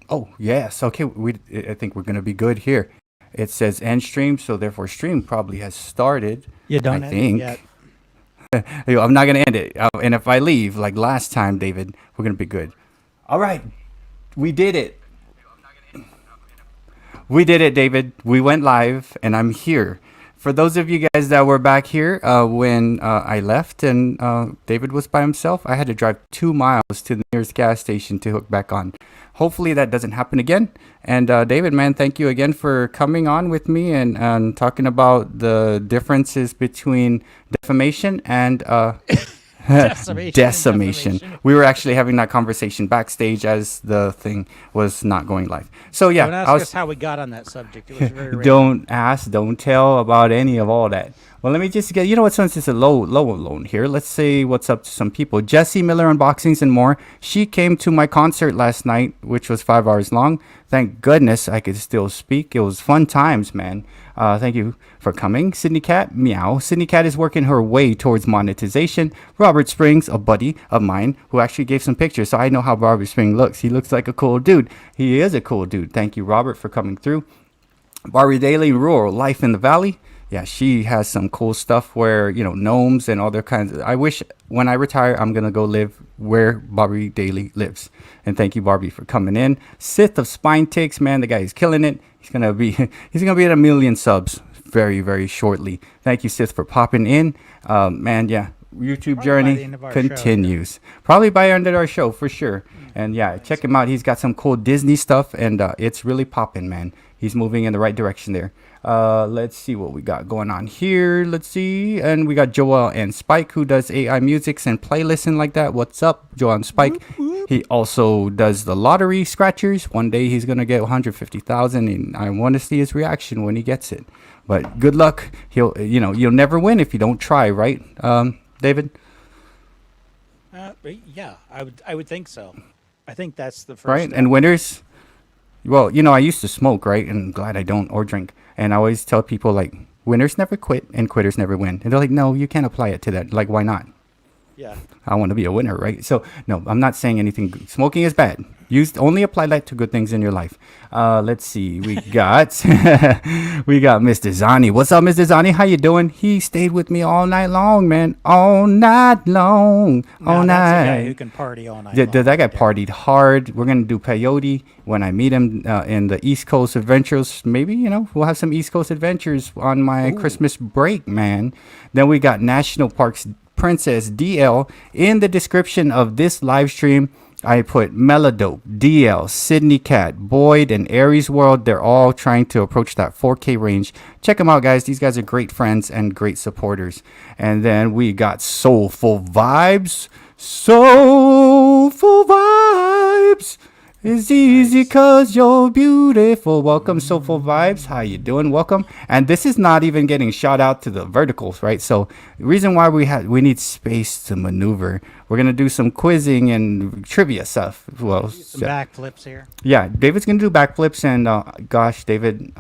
Oh, yes. Okay, I think we're gonna be good here. It says end stream, so therefore stream probably has started. You I don't end it yet. think. I'm not gonna end it. And if I leave like last time, David, we're gonna be good. All right, we did it. We did it, David. We went live, and I'm here. For those of you guys that were back here when I left and David was by himself, I had to drive 2 miles to the nearest gas station to hook back on. Hopefully that doesn't happen again. And David, man, thank you again for coming on with me and talking about the differences between defamation and Decimation and decimation. defamation. We were actually having that conversation backstage as the thing was not going live. So Don't yeah, ask us how we got on that subject. It was very random. don't ask, don't tell about any of all that. Well, let me just get, you know what, since it's a low alone here, let's say what's up to some people. Jessie Miller Unboxings and More. She came to my concert last night, which was 5 hours long. Thank goodness I could still speak. It was fun times, man. Thank you for coming. Sydney Cat, meow. Sydney Cat is working her way towards monetization. Robert Springs, a buddy of mine, who actually gave some pictures, so I know how Robert Springs looks. He looks like a cool dude. He is a cool dude. Thank you, Robert, for coming through. Barbie Daily, Rural Life in the Valley. Yeah, she has some cool stuff where, gnomes and other kinds of, I wish when I retire, I'm going to go live where Barbie Daily lives. And thank you, Barbie, for coming in. Sith of Spine Ticks, man, the guy is killing it. He's going to be, he's going to be at 1 million subs very, very shortly. Thank you, Sith, for popping in. Man, yeah, YouTube Probably by the journey end of our show, yeah. continues. Probably by the end of our show, for sure. And yeah, check him out. He's got some cool Disney stuff, and it's really popping, man. He's moving in the right direction there. Let's see what we got going on here. Let's see. And we got Joel and Spike, who does AI musics and playlists and like that. What's up, Joel and Spike? He also does the lottery scratchers. One day he's going to get 150,000, and I want to see his reaction when he gets it. But good luck. You'll never win if you don't try, right, David? Yeah, I would think so. I think that's the first Right? step. And winners, well, I used to smoke, right? And I'm glad I don't, or drink. And I always tell people, like, winners never quit and quitters never win. And they're like, no, you can't apply it to that. Like, why not? Yeah. I want to be a winner, right? So, no, I'm not saying anything. Smoking is bad. Only apply that to good things in your life. Let's see. We got we got Mr. Zani. What's up, Mr. Zani? How you doing? He stayed with me all night long, man. All night long. All Now, that's a guy night. who can party all night That long. guy Yeah. partied hard. We're gonna do peyote when I meet him in the East Coast Adventures. Maybe we'll have some East Coast adventures on my Christmas break, man. Then we got National Parks Princess DL in the description of this live stream. I put Melodope, DL, Sydney Cat, Boyd, and Aries World. They're all trying to approach that 4K range. Check them out, guys. These guys are great friends and great supporters. And then we got Soulful Vibes. Soulful Vibes. It's easy cause you're beautiful. Welcome, Soulful Vibes. How you doing? Welcome. And this is not even getting shout out to the verticals, right? So the reason why we need space to maneuver. We're gonna do some quizzing and trivia stuff. Well, Some backflips here. yeah, David's gonna do backflips, and gosh, David,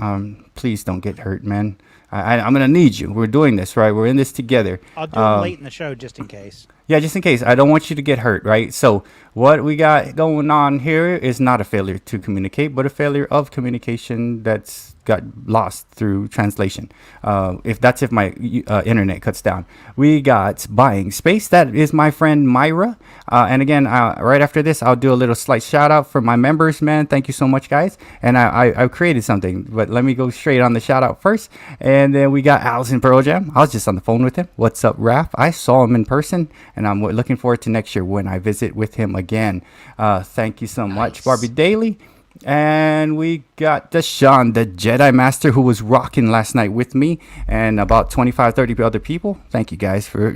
please don't get hurt, man. I'm gonna need you. We're doing this, right? We're in this together. I'll do them late in the show just in case. Yeah, just in case. I don't want you to get hurt, right? So what we got going on here is not a failure to communicate, but a failure of communication that's got lost through translation. If my internet cuts down. We got Buying Space. That is my friend Myra. And again, right after this, I'll do a little slight shout out for my members, man. Thank you so much, guys. And I created something, but let me go straight on the shout out first. And then we got Allison Pearl Jam. I was just on the phone with him. What's up, Raph? I saw him in person, and I'm looking forward to next year when I visit with him again. Thank you so much, Barbie Daily. And we got Deshaun, the Jedi Master, who was rocking last night with me and about 25, 30 other people. Thank you guys for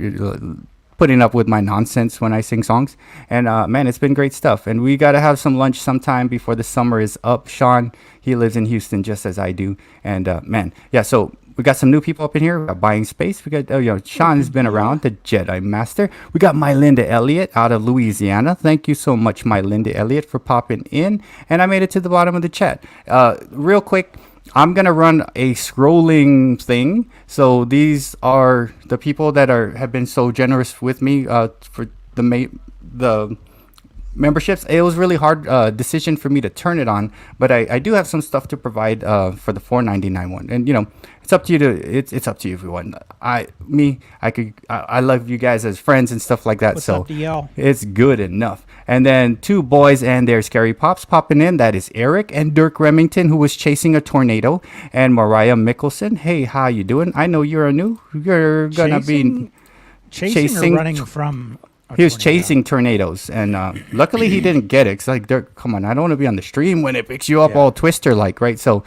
putting up with my nonsense when I sing songs. And man, it's been great stuff. And we got to have some lunch sometime before the summer is up. Sean, he lives in Houston just as I do. And man, yeah, so we got some new people up in here. We got Buying Space. We got, Sean has been around, the Jedi Master. We got My Linda Elliott out of Louisiana. Thank you so much, My Linda Elliott, for popping in. And I made it to the bottom of the chat. Real quick, I'm going to run a scrolling thing. So these are the people that have been so generous with me for the memberships. It was really hard decision for me to turn it on, but I do have some stuff to provide for the 499 one. And it's up to you to it's up to you everyone. I love you guys as friends and stuff like that. What's So up to y'all? it's good enough. And then two boys and their scary pops popping in. That is Eric and Dirk Remington, who was chasing a tornado, and Mariah Mickelson. Hey, how you doing? I know you're gonna be Chasing or running from a he was tornado? chasing tornadoes, and luckily he didn't get it. Cause like, Dirk, come on, I don't want to be on the stream when it picks you up Yeah. all twister like, right? So,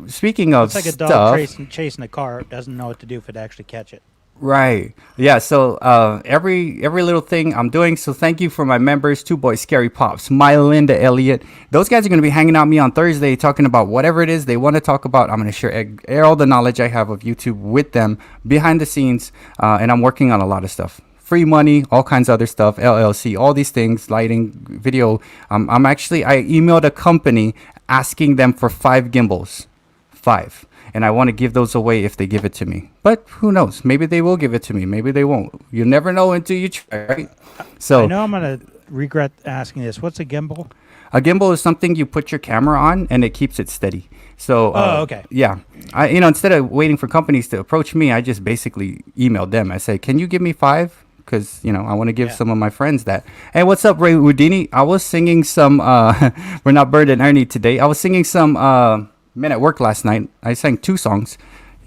speaking of It's like a stuff, dog chasing a car. It doesn't know what to do if it actually catch it. right? Yeah. So, every little thing I'm doing. So, thank you for my members, two boys, Scary Pops, my Linda Elliott. Those guys are gonna be hanging out with me on Thursday, talking about whatever it is they want to talk about. I'm gonna share all the knowledge I have of YouTube with them behind the scenes, and I'm working on a lot of stuff. Free money, all kinds of other stuff, LLC, all these things, lighting, video. I emailed a company asking them for 5 gimbals, and I want to give those away if they give it to me. But who knows? Maybe they will give it to me. Maybe they won't. You never know until you try, right? So I know I'm gonna regret asking this. What's a gimbal? a gimbal is something you put your camera on and it keeps it steady. So, Okay. Yeah, instead of waiting for companies to approach me, I just basically emailed them. I say, "Can you give me 5? Because I want to give Yeah. some of my friends that." Hey, what's up, Ray Houdini? I was singing some. We're not Bird and Ernie today. I was singing some men at work last night. I sang 2 songs.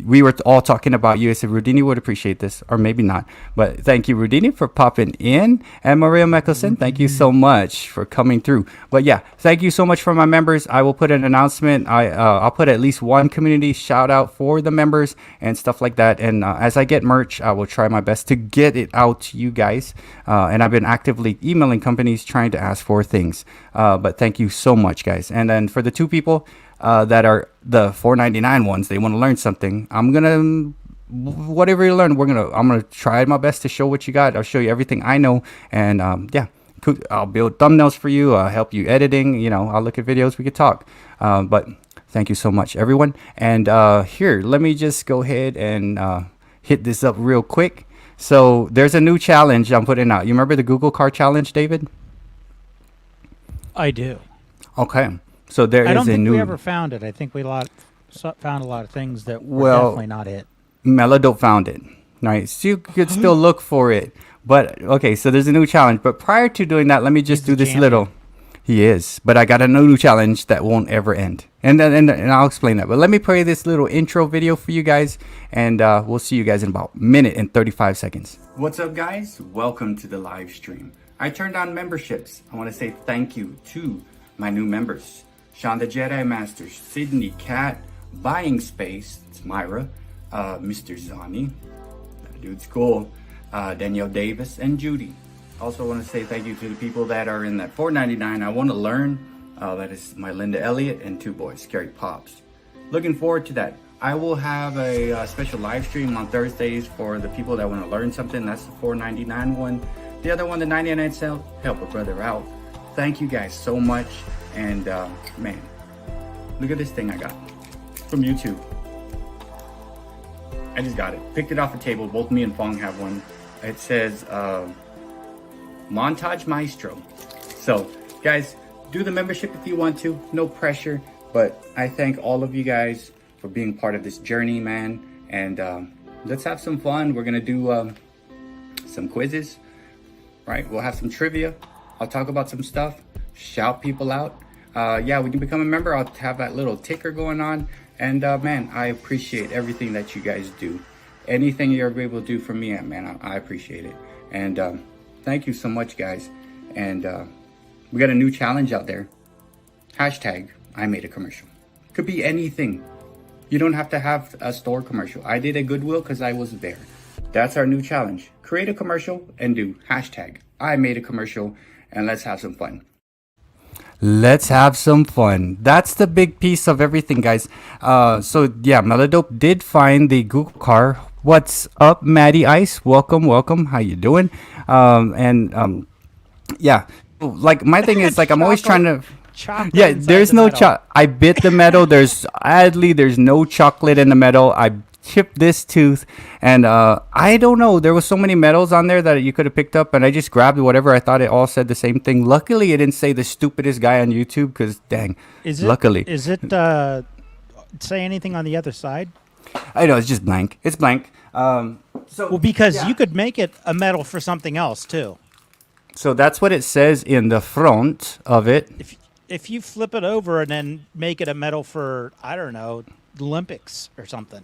We were all talking about you. I said Rudini would appreciate this, or maybe not. But thank you, Rudini, for popping in, and Maria Mickelson, thank you so much for coming through. But yeah, thank you so much for my members. I will put an announcement. I'll put at least one community shout out for the members and stuff like that. And as I get merch, I will try my best to get it out to you guys. And I've been actively emailing companies trying to ask for things. But thank you so much, guys. And then for the 2 people that are the 499 ones, they want to learn something. I'm gonna whatever you learn, I'm gonna try my best to show what you got. I'll show you everything I know, and I'll build thumbnails for you. I'll help you editing. I'll look at videos. We could talk. But thank you so much, everyone. And here, let me just go ahead and hit this up real quick. So there's a new challenge I'm putting out. You remember the Google Car Challenge, David? I do. Okay. So there I is don't a think new. we ever found it. I think we found a lot of things that were Well, definitely not it. Meladope found it. Right. So you could still look for it. But okay, so there's a new challenge. But prior to doing that, let me just He's do the this champion. little. He is. But I got a new challenge that won't ever end. And I'll explain that. But let me play this little intro video for you guys. And we'll see you guys in about a minute and 35 seconds. What's up, guys? Welcome to the live stream. I turned on memberships. I want to say thank you to my new members. Sean the Jedi Master, Sydney Cat, Buying Space, it's Myra, Mr. Zani, that dude's cool, Danielle Davis, and Judy. Also want to say thank you to the people that are in that $4.99. I want to learn. That is my Linda Elliott and 2 boys, Scary Pops. Looking forward to that. I will have a special live stream on Thursdays for the people that want to learn something. That's the $4.99 one. The other one, the 99 cent, help a brother out. Thank you guys so much. And man, look at this thing I got from YouTube. I just got it. Picked it off the table. Both me and Fong have one. It says Montage Maestro. So, guys, do the membership if you want to. No pressure. But I thank all of you guys for being part of this journey, man. And let's have some fun. We're going to do some quizzes, right? We'll have some trivia. I'll talk about some stuff. Shout people out. When you become a member, I'll have that little ticker going on. And man, I appreciate everything that you guys do. Anything you're able to do for me, man, I appreciate it. And thank you so much, guys. And we got a new challenge out there. Hashtag I made a commercial. Could be anything. You don't have to have a store commercial. I did a Goodwill because I was there. That's our new challenge. Create a commercial and do hashtag I made a commercial, and let's have some fun. Let's have some fun. That's the big piece of everything, guys. So yeah, Meladope did find the Google car. What's up, Maddie Ice? Welcome. How you doing? Yeah. Like my thing is like I'm always trying to. Chocolate Yeah, inside there's the no metal. chocolate. I bit the metal. There's no chocolate in the metal. I chipped this tooth, and I don't know. There was so many metals on there that you could have picked up, and I just grabbed whatever. I thought it all said the same thing. Luckily, it didn't say the stupidest guy on YouTube, because dang. Luckily, Is it say anything on the other side? I know it's just blank. It's blank. Well, because you could make it a metal for something else too. So that's what it says in the front of it. If you flip it over and then make it a metal for, I don't know, Olympics or something.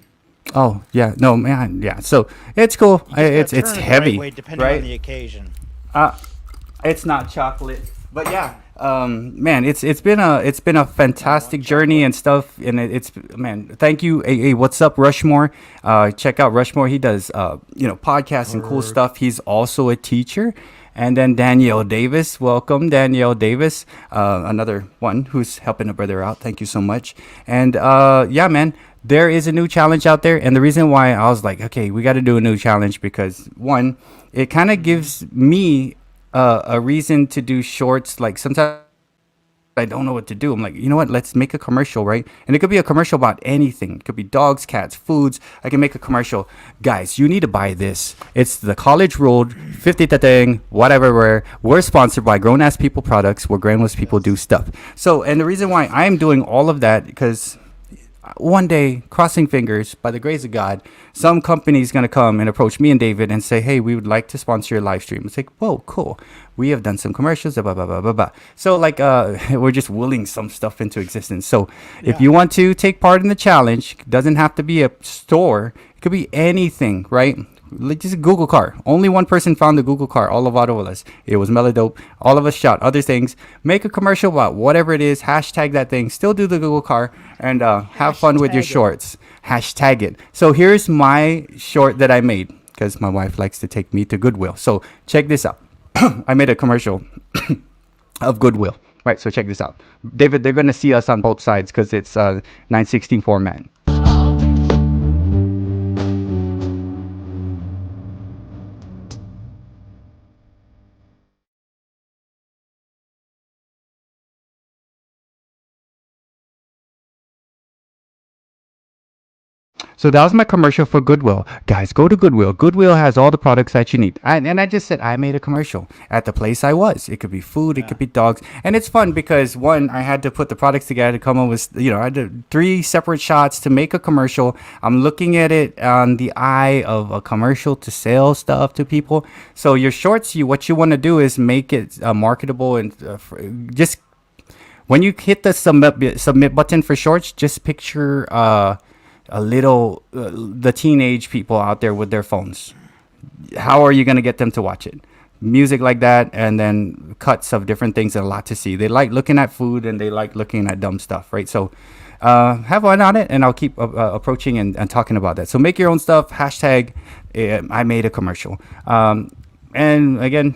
Oh yeah, no man, yeah. So it's cool. It's heavy, right way, depending on the occasion. It's not chocolate, but yeah. Man, it's been a fantastic journey and stuff, and it's man. Thank you. Hey, what's up, Rushmore? Check out Rushmore. He does podcasts and cool stuff. He's also a teacher. And then Danielle Davis, welcome Danielle Davis, another one who's helping a brother out. Thank you so much. And yeah, man, there is a new challenge out there, and the reason why I was like, okay, we got to do a new challenge because one, it kind of gives me a reason to do shorts. Like sometimes I don't know what to do. I'm like, you know what? Let's make a commercial, right? And it could be a commercial about anything. It could be dogs, cats, foods. I can make a commercial. Guys, you need to buy this. It's the College Road 50 thing, whatever. We're sponsored by Grown Ass People Products, where grown ass people do stuff. So, and the reason why I'm doing all of that, because one day, crossing fingers, by the grace of God, some company is going to come and approach me and David and say, hey, we would like to sponsor your live stream. It's like, whoa, cool. We have done some commercials, blah, blah, blah, blah, blah. So, like, we're just willing some stuff into existence. So, if you want to take part in the challenge, it doesn't have to be a store. It could be anything, right? Like just a Google car. Only one person found the Google car. All of us. It was Melodope. All of us shot other things. Make a commercial about whatever it is. Hashtag that thing. Still do the Google car and have fun with your shorts. Hashtag it. So here's my short that I made because my wife likes to take me to Goodwill. So check this out. I made a commercial of Goodwill. Right. So check this out. David, they're going to see us on both sides because it's 916 format. So that was my commercial for Goodwill. Guys, go to Goodwill. Goodwill has all the products that you need. And I just said I made a commercial at the place I was. It could be food, it could be dogs. And it's fun because, one, I had to put the products together to come up with, I had 3 separate shots to make a commercial. I'm looking at it on the eye of a commercial to sell stuff to people. So your shorts, what you want to do is make it marketable and just when you hit the submit button for shorts, just picture a little the teenage people out there with their phones. How are you going to get them to watch it? Music like that, and then cuts of different things and a lot to see. They like looking at food and they like looking at dumb stuff, right? So have fun on it, and I'll keep approaching and talking about that. So make your own stuff. Hashtag I made a commercial. And again,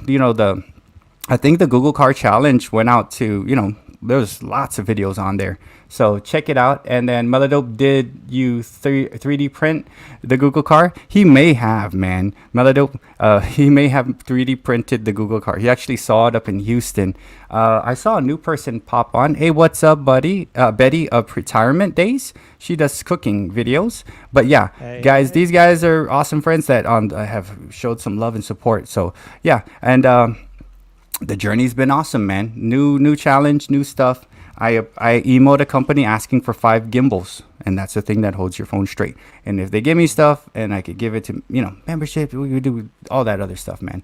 I think the Google Car Challenge went out to, there's lots of videos on there. So check it out. And then Melodope, did you 3D print the Google car? He may have, man. Melodope, he may have 3D printed the Google car. He actually saw it up in Houston. I saw a new person pop on. Hey, what's up, buddy? Betty of Retirement Days. She does cooking videos. But yeah, guys, these guys are awesome friends that have showed some love and support. So yeah, and the journey's been awesome, man. New challenge, new stuff. I emote a company asking for 5 gimbals, and that's the thing that holds your phone straight. And if they give me stuff, and I could give it to membership, we could do all that other stuff, man.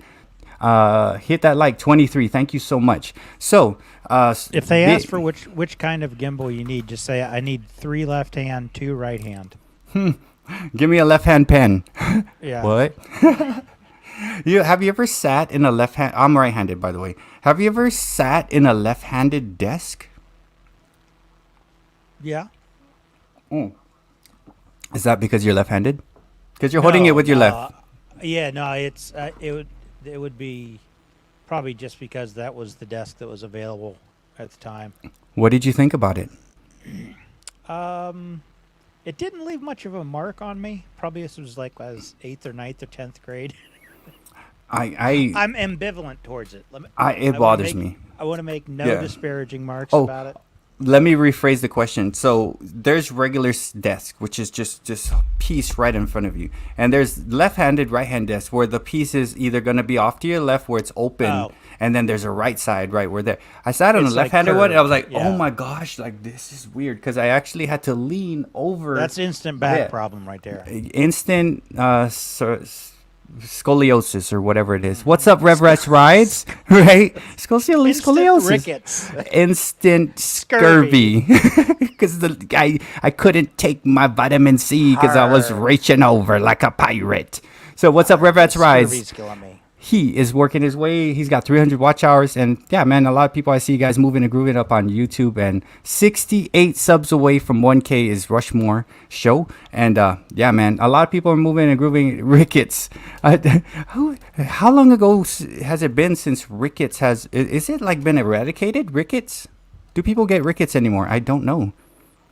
Hit that like 23. Thank you so much. So if they ask for which kind of gimbal you need, just say I need 3 left hand, 2 right hand. Give me a left hand pen. Yeah. What? Have you ever sat in a left hand? I'm right-handed, by the way. Have you ever sat in a left-handed desk? Yeah. Is that because you're left-handed? Because you're holding it with your left. Yeah, no, it's it would be probably just because that was the desk that was available at the time. What did you think about it? It didn't leave much of a mark on me. Probably this was like I was 8th or 9th or 10th grade. I'm ambivalent towards it. It bothers me. I want to make no disparaging marks about it. let me rephrase the question. So there's regular desk, which is just a piece right in front of you, and there's left-handed, right-hand desk where the piece is either gonna be off to your left where it's open, Oh, and then there's a right side right where there. I sat on the it's like left-handed one, and I was curved. like, oh Yeah, my gosh, like this is weird because I actually had to lean over. that's instant back Yeah, problem right there. instant scoliosis or whatever it is. What's up, Rev Rides? Right? Instant Scoliosis. rickets, Instant scurvy. scurvy because the guy I couldn't take my vitamin C because I was Har. reaching over like a pirate. So what's up, The Rev Rides? scurvy's killing me. He is working his way. He's got 300 watch hours, and yeah, man, a lot of people I see guys moving and grooving up on YouTube, and 68 subs away from 1K is Rushmore show, and yeah, man, a lot of people are moving and grooving. Rickets, how long ago has it been since rickets has? Is it like been eradicated? Rickets? Do people get rickets anymore? I don't know.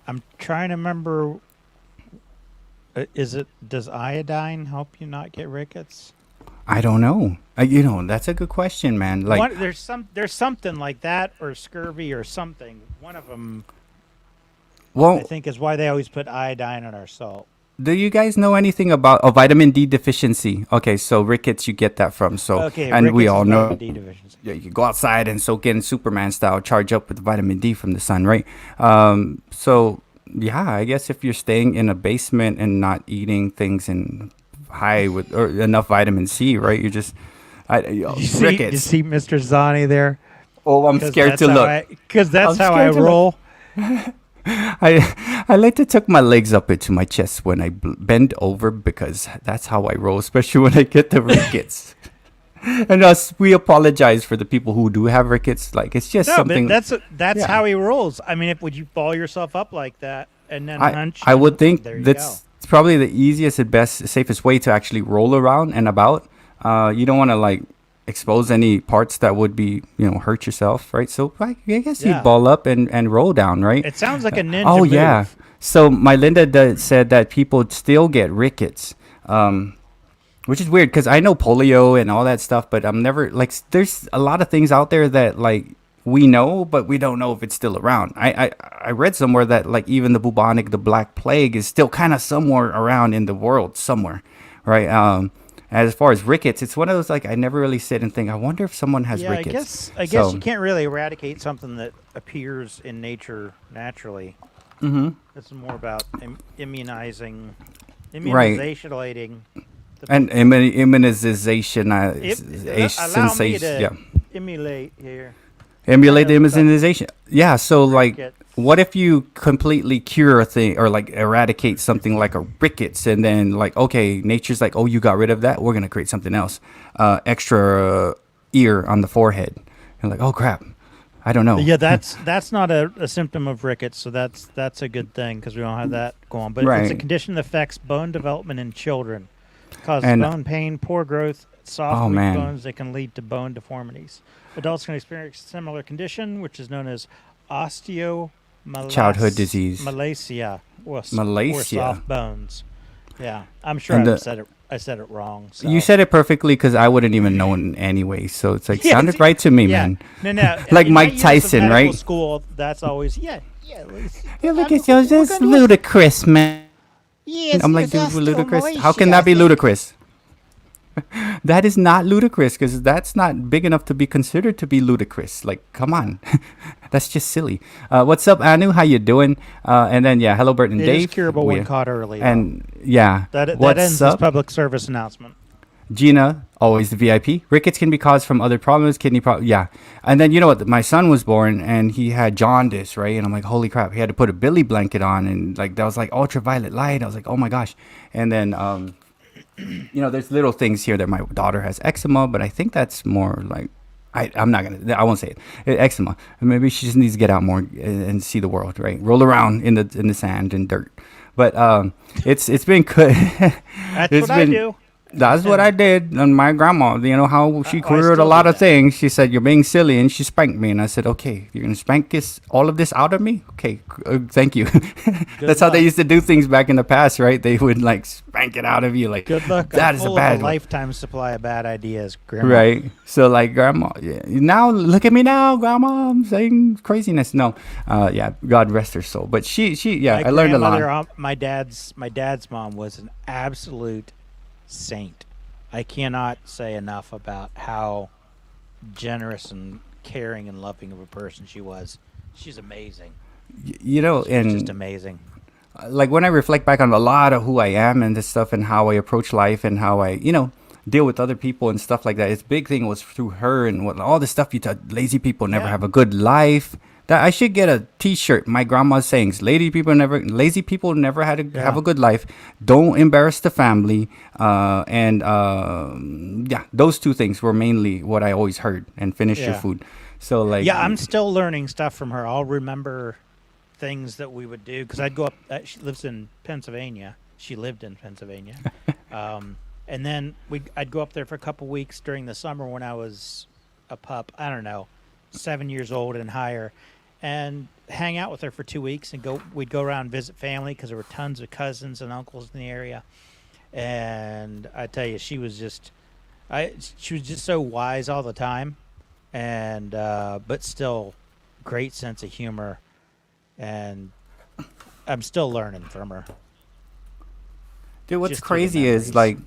I'm trying to remember. Is it? Does iodine help you not get rickets? I don't know. That's a good question, man. Like, There's something like that, or scurvy, or something. One of them, I well, think, is why they always put iodine in our salt. do you guys know anything about a vitamin D deficiency? Okay, so rickets, you get that from. So, Okay, and we rickets all is know, vitamin D deficiency. yeah, you go outside and soak in Superman style, charge up with vitamin D from the sun, right? So yeah, I guess if you're staying in a basement and not eating things in high with or enough vitamin C, right? You're just You rickets. see Mr. Zani there? Oh, I'm scared to look. Because that's I'm how I scared to look. roll. I like to tuck my legs up into my chest when I bend over because that's how I roll, especially when I get the rickets. And us, we apologize for the people who do have rickets. Like it's just No, but something. that's Yeah. how he rolls. I mean, if would you ball yourself up like that and then I hunch? I would think There you that's probably the easiest and best, safest way to actually roll around and about. You don't want to like expose any parts that would be hurt yourself, right? So I guess you Yeah. ball up and roll down, right? It sounds like a ninja Oh move. yeah. So my Linda said that people still get rickets, which is weird because I know polio and all that stuff, but I'm never like. There's a lot of things out there that like we know, but we don't know if it's still around. I read somewhere that like even the bubonic, the Black Plague, is still kind of somewhere around in the world somewhere, right? As far as rickets, it's one of those like I never really sit and think. I wonder if someone has Yeah, rickets. I guess So, you can't really eradicate something that appears in nature naturally. hmm It's more about immunizing, Right. immunizationating. And immunization, Allow me to yeah. emulate here. Emulate the Kind of stuff. immunization. Yeah, so like Rickets. what if you completely cure a thing or like eradicate something like a rickets and then like okay, nature's like, "Oh, you got rid of that. We're going to create something else." Extra ear on the forehead. And like, "Oh crap. I don't know." Yeah, that's not a symptom of rickets, so that's a good thing because we don't have that going. But it's a Right. condition that affects bone development in children, causes And bone pain, poor growth, soft, Oh, weak man. bones that can lead to bone deformities. Adults can experience a similar condition, which is known as childhood disease. Malacia, or Malacia. soft bones. Yeah, I'm sure And I said it wrong. So. You said it perfectly because I wouldn't even know it anyway. So it's like Yeah, sounded right to me, man. No. Like in my Mike years of Tyson, medical right? School, that's always yeah. Yeah, look at you, that's ludicrous, man. Yes, I'm like, dude, ludicrous. How can that be ludicrous? That is not ludicrous because that's not big enough to be considered to be ludicrous. Like, come on, that's just silly. What's up, Anu? How you doing? And then yeah, hello, Bert and It Dave. is curable We- when caught early. and yeah, that what's ends up, this public service announcement. Gina? Always the VIP. Rickets can be caused from other problems, kidney problems. Yeah, and then you know what? My son was born and he had jaundice, right? And I'm like, holy crap! He had to put a Billy blanket on, and like that was like ultraviolet light. I was like, oh my gosh! And then there's little things here that my daughter has eczema, but I think that's more like I'm not gonna. I won't say it. Eczema. Maybe she just needs to get out more and see the world, right? Roll around in the sand and dirt. But it's been good. That's It's what I been- do. That's what I did on my grandma. You know how she I queried a still lot do of that. things. She said, "You're being silly," and she spanked me. And I said, "Okay, you're gonna spank this all of this out of me? Okay, thank you." Good That's how they luck. used to do things back in the past, right? They would like spank it out of you, like Good luck. I'm that is a full of a bad one, lifetime supply of bad ideas, Grandma. right? So like grandma, yeah, now look at me now, grandma. I'm saying craziness. No, yeah, God rest her soul. But yeah, My I learned a lot. grandmother, my dad's mom was an absolute saint. I cannot say enough about how generous and caring and loving of a person she was. She's amazing. You know, She was just and amazing. like when I reflect back on a lot of who I am and this stuff and how I approach life and how I, deal with other people and stuff like that. It's big thing was through her and what all the stuff you taught. Lazy people never Yeah. have a good life. That I should get a T-shirt. My grandma's sayings: lazy people never had to have Yeah. a good life. Don't embarrass the family. And yeah, those two things were mainly what I always heard. And finish your Yeah. food. So like, Yeah, I'm still learning stuff from her. I'll remember things that we would do because I'd go up. She lives in Pennsylvania. She lived in Pennsylvania, and then I'd go up there for a couple weeks during the summer when I was a pup. I don't know, 7 years old and higher, and hang out with her for 2 weeks and go. We'd go around and visit family because there were tons of cousins and uncles in the area. And I tell you, she was just so wise all the time, and but still, great sense of humor, and I'm still learning from her. dude, what's Just through the crazy is memories. like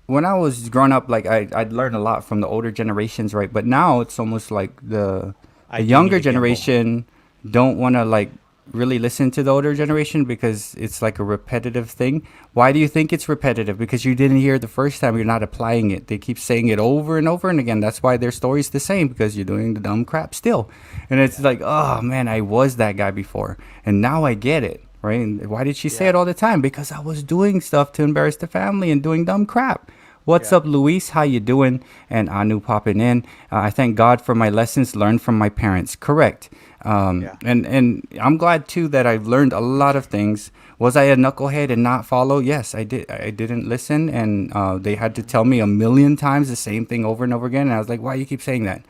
when I was growing up, like I'd learn a lot from the older generations, right? But now it's almost like the I do need younger a gimbal. generation don't want to like really listen to the older generation because it's like a repetitive thing. Why do you think it's repetitive? Because you didn't hear it the first time, you're not applying it. They keep saying it over and over and again. That's why their story's the same because you're doing the dumb crap still. And it's Yeah. like, oh man, I was that guy before, and now I get it. Right? And why did she say it Yeah. all the time? Because I was doing stuff to embarrass the family and doing dumb crap. What's Yeah. up, Luis? How you doing? And Anu popping in. I thank God for my lessons learned from my parents. Correct. Yeah. And I'm glad too that I've learned a lot of things. Was I a knucklehead and not follow? Yes, I did. I didn't listen, and they had to Hmm. tell me a million times the same thing over and over again. And I was like, why you keep saying that?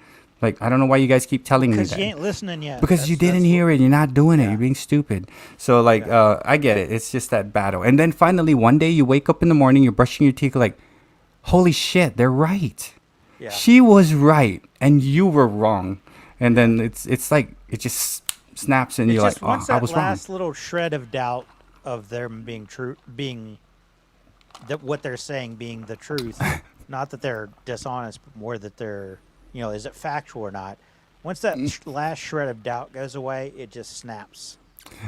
Like, I don't know why you guys keep Well, telling me because you that ain't listening yet. because you didn't That's what. hear it. You're not doing it. You're Yeah. being stupid. So like, Yeah. I get it. It's just that battle. And then finally, one day you wake up in the morning, you're brushing your teeth, like, holy shit, they're right. Yeah. She was right, and you were wrong. And Yeah. then it's like it just snaps, and It's you're like, just oh, once I that was wrong. last little shred of doubt of them being true, being that what they're saying being the truth, not that they're dishonest, but more that they're, is it factual or not? Once that last shred of doubt goes away, it just snaps.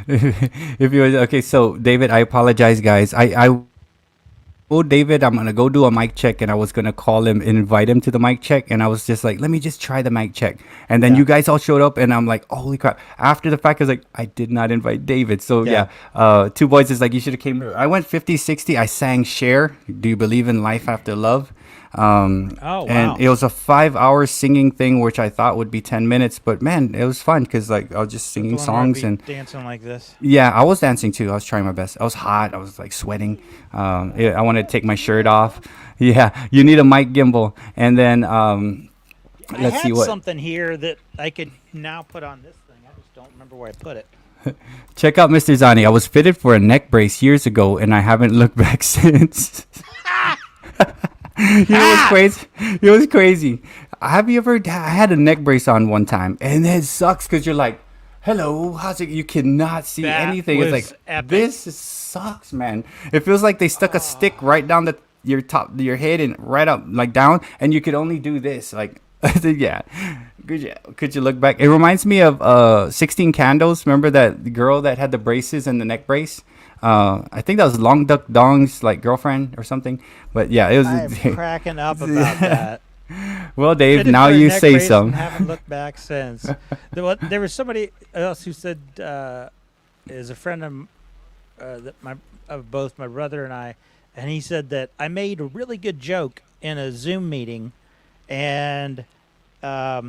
If you okay, so David, I apologize, guys. I oh, David, I'm gonna go do a mic check, and I was gonna call him and invite him to the mic check, and I was just like, let me just try the mic check, and then Yeah. you guys all showed up, and I'm like, holy crap! After the fact, I was like, I did not invite David, so Yeah. yeah, two boys is like, you should have came. I went 50-60. I sang "Share." Do you believe in life after love? Oh And wow. it was a 5 hour singing thing, which I thought would be 10 minutes, but man, it was fun because like I was just Is that the singing one where I'd songs be and dancing like this? yeah, I was dancing too. I was trying my best. I was hot. I was like sweating. Yeah, I wanted to take my shirt off. Yeah, you need a mic gimbal. And then I let's see had what. something here that I could now put on this thing. I just don't remember where I put it. Check out Mr. Zani. I was fitted for a neck brace years ago, and I haven't looked back since. You know what's Ha! crazy? It was crazy. Have you ever? I had a neck brace on one time, and it sucks because you're like, "Hello, how's it?" You cannot see That anything. It's like was epic. sucks, man. It feels like they stuck a stick right down your top, your head, and right up like down, and you could only do this. Like, yeah. Could you look back? It reminds me of 16 Candles. Remember that girl that had the braces and the neck brace? I think that was Long Duck Dong's like girlfriend or something. But yeah, it I am was. cracking up about that. Well, Dave, Fitted now for a you neck say brace and some. haven't looked back since. There was somebody else who said is a friend that of both my brother and I, and he said that I made a really good joke in a Zoom meeting, and I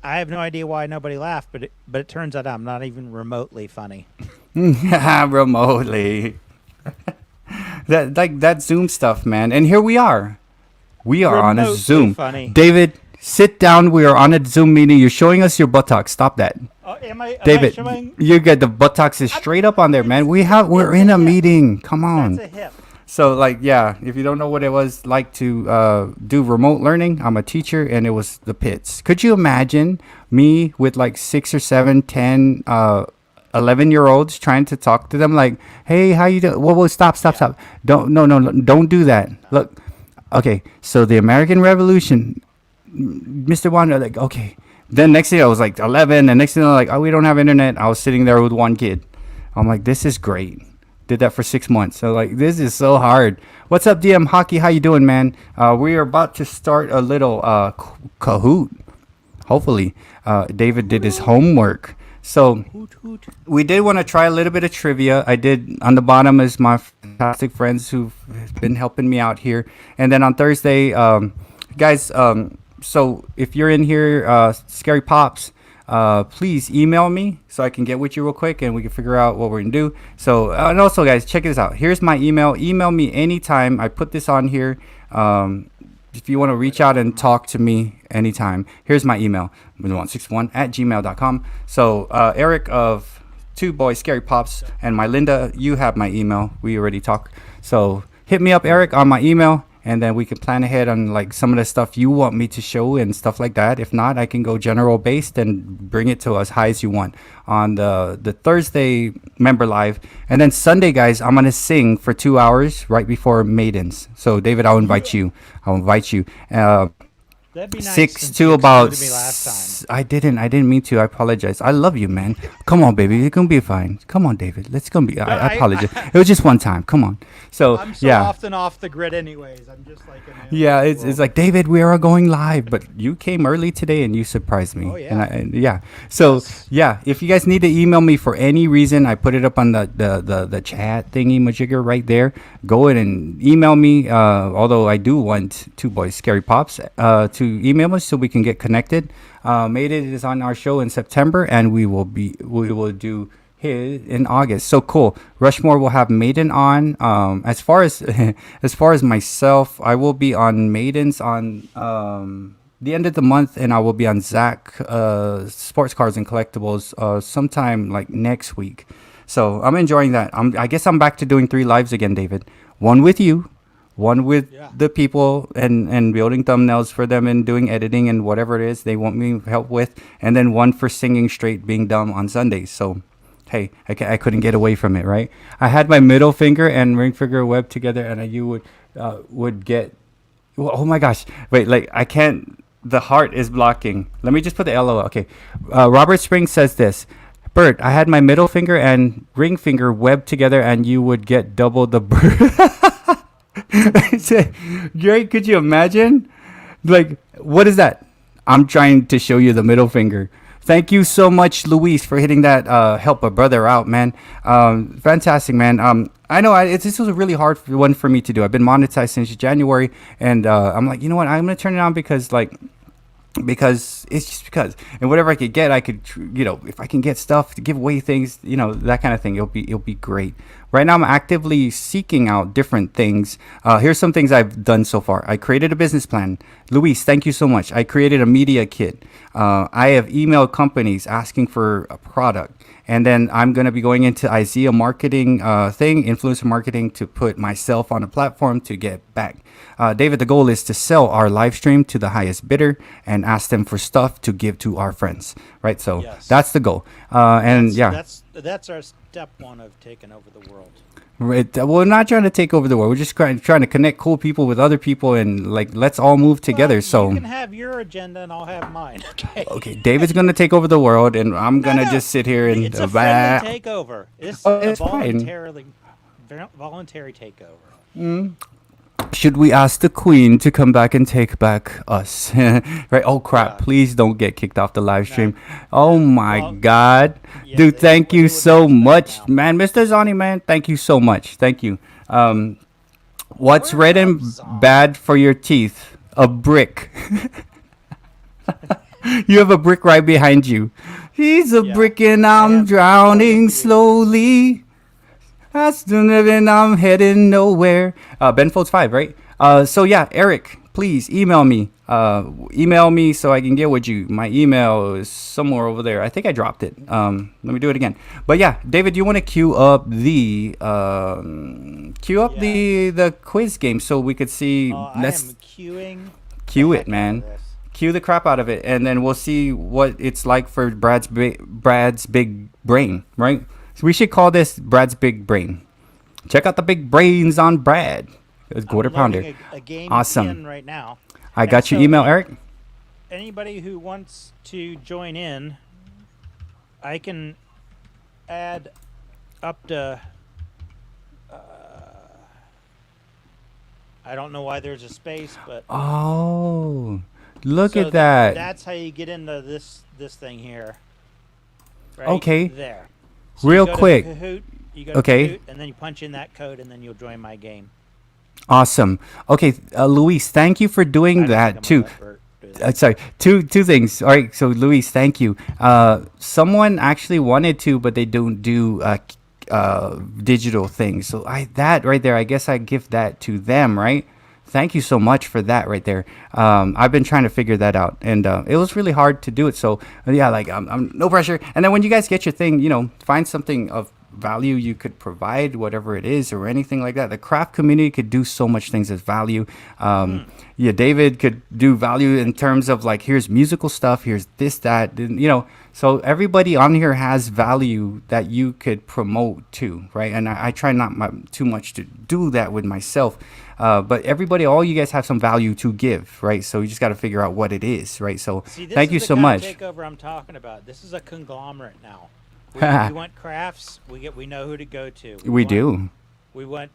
have no idea why nobody laughed, but it turns out I'm not even remotely funny. Remotely. that Zoom stuff, man. And here we are. We are on a Remotely Zoom. funny. David, sit down. We are on a Zoom meeting. You're showing us your buttocks. Stop that. Am I David, showing? you get the buttocks is straight up on there, man. We're in a meeting. Come on. That's a hip. So like, yeah, if you don't know what it was like to do remote learning, I'm a teacher, and it was the pits. Could you imagine me with like 6 or 7, 10, 11-year-olds trying to talk to them like, hey, how you doing? Whoa, stop. Don't, no, don't do that. Look, okay, so the American Revolution, Mr. Wanda, like, okay. Then next thing I was like 11, and next thing I was like, oh, we don't have internet. I was sitting there with one kid. I'm like, this is great. Did that for 6 months. So like, this is so hard. What's up, DM Hockey? How you doing, man? We are about to start a little Kahoot. Hopefully, David did his homework. So we did want to try a little bit of trivia. I did. On the bottom is my fantastic friends who've been helping me out here. And then on Thursday, guys, so if you're in here, Scary Pops, please email me so I can get with you real quick and we can figure out what we're gonna do. So and also, guys, check this out. Here's my email. Email me anytime. I put this on here. If you want to reach out and talk to me anytime, here's my email, 161@gmail.com. So Eric of Two Boys Scary Pops and my Linda, you have my email. We already talked. So hit me up, Eric, on my email, and then we can plan ahead on like some of the stuff you want me to show and stuff like that. If not, I can go general based and bring it to as high as you want on the Thursday member live. And then Sunday, guys, I'm gonna sing for 2 hours right before Maidens. So David, I'll invite you. That'd be nice. 6 since to you about excluded me last time. I didn't mean to. I apologize. I love you, man. Come on, baby, it's gonna be fine. Come on, David, let's gonna be. I apologize. It was just one time. Come on. So I'm so yeah. often off the grid, anyways. I'm just like. Yeah, it's like, David, we are going live, but you came early today and you surprised me. Oh, yeah. And yeah. So yeah, if you guys need to email me for any reason, I put it up on the chat thingy majigger right there. Go in and email me. Although I do want Two Boys Scary Pops to email us so we can get connected. Maiden is on our show in September, and we will do his in August. So cool. Rushmore will have Maiden on. As far as as far as myself, I will be on Maidens on the end of the month, and I will be on Zach Sports Cars and Collectibles sometime like next week. So I'm enjoying that. I guess I'm back to doing 3 lives again, David. One with you, one with the people and building thumbnails for them and doing editing and whatever it is they want me help with, and then one for singing straight being dumb on Sundays. So hey, I couldn't get away from it, right? I had my middle finger and ring finger webbed together, and you would get. Well, oh my gosh! Wait, like I can't. The heart is blocking. Let me just put the LOL. Okay, Robert Springs says this. Bert, I had my middle finger and ring finger webbed together, and you would get double the bird. Great, could you imagine? Like, what is that? I'm trying to show you the middle finger. Thank you so much, Luis, for hitting that help a brother out, man. Fantastic, man. I know this was a really hard one for me to do. I've been monetized since January, and I'm like, you know what? I'm going to turn it on because it's just because, and whatever I could get, I could, if I can get stuff to give away things, that kind of thing, it'll be great. Right now, I'm actively seeking out different things. Here's some things I've done so far. I created a business plan. Luis, thank you so much. I created a media kit. I have emailed companies asking for a product. And then I'm going to be going into IZEA marketing influencer marketing, to put myself on a platform to get back. David, the goal is to sell our live stream to the highest bidder and ask them for stuff to give to our friends, right? So that's the goal. That's our step one of taking over the world. Right. We're not trying to take over the world. We're just trying to connect cool people with other people, and like, let's all move together. So you can have your agenda and I'll have mine. Okay. David's gonna take over the world, and I'm gonna just sit here and. It's a friendly takeover. It's a voluntary takeover. Should we ask the Queen to come back and take back us? Right? Oh crap! Please don't get kicked off the live stream. Oh my God, dude! Thank you so much, man, Mr. Zani, man. Thank you so much. Thank you. What's red and bad for your teeth? A brick. You have a brick right behind you. He's a brick and I'm drowning slowly. I still living, I'm heading nowhere. Ben Folds 5, right? So yeah, Eric, please email me. Email me so I can get with you. My email is somewhere over there. I think I dropped it. Let me do it again. But yeah, David, you want to queue up Yeah. the quiz game so we could see. Oh, I Let's am queuing the cue it, heck out of man. this. Cue the crap out of it, and then we'll see what it's like for Brad's big brain, right? So we should call this Brad's big brain. Check out the big brains on Brad. It's quarter I'm pounder. loading a game Awesome. in right now. I And got your so email, Eric. Anybody who wants to join in, I can add up to. I don't know why there's a space, but Oh, look so at that. That's how you get into this thing here. Right Okay. there. So Real you go to quick. Kahoot, you go to Okay. Kahoot, and then you punch in that code, and then you'll join my game. Awesome. Okay, Luis, thank you for doing I don't think that I'm gonna too. let Bert do that. Sorry, two things. All right, so Luis, thank you. Someone actually wanted to, but they don't do digital things. So that right there, I guess I give that to them, right? Thank you so much for that right there. I've been trying to figure that out, and it was really hard to do it. So yeah, like I'm no pressure. And then when you guys get your thing, find something of value you could provide, whatever it is, or anything like that. The craft community could do so much things as value. Yeah, David could do value in terms of like, here's musical stuff, here's this, that, and. So everybody on here has value that you could promote too, right? And I try not too much to do that with myself. But everybody, all you guys have some value to give, right? So you just got to figure out what it is, right? So See, this thank is you the so kind much. of takeover I'm talking about. This is a conglomerate now. We want crafts. We know who to go to. We do. We want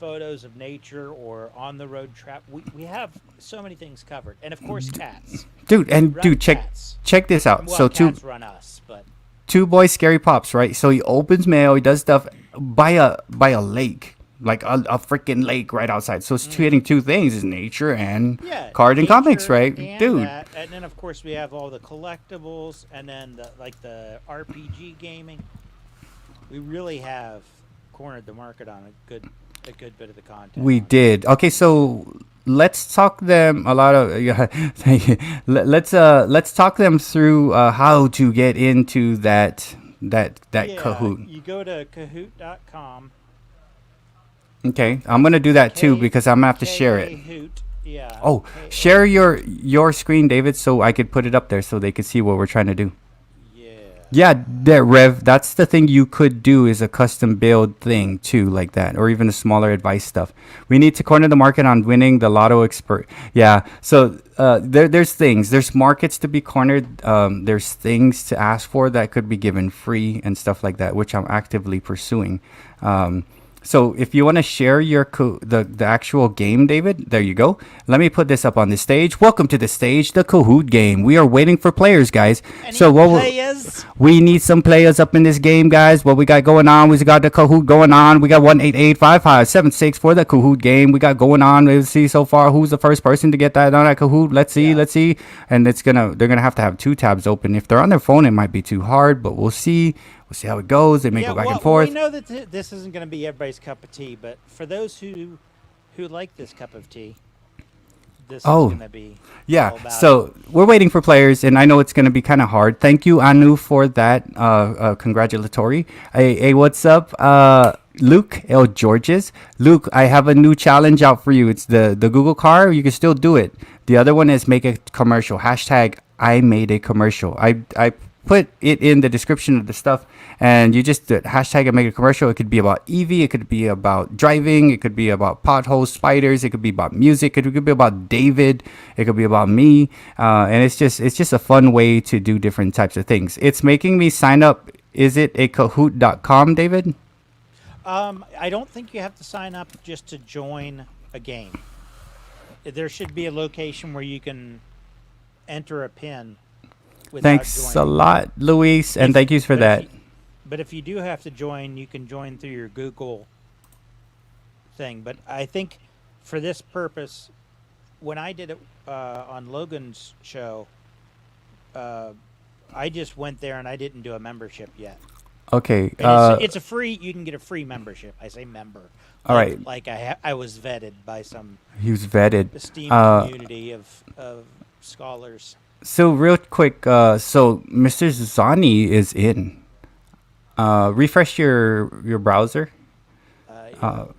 photos of nature or on the road trap. We have so many things covered, and of course cats. Dude, and Run dude, cats. check this out. Well, So cats run us, but two boys, scary pops, right? So he opens mail, he does stuff by a lake, like a freaking lake right outside. So it's hitting two things: is nature and yeah, card and comics, nature right, and dude? that. And then of course we have all the collectibles, and then the RPG gaming. We really have cornered the market on a good bit of the content. We did. Okay, so let's talk them a lot of. Yeah, let's talk them through how to get into that Kahoot. You go to Kahoot.com. Okay, I'm gonna do that too because I'm gonna have to share it. Kahoot, yeah. Oh, share your screen, David, so I could put it up there so they could see what we're trying to do. Yeah, that Rev, that's the thing you could do is a custom build thing too, like that, or even a smaller advice stuff. We need to corner the market on winning the lotto expert. Yeah, so there's markets to be cornered. There's things to ask for that could be given free and stuff like that, which I'm actively pursuing. So if you want to share your the actual game, David, there you go. Let me put this up on the stage. Welcome to the stage, the Kahoot game. We are waiting for players, guys. So players? We need some players up in this game, guys. What we got going on? We got the Kahoot going on. We got 1885576 for the Kahoot game. We got going on. Let's see so far who's the first person to get that on that Kahoot. Let's see. And they're gonna have to have two tabs open. If they're on their phone, it might be too hard, but we'll see. We'll see how it goes. They may go back and forth. We know that this isn't going to be everybody's cup of tea, but for those who like this cup of tea, this is going to be all about so we're waiting for players, and I know it's going to be kind of hard. Thank you, Anu, for that congratulatory. Hey, what's up, Luke L. Georges? Luke, I have a new challenge out for you. It's the Google car. You can still do it. The other one is make a commercial. Hashtag I made a commercial. I put it in the description of the stuff, and you just hashtag and make a commercial. It could be about Eevee, it could be about driving, it could be about potholes, spiders, it could be about music, it could be about David, it could be about me, and it's just a fun way to do different types of things. It's making me sign up. Is it a Kahoot.com, David? I don't think you have to sign up just to join a game. There should be a location where you can enter a pin. Thanks a lot, Luis, and thank you for that. But if you do have to join, you can join through your Google thing. But I think for this purpose, when I did it on Logan's show, I just went there and I didn't do a membership yet. Okay. And it's a free. You can get a free membership. I say member, All right. like I was vetted by some He was vetted. esteemed Uh, community of scholars. so real quick. So Mr. Zani is in. Refresh your browser. Let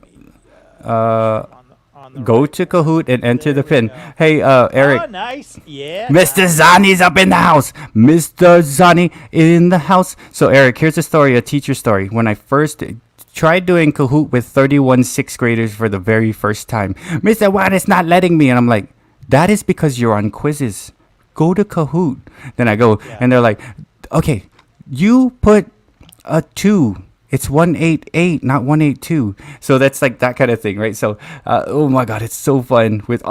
me refresh Uh, it on the Go right to one. Kahoot and enter There the we pin. go. Hey, Eric. Oh, nice. Yeah, Mr. nice. Zani's up in the house. Mr. Zani in the house. So, Eric, here's a story, a teacher story. When I first tried doing Kahoot with 31 sixth graders for the very first time, Mr. Watt is not letting me. And I'm like, that is because you're on quizzes. Go to Kahoot. Then I go, Yeah. and they're like, okay, you put a 2. It's 188, not 182. So that's like that kind of thing, right? So, oh my God, it's so fun with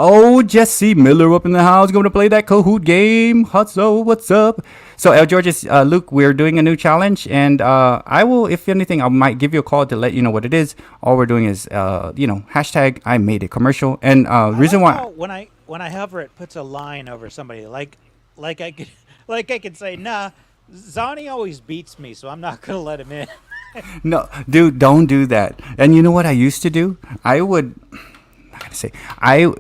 Jesse Miller up in the house going to play that Kahoot game. What's up? So, Georges, Luke, we're doing a new challenge, and I will, if anything, I might give you a call to let you know what it is. All we're doing is, hashtag I made it commercial, and I reason like why. how when I hover, it puts a line over somebody. Like I could like I could say, nah, Zani always beats me, so I'm not gonna let him in. No, dude, don't do that. And you know what I used to do? I would. Not gonna say.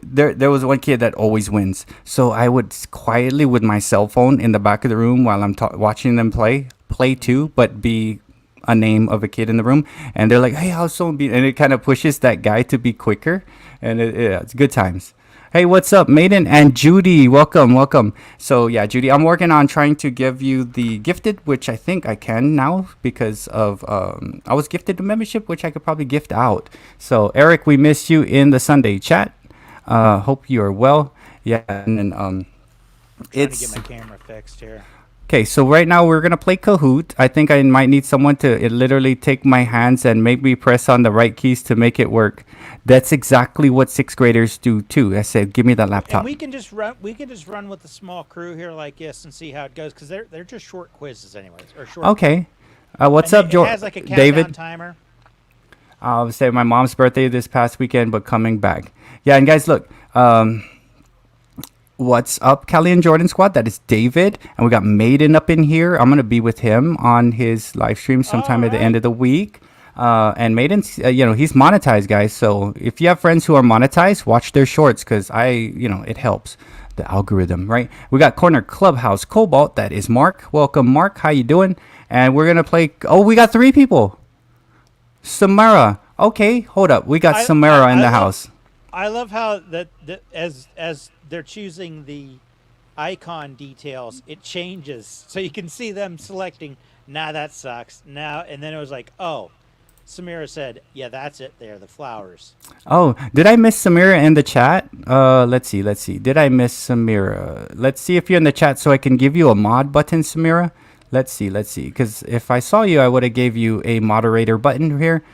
There was one kid that always wins. So I would quietly with my cell phone in the back of the room while I'm watching them play too, but be a name of a kid in the room, and they're like, "Hey, how's so be?" And it kind of pushes that guy to be quicker, and yeah, it's good times. Hey, what's up, Maiden and Judy? Welcome, welcome. So yeah, Judy, I'm working on trying to give you the gifted, which I think I can now because of I was gifted the membership, which I could probably gift out. So Eric, we missed you in the Sunday chat. Hope you are well. Yeah, and then Trying to get it's my camera fixed here. okay. So right now we're gonna play Kahoot. I think I might need someone to literally take my hands and make me press on the right keys to make it work. That's exactly what sixth graders do too. I said, give me that And laptop. we can just run. We can just run with a small crew here like this and see how it goes because they're just short quizzes anyways or short. Okay. What's And up, it has like a countdown David? timer. I'll say my mom's birthday this past weekend, but coming back. Yeah, and guys, look. What's up, Kelly and Jordan Squad? That is David, and we got Maiden up in here. I'm gonna be with him on his live stream sometime All at the end right. of the week. And Maiden's, he's monetized, guys. So if you have friends who are monetized, watch their shorts because it helps the algorithm, right? We got Corner Clubhouse Cobalt. That is Mark. Welcome, Mark. How you doing? And we're gonna play. Oh, we got 3 people. Samara. Okay, hold up. We got Samara in the house. I love how that as they're choosing the icon details, it changes so you can see them selecting. Nah, that sucks. Now and then it was like, oh, Samira said, yeah, that's it. There, the flowers. Oh, did I miss Samira in the chat? Let's see. Let's see. Did I miss Samira? Let's see if you're in the chat so I can give you a mod button, Samira. Let's see. Let's see. Because if I saw you, I would have gave you a moderator button here.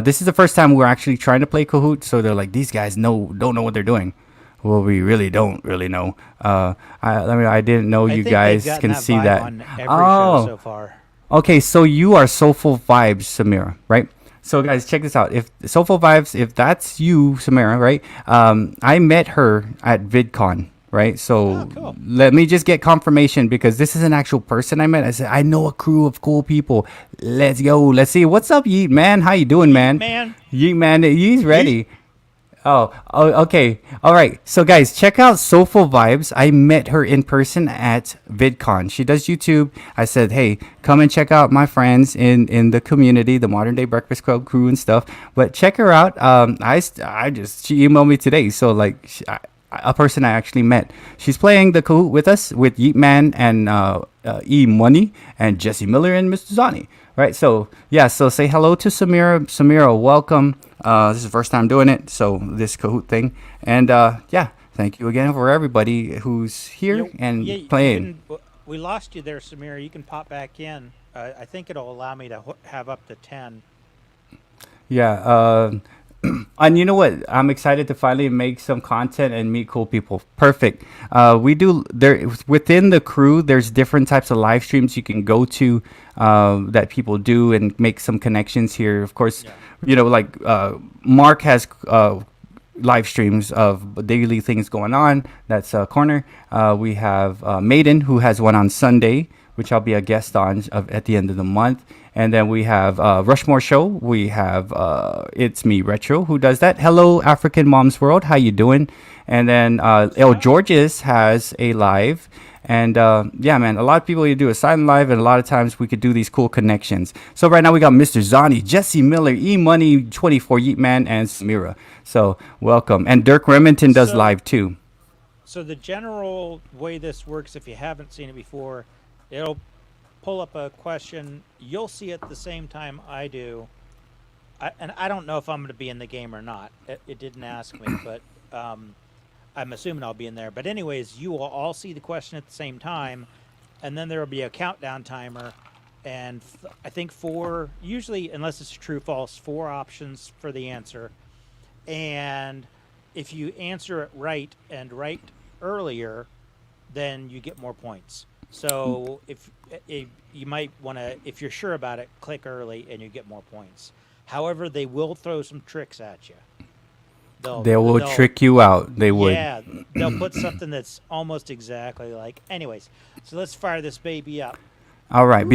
This is the first time we're actually trying to play Kahoot, so they're like, these guys don't know what they're doing. Well, we really don't really know. I didn't know I you think they've guys gotten can that see vibe that. on every show Oh, so far. okay, so you are Soulful Vibes, Samira, right? So guys, check this out. If Soulful Vibes, if that's you, Samira, right? I met her at VidCon, right? So Oh, cool. let me just get confirmation because this is an actual person I met. I said I know a crew of cool people. Let's go. Let's see. What's up, Yeet Man? How you doing, man? Man, Yeet Man, he's ready. Oh, okay. All right. So, guys, check out Soulful Vibes. I met her in person at VidCon. She does YouTube. I said, hey, come and check out my friends in the community, the Modern Day Breakfast Club crew and stuff. But check her out. She emailed me today. So, like, a person I actually met. She's playing the Kahoot with us with Yeet Man and E Money and Jesse Miller and Mr. Zani. Right. So, yeah. So, say hello to Samira. Samira, welcome. This is the first time doing it, so this Kahoot thing. And yeah, thank you again for everybody who's here and playing. we lost you there, Samira. You can pop back in. I think it'll allow me to have up to 10. Yeah. And you know what? I'm excited to finally make some content and meet cool people. Perfect. We do there within the crew. There's different types of live streams you can go to that people do and make some connections here. Of course, like Mark has live streams of daily things going on. That's Corner. We have Maiden, who has one on Sunday, which I'll be a guest on at the end of the month. And then we have Rushmore Show. We have It's Me Retro who does that. Hello African Moms World, how you doing? And then El Georges has a live. And yeah, man, a lot of people you do a silent live, and a lot of times we could do these cool connections. So right now we got Mr. Zani, Jesse Miller, E Money 24, Yeet Man, and Samira. So welcome. And Dirk Remington does live too. So the general way this works, if you haven't seen it before, it'll pull up a question. You'll see it at the same time I do. And I don't know if I'm going to be in the game or not. It didn't ask me, but I'm assuming I'll be in there. But anyways, you will all see the question at the same time, and then there will be a countdown timer. And I think usually, unless it's true, false, 4 options for the answer. And if you answer it right earlier, then you get more points. So if you might want to, if you're sure about it, click early and you get more points. However, they will throw some tricks at you. They will trick you out. They would. Yeah, they'll put something that's almost exactly like. Anyways, so let's fire this baby up. All right,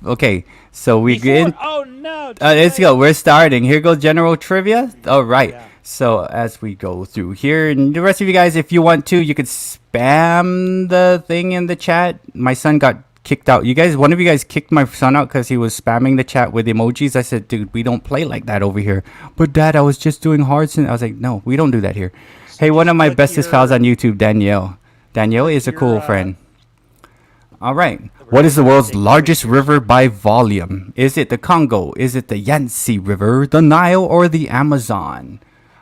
okay, so we get. Oh no! Let's go. We're starting. Here goes general trivia. All right. Yeah. So as we go through here, and the rest of you guys, if you want to, you could spam the thing in the chat. My son got kicked out. One of you guys kicked my son out because he was spamming the chat with emojis. I said, dude, we don't play like that over here. But Dad, I was just doing hearts, and I was like, no, we don't do that here. So hey, one of my bestest pals on YouTube, Danielle. Danielle is a cool friend. All right. What is the world's largest river by volume? Is it the Congo? Is it the Yangtze River, the Nile, or the Amazon?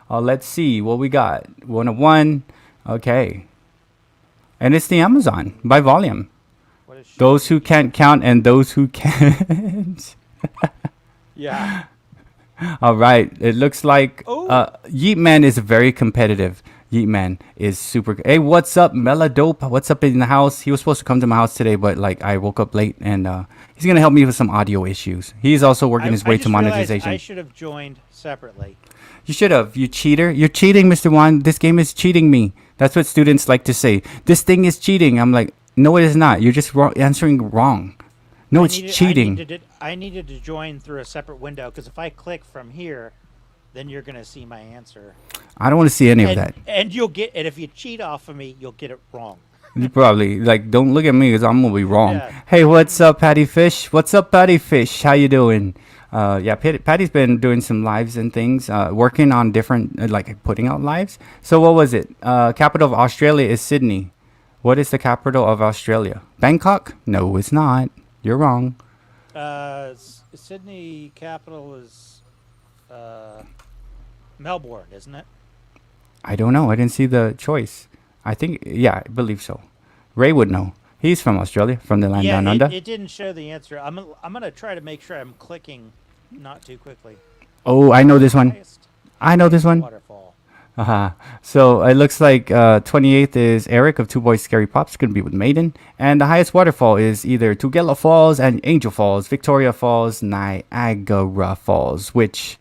Let's see what we got. 101. Okay. And it's the Amazon by volume. Those who can't count and those who can't. Yeah. All right. It looks like Yeet Man is very competitive. Yeet Man is super. Hey, what's up, Meladope? What's up in the house? He was supposed to come to my house today, but I woke up late, and he's gonna help me with some audio issues. He's also working his way to monetization. I should have joined separately. You should have. You cheater. You're cheating, Mr. Juan. This game is cheating me. That's what students like to say. This thing is cheating. I'm like, no, it is not. You're just answering wrong. No, it's cheating. I needed to join through a separate window, because if I click from here, then you're going to see my answer. I don't want to see any of that. And you'll get it. If you cheat off of me, you'll get it wrong. You probably, don't look at me, because I'm going to be wrong. Yeah. Hey, what's up, Patty Fish? What's up, Patty Fish? How you doing? Yeah, Patty's been doing some lives and things, working on different, putting out lives. So what was it? Capital of Australia is Sydney. What is the capital of Australia? Bangkok? No, it's not. You're wrong. Sydney capital is Melbourne, isn't it? I don't know. I didn't see the choice. I think, yeah, I believe so. Ray would know. He's from Australia, from the land down under. It didn't show the answer. I'm gonna try to make sure I'm clicking not too quickly. Oh, I know this one. I know this one. Waterfall. So it looks like 28th is Eric of Two Boys Scary Pops, going to be with Maiden. And the highest waterfall is either Tugela Falls and Angel Falls, Victoria Falls, Niagara Falls, which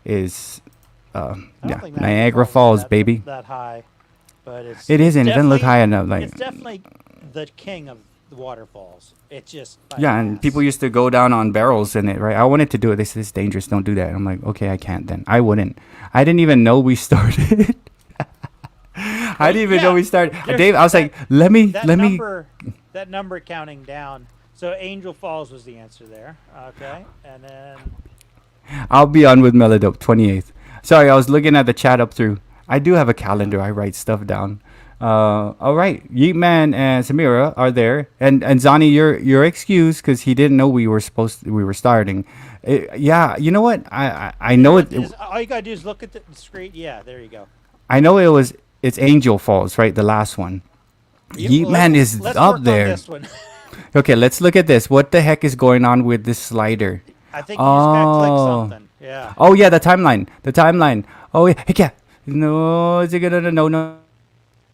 is Niagara Falls, baby. That high, but it isn't. It doesn't look high enough. It's definitely the king of the waterfalls. It's just and people used to go down on barrels in it, right? I wanted to do it. They said it's dangerous. Don't do that. I'm like, okay, I can't. Then I wouldn't. I didn't even know we started. I didn't even know we started. Dave, I was like, let me. That number counting down. So Angel Falls was the answer there. Okay, and then I'll be on with Meladope 28th. Sorry, I was looking at the chat up through. I do have a calendar. I write stuff down. All right, Yeet Man and Samira are there, and Zani, you're excused because he didn't know we were starting. Yeah, you know what? I know it. All you gotta do is look at the screen. Yeah, there you go. I know it's Angel Falls, right? The last one. Yeet Man is up there. This one. Okay, let's look at this. What the heck is going on with this slider? I think you just gotta click something. Yeah. Oh yeah, the timeline. Oh yeah. No, is it gonna no.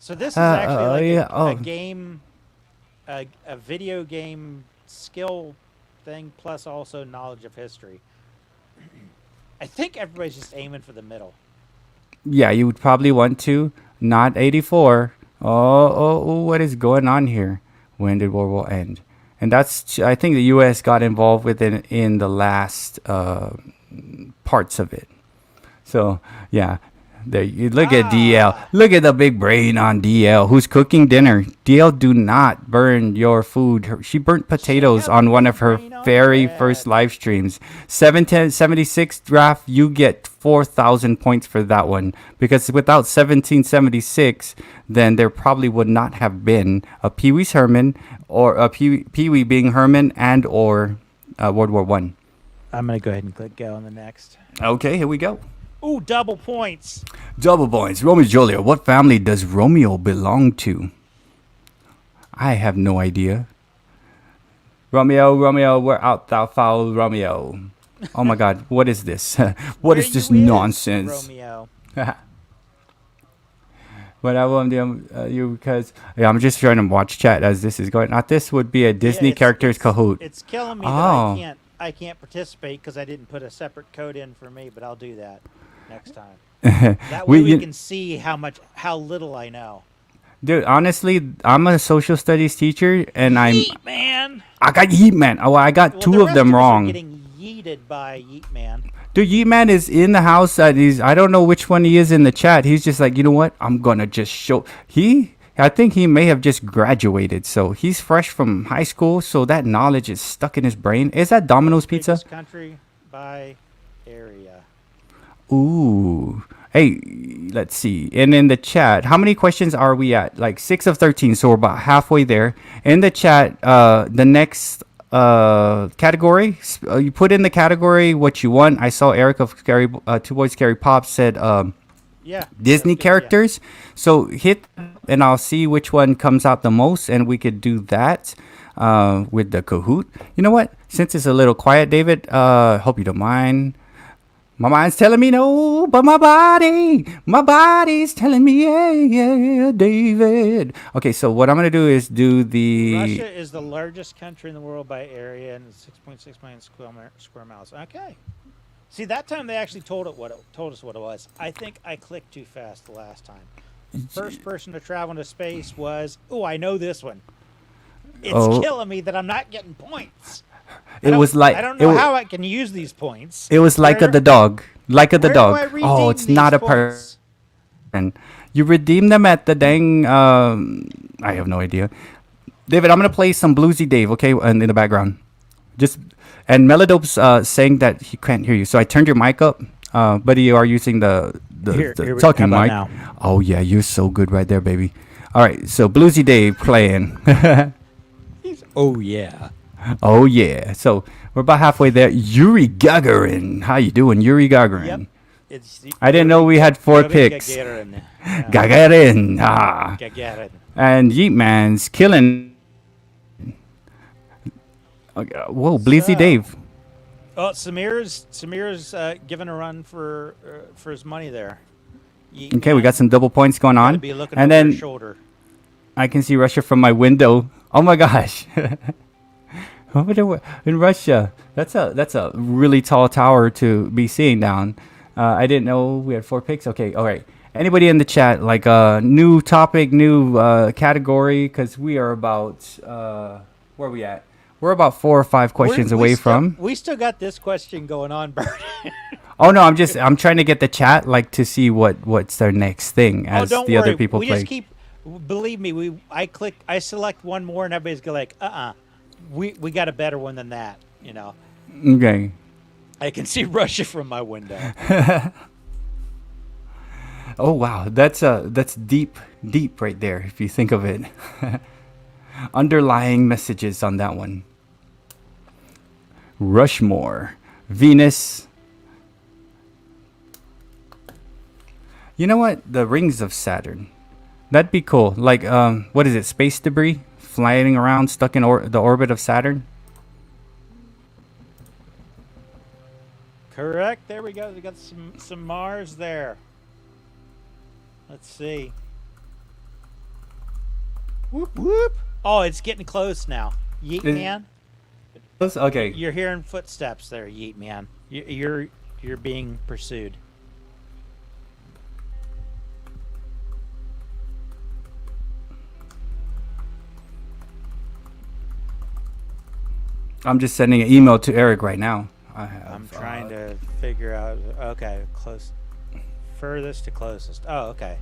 So this is actually a game, a video game skill thing, plus also knowledge of history. I think everybody's just aiming for the middle. Yeah, you would probably want to. Not 84. Oh, what is going on here? When did World War end? and that's I think the U.S. got involved with it in the last parts of it. So yeah, there you look at DL. Ah, Look at the big brain on DL. Who's cooking dinner? DL, do not burn your food. She burnt she potatoes have a on one big of her brain on very first bread. live streams. 1776 draft. You get 4,000 points for that one because without 1776, then there probably would not have been a Pee Wee's Herman or a Pee Wee being Herman and or World War One. I'm gonna go ahead and click go on the next. Okay, here we go. Ooh, double points. Double points. Romeo and Juliet. What family does Romeo belong to? I have no idea. Romeo, Romeo, where art thou, foul Romeo? Oh my God, what is this? What Where is this you is, nonsense? Romeo? But I will you because yeah, I'm just trying to watch chat as this is going. Now this would be a Disney characters Kahoot. It's killing me Oh. that I can't participate because I didn't put a separate code in for me, but I'll do that next time. That way we you- can see how little I know. Dude, honestly, I'm a social studies teacher, and Yeet Man. I got Yeet Man. Oh, I got Well, two the of rest them us are wrong. getting yeeted by Yeet Man. Dude, Yeet Man is in the house. I don't know which one he is in the chat. He's just like, you know what? I'm gonna just show. I think he may have just graduated, so he's fresh from high school. So that knowledge is stuck in his brain. Is that Domino's Pizza? Biggest country by area. Ooh. Hey, let's see. And in the chat, how many questions are we at? Like 6 of 13, so we're about halfway there. In the chat, the next category, you put in the category what you want. I saw Eric of Scary, Two Boys Scary Pop said Yeah. Disney yeah. characters. So hit and I'll see which one comes out the most, and we could do that with the Kahoot. You know what? Since it's a little quiet, David, hope you don't mind. My mind's telling me no, but my body's telling me yeah, David. Okay, so what I'm gonna do is do the Russia is the largest country in the world by area and 6.6 million square miles. Okay. See, that time they actually told us what it was. I think I clicked too fast the last time. The first person to travel into space was. Oh, I know this one. It's killing me that I'm not getting points. It was like I don't know how I can use these points. It was like the dog, like the where do dog. I redeem Oh, it's these not a points? person. You redeem them at the dang. I have no idea. David, I'm gonna play some Bluesy Dave, okay, in the background. Just and Melodope's saying that he can't hear you, so I turned your mic up, but you are using the Here, talking how mic. about now? Oh yeah, you're so good right there, baby. All right, so Bluesy Dave playing. Oh yeah. Oh yeah, so we're about halfway there. Yuri Gagarin, how you doing, Yuri Gagarin? Yep. It's I didn't know we had 4 picks. Gagarin. Gagarin, ah. Gagarin. And Yeet Man's killing. Okay, whoa, Bleezy So- Dave. Oh, Samir's giving a run for his money there. Okay, we got some double points going Gotta on. be looking And over then his shoulder. I can see Russia from my window. Oh my gosh. Over there in Russia. That's a really tall tower to be seeing down. I didn't know we had 4 picks. Okay, all right. Anybody in the chat, like a new topic, new category? Because we are about, where are we at? We're about 4 or 5 questions away from. We still got this question going on, Bert. Oh no, I'm trying to get the chat like to see what's their next thing as don't the worry. other people we play. just keep. Believe me, I select one more, and everybody's go like, we got a better one than that. You know, Okay. I can see Russia from my window. Oh wow, that's deep right there if you think of it. Underlying messages on that one. Rushmore, Venus. You know what? The rings of Saturn. That'd be cool. Like what is it? Space debris flying around stuck in the orbit of Saturn. Correct. There we go. We got some Mars there. Let's see. Whoop whoop. Oh, it's getting close now. Yeet Man. Okay. You're hearing footsteps there, Yeet Man. You're being pursued. I'm just sending an email to Eric right now. I have. I'm trying to figure out. Okay, furthest to closest. Oh, okay.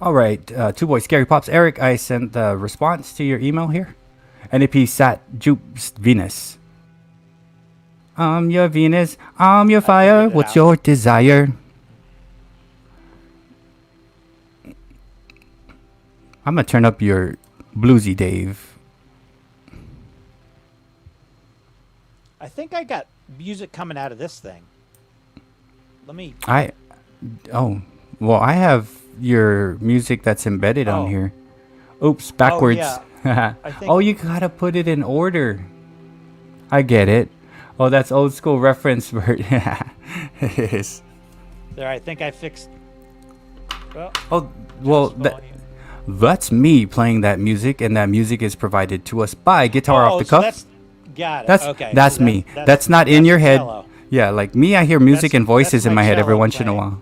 All right, Two Boys Scary Pops. Eric, I sent the response to your email here. NAP Sat Jupes Venus. I'm your Venus. I'm your fire. What's your desire? I'm gonna turn up your bluesy Dave. I think I got music coming out of this thing. Let me. Oh, well, I have your music that's embedded on here. Oops, backwards. Oh, yeah. Oh, you gotta put it in order. I get it. Oh, that's old school reference, Bert. It is. There, I think I fixed. Well, that's me playing that music, and that music is provided to us by Guitar Off the Cuff. Got it. Okay. That's me. That's not in your head. Hello. Yeah, like me, I hear music and voices in my head every once in a while.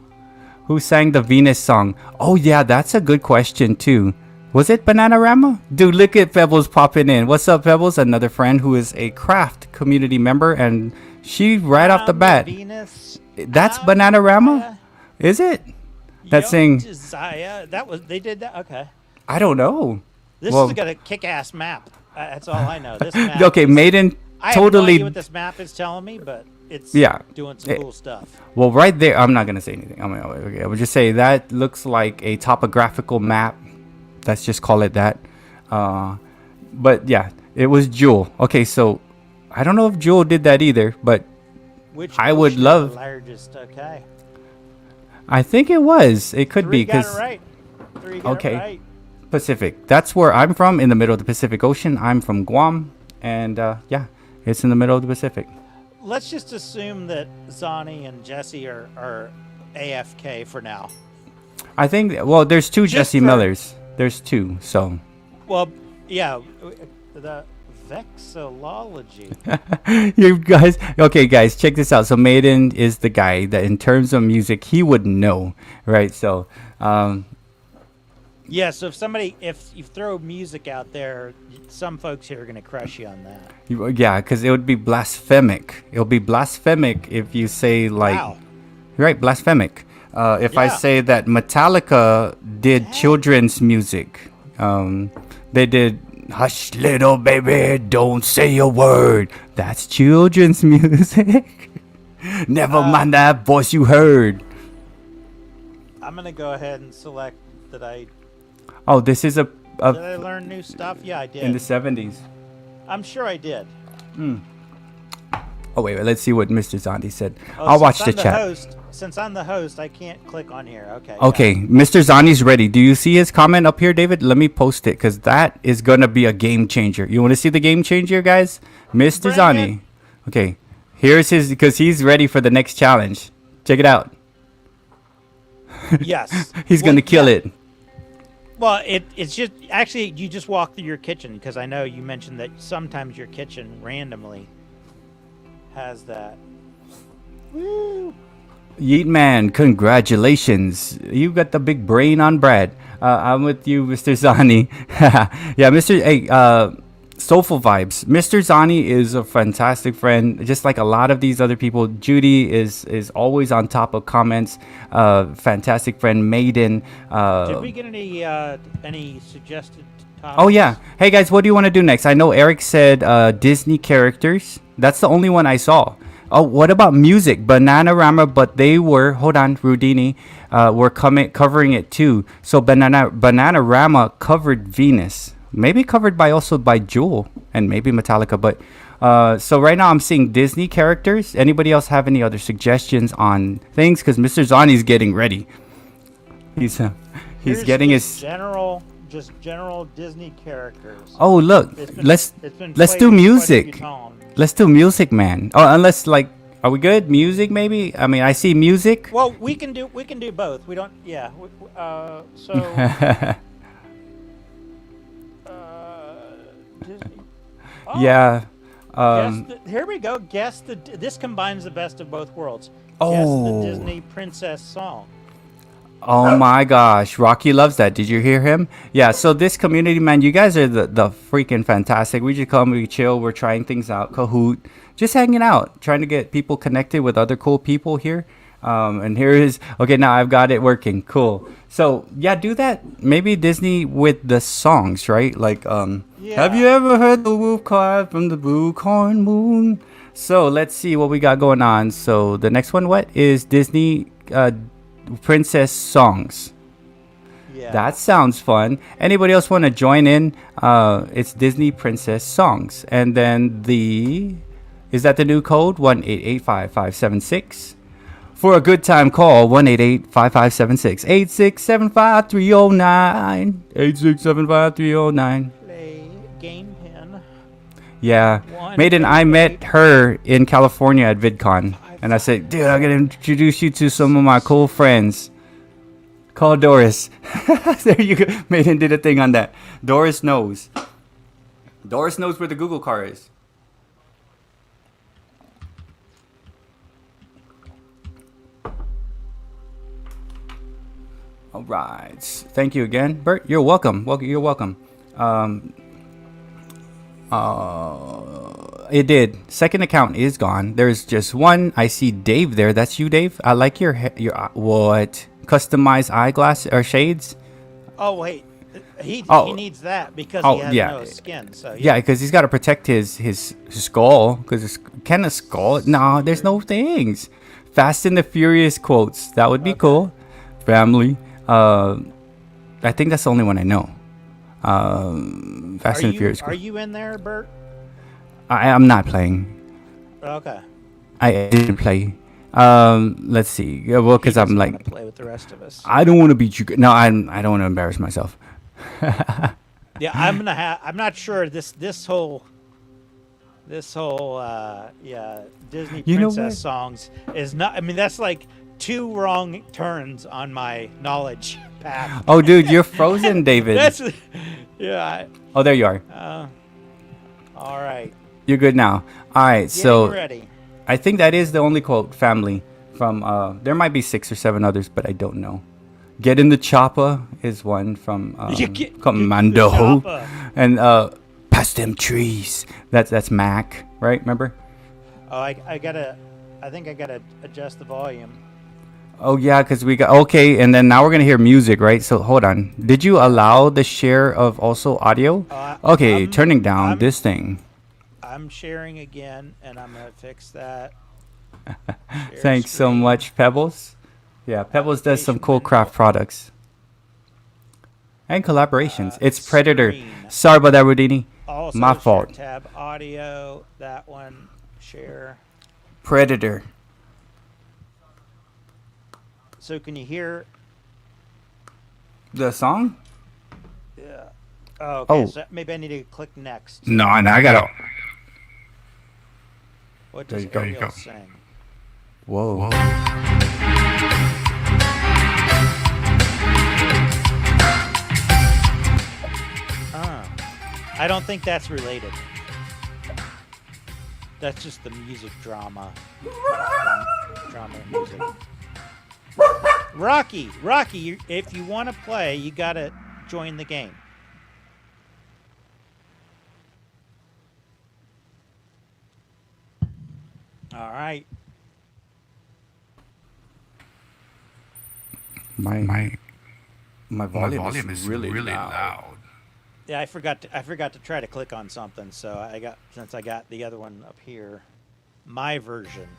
Who sang the Venus song? Oh, yeah, that's a good question, too. Was it Bananarama? Dude, look at Pebbles popping in. What's up, Pebbles? Another friend who is a craft community member, and she right off the bat. Venus. That's Bananarama? Is it? That sing. They did that? Okay. I don't know. This has got a kick-ass map. That's all I know. This map okay, Maiden I totally. have no idea what this map is telling me, but it's doing some cool stuff. Well, right there, I'm not gonna say anything. I would just say that looks like a topographical map. Let's just call it that. But yeah, it was Jewel. Okay, so I don't know if Jewel did that either, but I would love. Largest, okay. I think it was. It could be because. Three got it right. Pacific. That's where I'm from, in the middle of the Pacific Ocean. I'm from Guam, and yeah, it's in the middle of the Pacific. Let's just assume that Zani and Jesse are AFK for now. I think. Well, there's two Jesse Millers. There's two. So. Well, yeah, the vexillology. You guys. Okay, guys, check this out. So Maiden is the guy that, in terms of music, he would know, right? So. Yeah, so if you throw music out there, some folks here are going to crush you on that. Yeah, because it would be blasphemic. It would be blasphemic if you say, like... Wow. Right, blasphemic. If I say that Metallica did children's music. They did, Hush, little baby, don't say a word. That's children's music. Never mind that voice you heard. I'm going to go ahead and select that I... Oh, this is Did I learn new stuff? Yeah, I did. In the 70s. I'm sure I did. Oh, wait, let's see what Mr. Zandi said. I'll watch the chat. Since I'm the host, I can't click on here. Okay. Okay, Mr. Zani's ready. Do you see his comment up here, David? Let me post it, because that is going to be a game changer. You want to see the game changer, guys? Mr. Zani. Okay, here's his, because he's ready for the next challenge. Check it out. Yes. He's going to kill it. Well, it's just actually you just walk through your kitchen, because I know you mentioned that sometimes your kitchen randomly has that. Woo! Yeet man, congratulations! You got the big brain on Brad. I'm with you, Mr. Zani. Yeah, Mr. Hey, Soulful Vibes. Mr. Zani is a fantastic friend, just like a lot of these other people. Judy is always on top of comments. Fantastic friend, Maiden. Did we get any suggested topics? Oh yeah. Hey guys, what do you want to do next? I know Eric said Disney characters. That's the only one I saw. Oh, what about music? Bananarama, but they were, hold on, Rudini, were covering it too. So Bananarama covered Venus. Maybe covered by Jewel and maybe Metallica, but so right now I'm seeing Disney characters. Anybody else have any other suggestions on things? Because Mr. Zani's getting ready. He's getting his general Disney characters. Oh look, let's do music. Let's do music, man. Oh, unless like, are we good? Music maybe? I mean, I see music. Well, we can do both. We don't. Yeah. So. Disney. Oh, yeah. Here we go. This combines the best of both worlds. Oh. Guess the Disney princess song. Oh my gosh, Rocky loves that. Did you hear him? Yeah. So this community, man, you guys are the freaking fantastic. We just come, we chill, we're trying things out, Kahoot, just hanging out, trying to get people connected with other cool people here. And here is okay. Now I've got it working. Cool. So yeah, do that. Maybe Disney with the songs, right? Like, have you Yeah. ever heard the wolf cry from the blue corn moon? So let's see what we got going on. So the next one, what is Disney princess songs? Yeah. That sounds fun. Anybody else want to join in? It's Disney princess songs, and then is that the new code? 1-888-5576. For a good time, call 1-888-556-8675-309. 8675-309. Play game pin. Yeah. Maiden, I met her in California at VidCon. And I said, dude, I'm going to introduce you to some of my cool friends. Call Doris. There you go. Maiden did a thing on that. Doris knows. Doris knows where the Google car is. All right. Thank you again, Bert. You're welcome. You're welcome. It did. Second account is gone. There's just one. I see Dave there. That's you, Dave. I like your what? Customized eyeglass or shades? Oh wait, he needs that because Oh, he has yeah. no skin. So Yeah, because he's got to protect his skull. Because can a skull? No, there's no things. Fast and the Furious quotes. That would be cool. Family. I think that's the only one I know. Fast and the Furious. Are you in there, Bert? I'm not playing. Okay. I didn't play. Let's see. Yeah, well, because I'm like, play with the rest of us. I don't want to beat you. No, I don't want to embarrass myself. Yeah, I'm not sure this whole Disney You know princess what? songs is not. I mean, that's like 2 wrong turns on my knowledge path. Oh, dude, you're frozen, David. That's yeah. Oh, there you are. All right. You're good now. All right, so ready. I think that is the only quote family from. There might be 6 or 7 others, but I don't know. Get in the chopper is one from Commando, Get in the chopper. and past them trees. That's Mac, right? Remember? Oh, I think I gotta adjust the volume. Oh yeah, because we got okay, and then now we're gonna hear music, right? So hold on. Did you allow the share of also audio? Okay, turning down this thing. I'm sharing again, and I'm gonna fix that. Thanks so much, Pebbles. Yeah, Pebbles does some cool craft products and collaborations. It's Predator. Screen. Sorry about that, Rudini. Also, My fault. Share tab audio. That one. Share. Predator. So can you hear? The song? Yeah. Oh, okay. Oh. So maybe I need to click next. No, and I gotta. What There does you go. Ariel sing? Whoa. I don't think that's related. That's just the music drama. Drama music. Rocky, if you want to play, you gotta join the game. All right. My volume is really loud. Yeah, I forgot to try to click on something, so I got the other one up here. My version.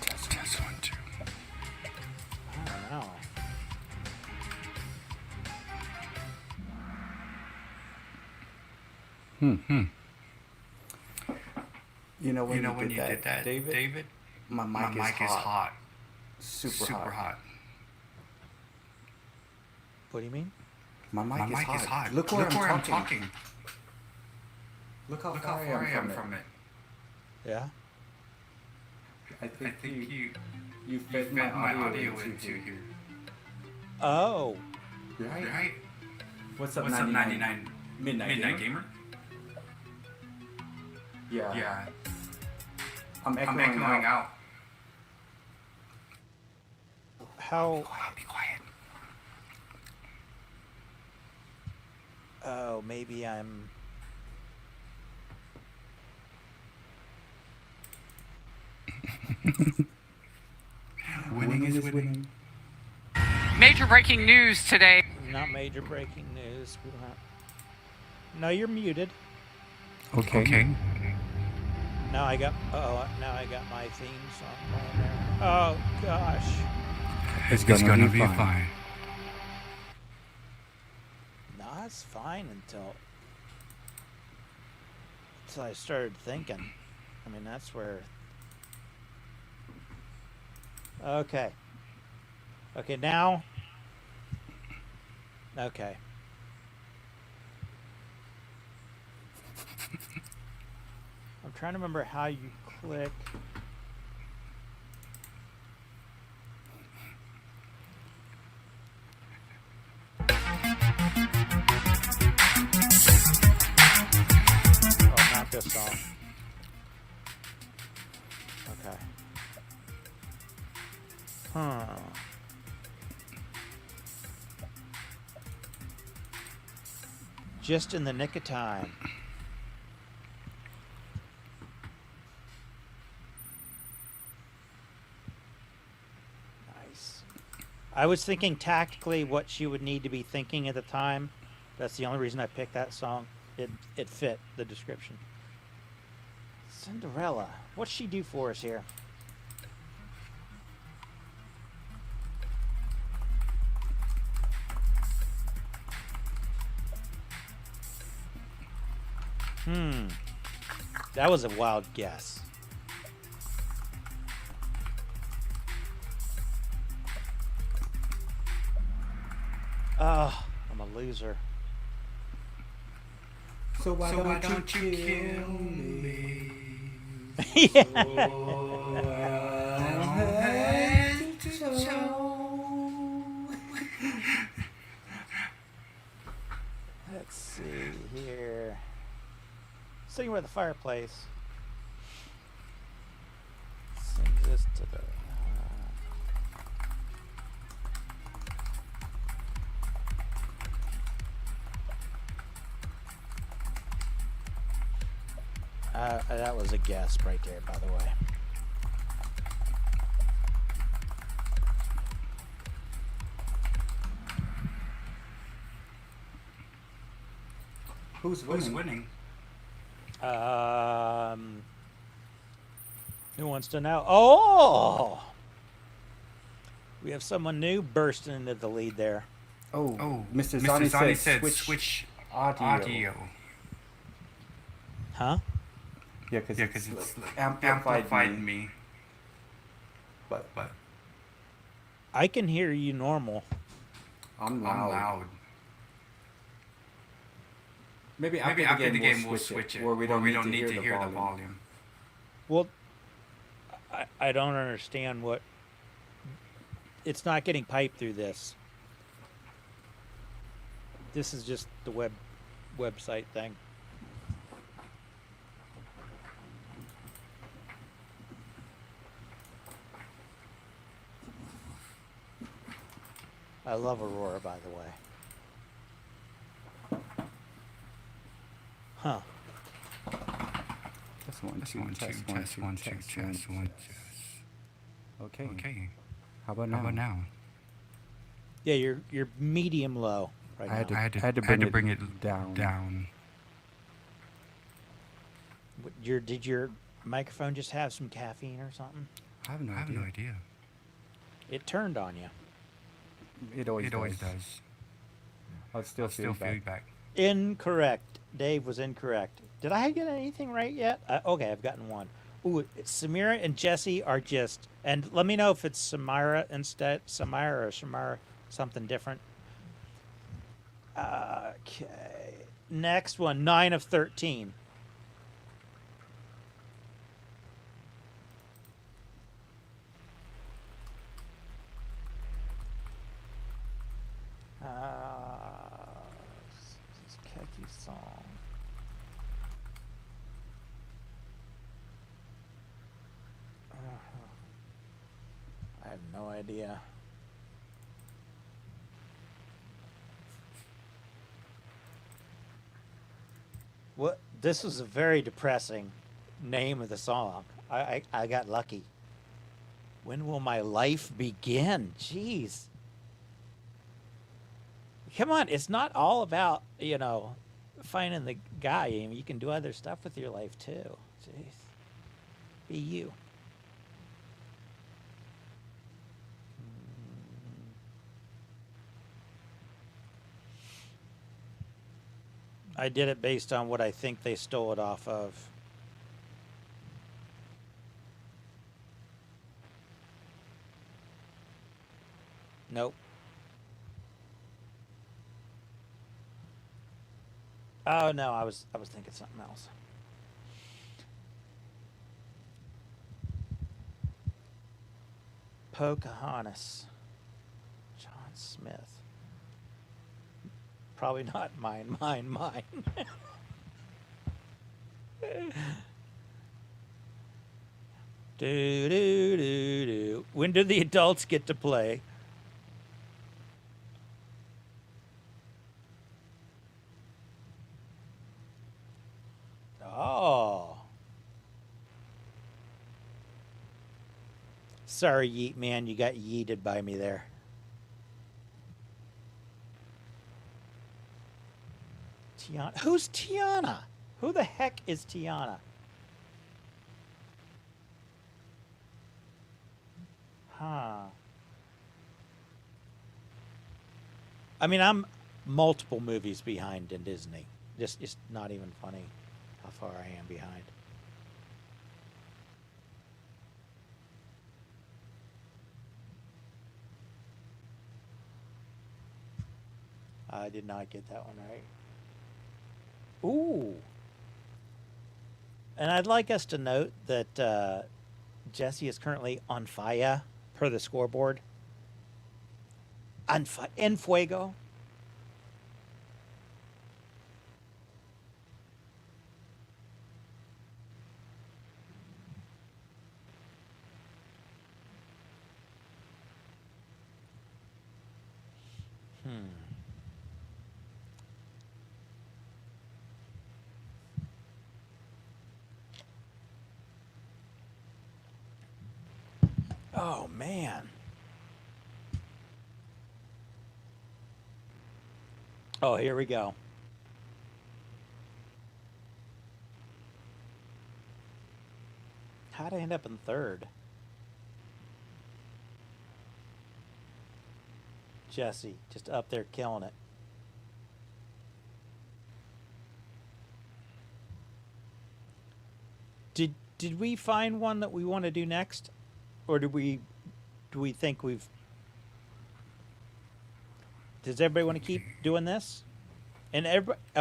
Test 1, 2. I don't know. You know when you did that, David? My mic is hot. Super hot. What do you mean? My mic is hot. Look where I'm talking. Look how far I am from it. Yeah. I think you fed my audio into here. Oh. Right? What's up, What's up, 99 Midnight Gamer? Gamer? Yeah. Yeah. I'm I'm echoing echoing out. How? Be quiet. Oh, maybe I'm. Winning is winning. Major breaking news today. Not major breaking news. We don't have. No, you're muted. Okay. Now I got. Now I got my theme song playing there. Oh gosh. It's It's gonna, gonna be fine. No, it's fine until I started thinking. I mean, that's where. Okay. Okay, now. Okay. I'm trying to remember how you click. Oh, not this song. Okay. Huh. Just in the nick of time. Nice. I was thinking tactically what she would need to be thinking at the time. That's the only reason I picked that song. It fit the description. Cinderella. What's she do for us here? That was a wild guess. Oh, I'm a loser. So why Why don't you kill me? Let's see here. Sitting by the fireplace. Sing this to the. That was a guess right there, by the way. Who's winning? Who wants to know? Oh, we have someone new bursting into the lead there. Oh, Mr. Mr. Zani said said switch audio. Huh? Yeah, because it's like amplified me. But I can hear you normal. I'm I'm loud. loud. Maybe Maybe after the game we'll switch it where we don't need to hear the volume. volume. Well, I don't understand what. It's not getting piped through this. This is just the website thing. I love Aurora, by the way. Huh. Test one, That's two, one, test two, one, test two, one, two, test test one. one. Okay. How How about about now? now? Yeah, you're medium low right I had now. to- I had to bring it down. down. Did your microphone just have some caffeine or something? I have no I have idea. no idea. It turned on you. It always It does. does. I'll still feel back. feedback. Incorrect. Dave was incorrect. Did I get anything right yet? Okay, I've gotten one. Ooh, Samira and Jesse are just. And let me know if it's Samira instead. Samira or Shamara, something different. Okay. Next one, 9 of 13. song. I have no idea. What? This was a very depressing name of the song. I got lucky. When will my life begin? Jeez. Come on, it's not all about, finding the guy. I mean, you can do other stuff with your life too. Jeez. Be you. I did it based on what I think they stole it off of. Nope. Oh no, I was thinking something else. Pocahontas. John Smith. Probably not mine. Do do do do. When do the adults get to play? Oh. Sorry, Yeet Man, you got yeeted by me there. Tiana. Who's Tiana? Who the heck is Tiana? Huh. I mean, I'm multiple movies behind in Disney. Just, it's not even funny how far I am behind. I did not get that one right. Ooh. And I'd like us to note that Jesse is currently on fire per the scoreboard. En fuego. Oh, man. Oh, here we go. How'd I end up in third? Jesse, just up there killing it. Did we find one that we want to do next? Or do we think we've... Does everybody want to keep doing this? And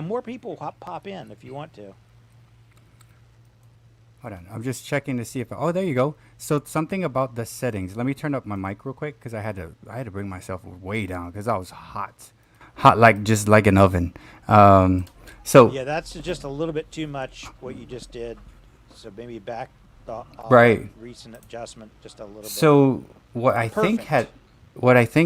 more people pop in if you want to. Hold on, I'm just checking to see if... Oh, there you go. So something about the settings. Let me turn up my mic real quick because I had to bring myself way down because I was hot, just like an oven. So yeah, that's just a little bit too much what you just did. So maybe back right. Recent adjustment just a little bit. So what I think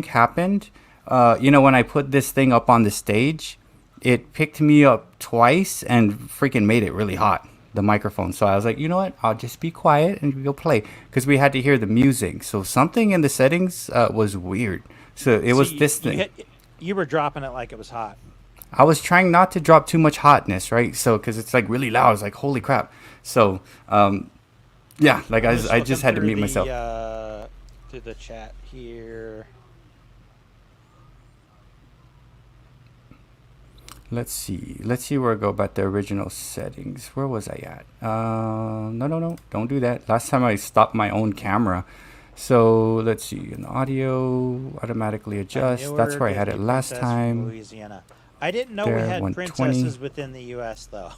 happened, when I put this thing up on the stage, it picked me up twice and freaking made it really hot, the microphone. So I was like, you know what? I'll just be quiet and we'll play because we had to hear the music. So something in the settings was weird. So it was this thing. You were dropping it like it was hot. I was trying not to drop too much hotness, right? So because it's like really loud. I was like, holy crap. So yeah, like I just had to mute myself. Through the chat here. Let's see where I go about the original settings. Where was I at? No, don't do that. Last time I stopped my own camera. So let's see, in audio, automatically adjust. That's where I had it last time. Louisiana. I didn't know we had princesses within the U.S. though.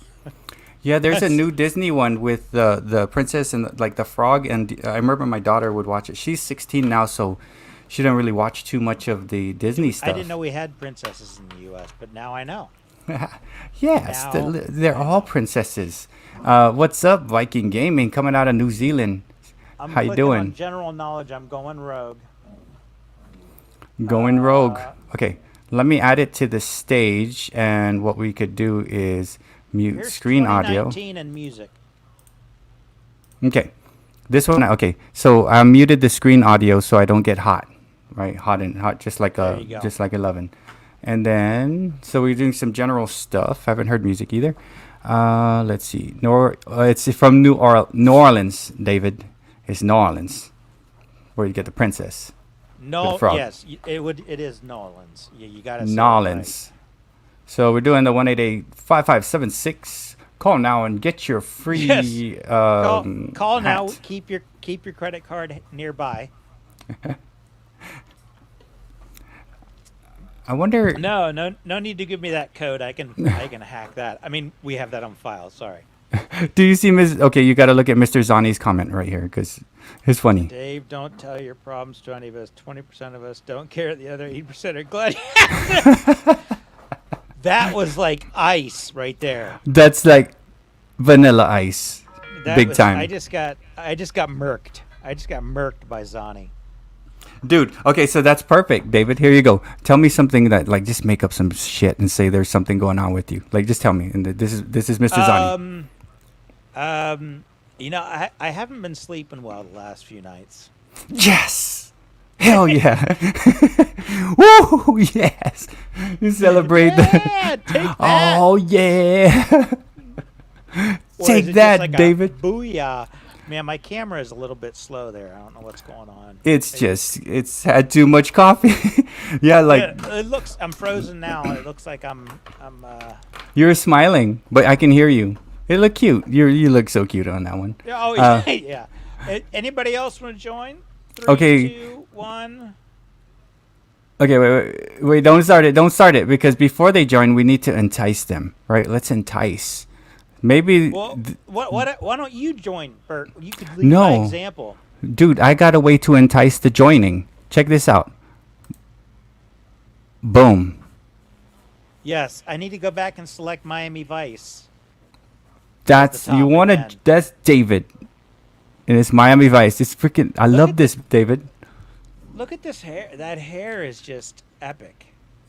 Yeah, there's a new Disney one with the princess and like the frog. And I remember my daughter would watch it. She's 16 now, so she didn't really watch too much of the Disney stuff. I didn't know we had princesses in the U.S., but now I know. Yes, Now, they're all princesses. What's up, Viking Gaming, coming out of New Zealand? I'm How you clicking on doing? general knowledge. I'm going rogue. Going rogue. Uh, Okay, let me add it to the stage, and what we could do is mute Here's screen audio. 2019 and music. Okay, this one. Okay, so I muted the screen audio so I don't get hot, right? Hot, just like There you go. just like 11. And then, so we're doing some general stuff. Haven't heard music either. Let's see. It's from New Orleans, David. It's New Orleans, where you get the princess. No, frog. yes, it is Nolans. You got to say New Orleans. So we're doing the 188-5576. Call now and get your free Yes. Call now. hat. Keep your credit card nearby. I wonder. No need to give me that code. I can hack that. I mean, we have that on file. Sorry. Do you see Ms. Okay, you got to look at Mr. Zani's comment right here because it's funny. Dave, don't tell your problems to any of us. 20% of us don't care. The other 80% are glad. That was like ice right there. That's like vanilla ice, big time. I just got murked. I just got murked by Zani. Dude, okay, so that's perfect, David. Here you go. Tell me something that, like, just make up some shit and say there's something going on with you. Like, just tell me. And this is Mr. Zani. I haven't been sleeping well the last few nights. Yes. Hell yeah. Woo, yes. You celebrate Yeah, take that. Oh, yeah. Or Take is it that, just like a David. Booyah. Man, my camera is a little bit slow there. I don't know what's going on. It's had too much coffee. Yeah, like It looks. I'm frozen now. It looks like I'm. you're smiling, but I can hear you. It look cute. You look so cute on that one. Oh yeah. Anybody else want to join? 3, Okay. 2, 1. Okay, wait, don't start it because before they join, we need to entice them, right? Let's entice. Maybe, Well, why don't you join, Bert? You could lead No. by example. dude, I got a way to entice the joining. Check this out. Boom. Yes, I need to go back and select Miami Vice. That's top you want to. again. That's David, and it's Miami Vice. It's freaking. I love at this, David. Look at this hair. That hair is just epic.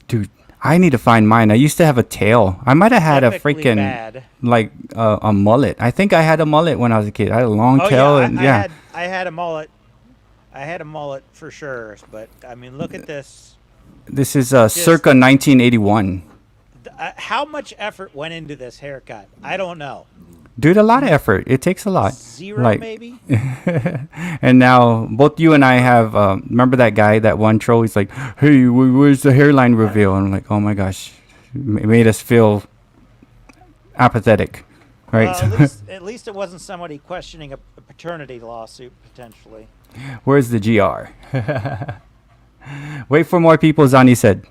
Dude, I need to find mine. I used to have a tail. I might have had a Epically freaking bad. like a mullet. I think I had a mullet when I was a kid. I had a long Oh tail, yeah, and yeah. I had a mullet. I had a mullet for sure, but I mean, look at this. This is circa 1981. How much effort went into this haircut? I don't know. Dude, a lot of effort. It takes a lot. 0 Like- maybe. And now both you and I have. Remember that guy, that one troll? He's like, "Hey, where's the hairline reveal?" And I'm like, "Oh my gosh, it made us feel apathetic." Right? Well, at least it wasn't somebody questioning a paternity lawsuit potentially. Where's the GR? Wait for more people, Zani said.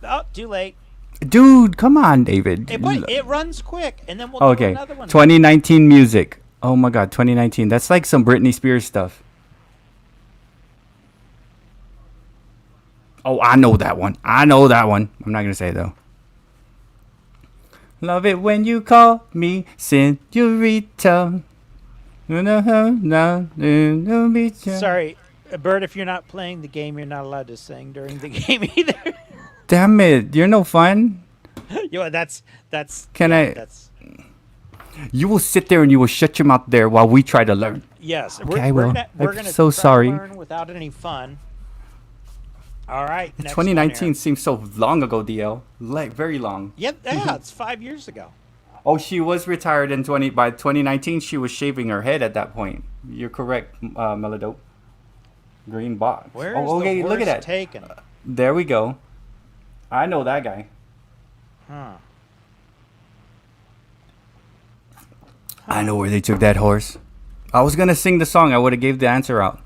Oh, too late. Dude, come on, David. It runs quick, and then we'll do Okay, another one. 2019 music. Oh my God, 2019. That's like some Britney Spears stuff. Oh, I know that one. I'm not gonna say it though. Love it when you call me Senorita. Sorry, Bert. If you're not playing the game, you're not allowed to sing during the game either. Damn it, you're no fun. That's. Can I- That's You will sit there and you will shut your mouth there while we try to learn. yes. Okay, I will. We're I'm gonna so try to sorry. learn without any fun. All right. next 2019 one here. seems so long ago, DL. Like very long. Yep. Yeah, it's 5 years ago. Oh, she was retired in by 2019. She was shaving her head at that point. You're correct, Melodope. Green box. Where's okay, the look at that. horse taken? There we go. I know that guy. Huh. I know where they took that horse. I was gonna sing the song. I would have gave the answer out.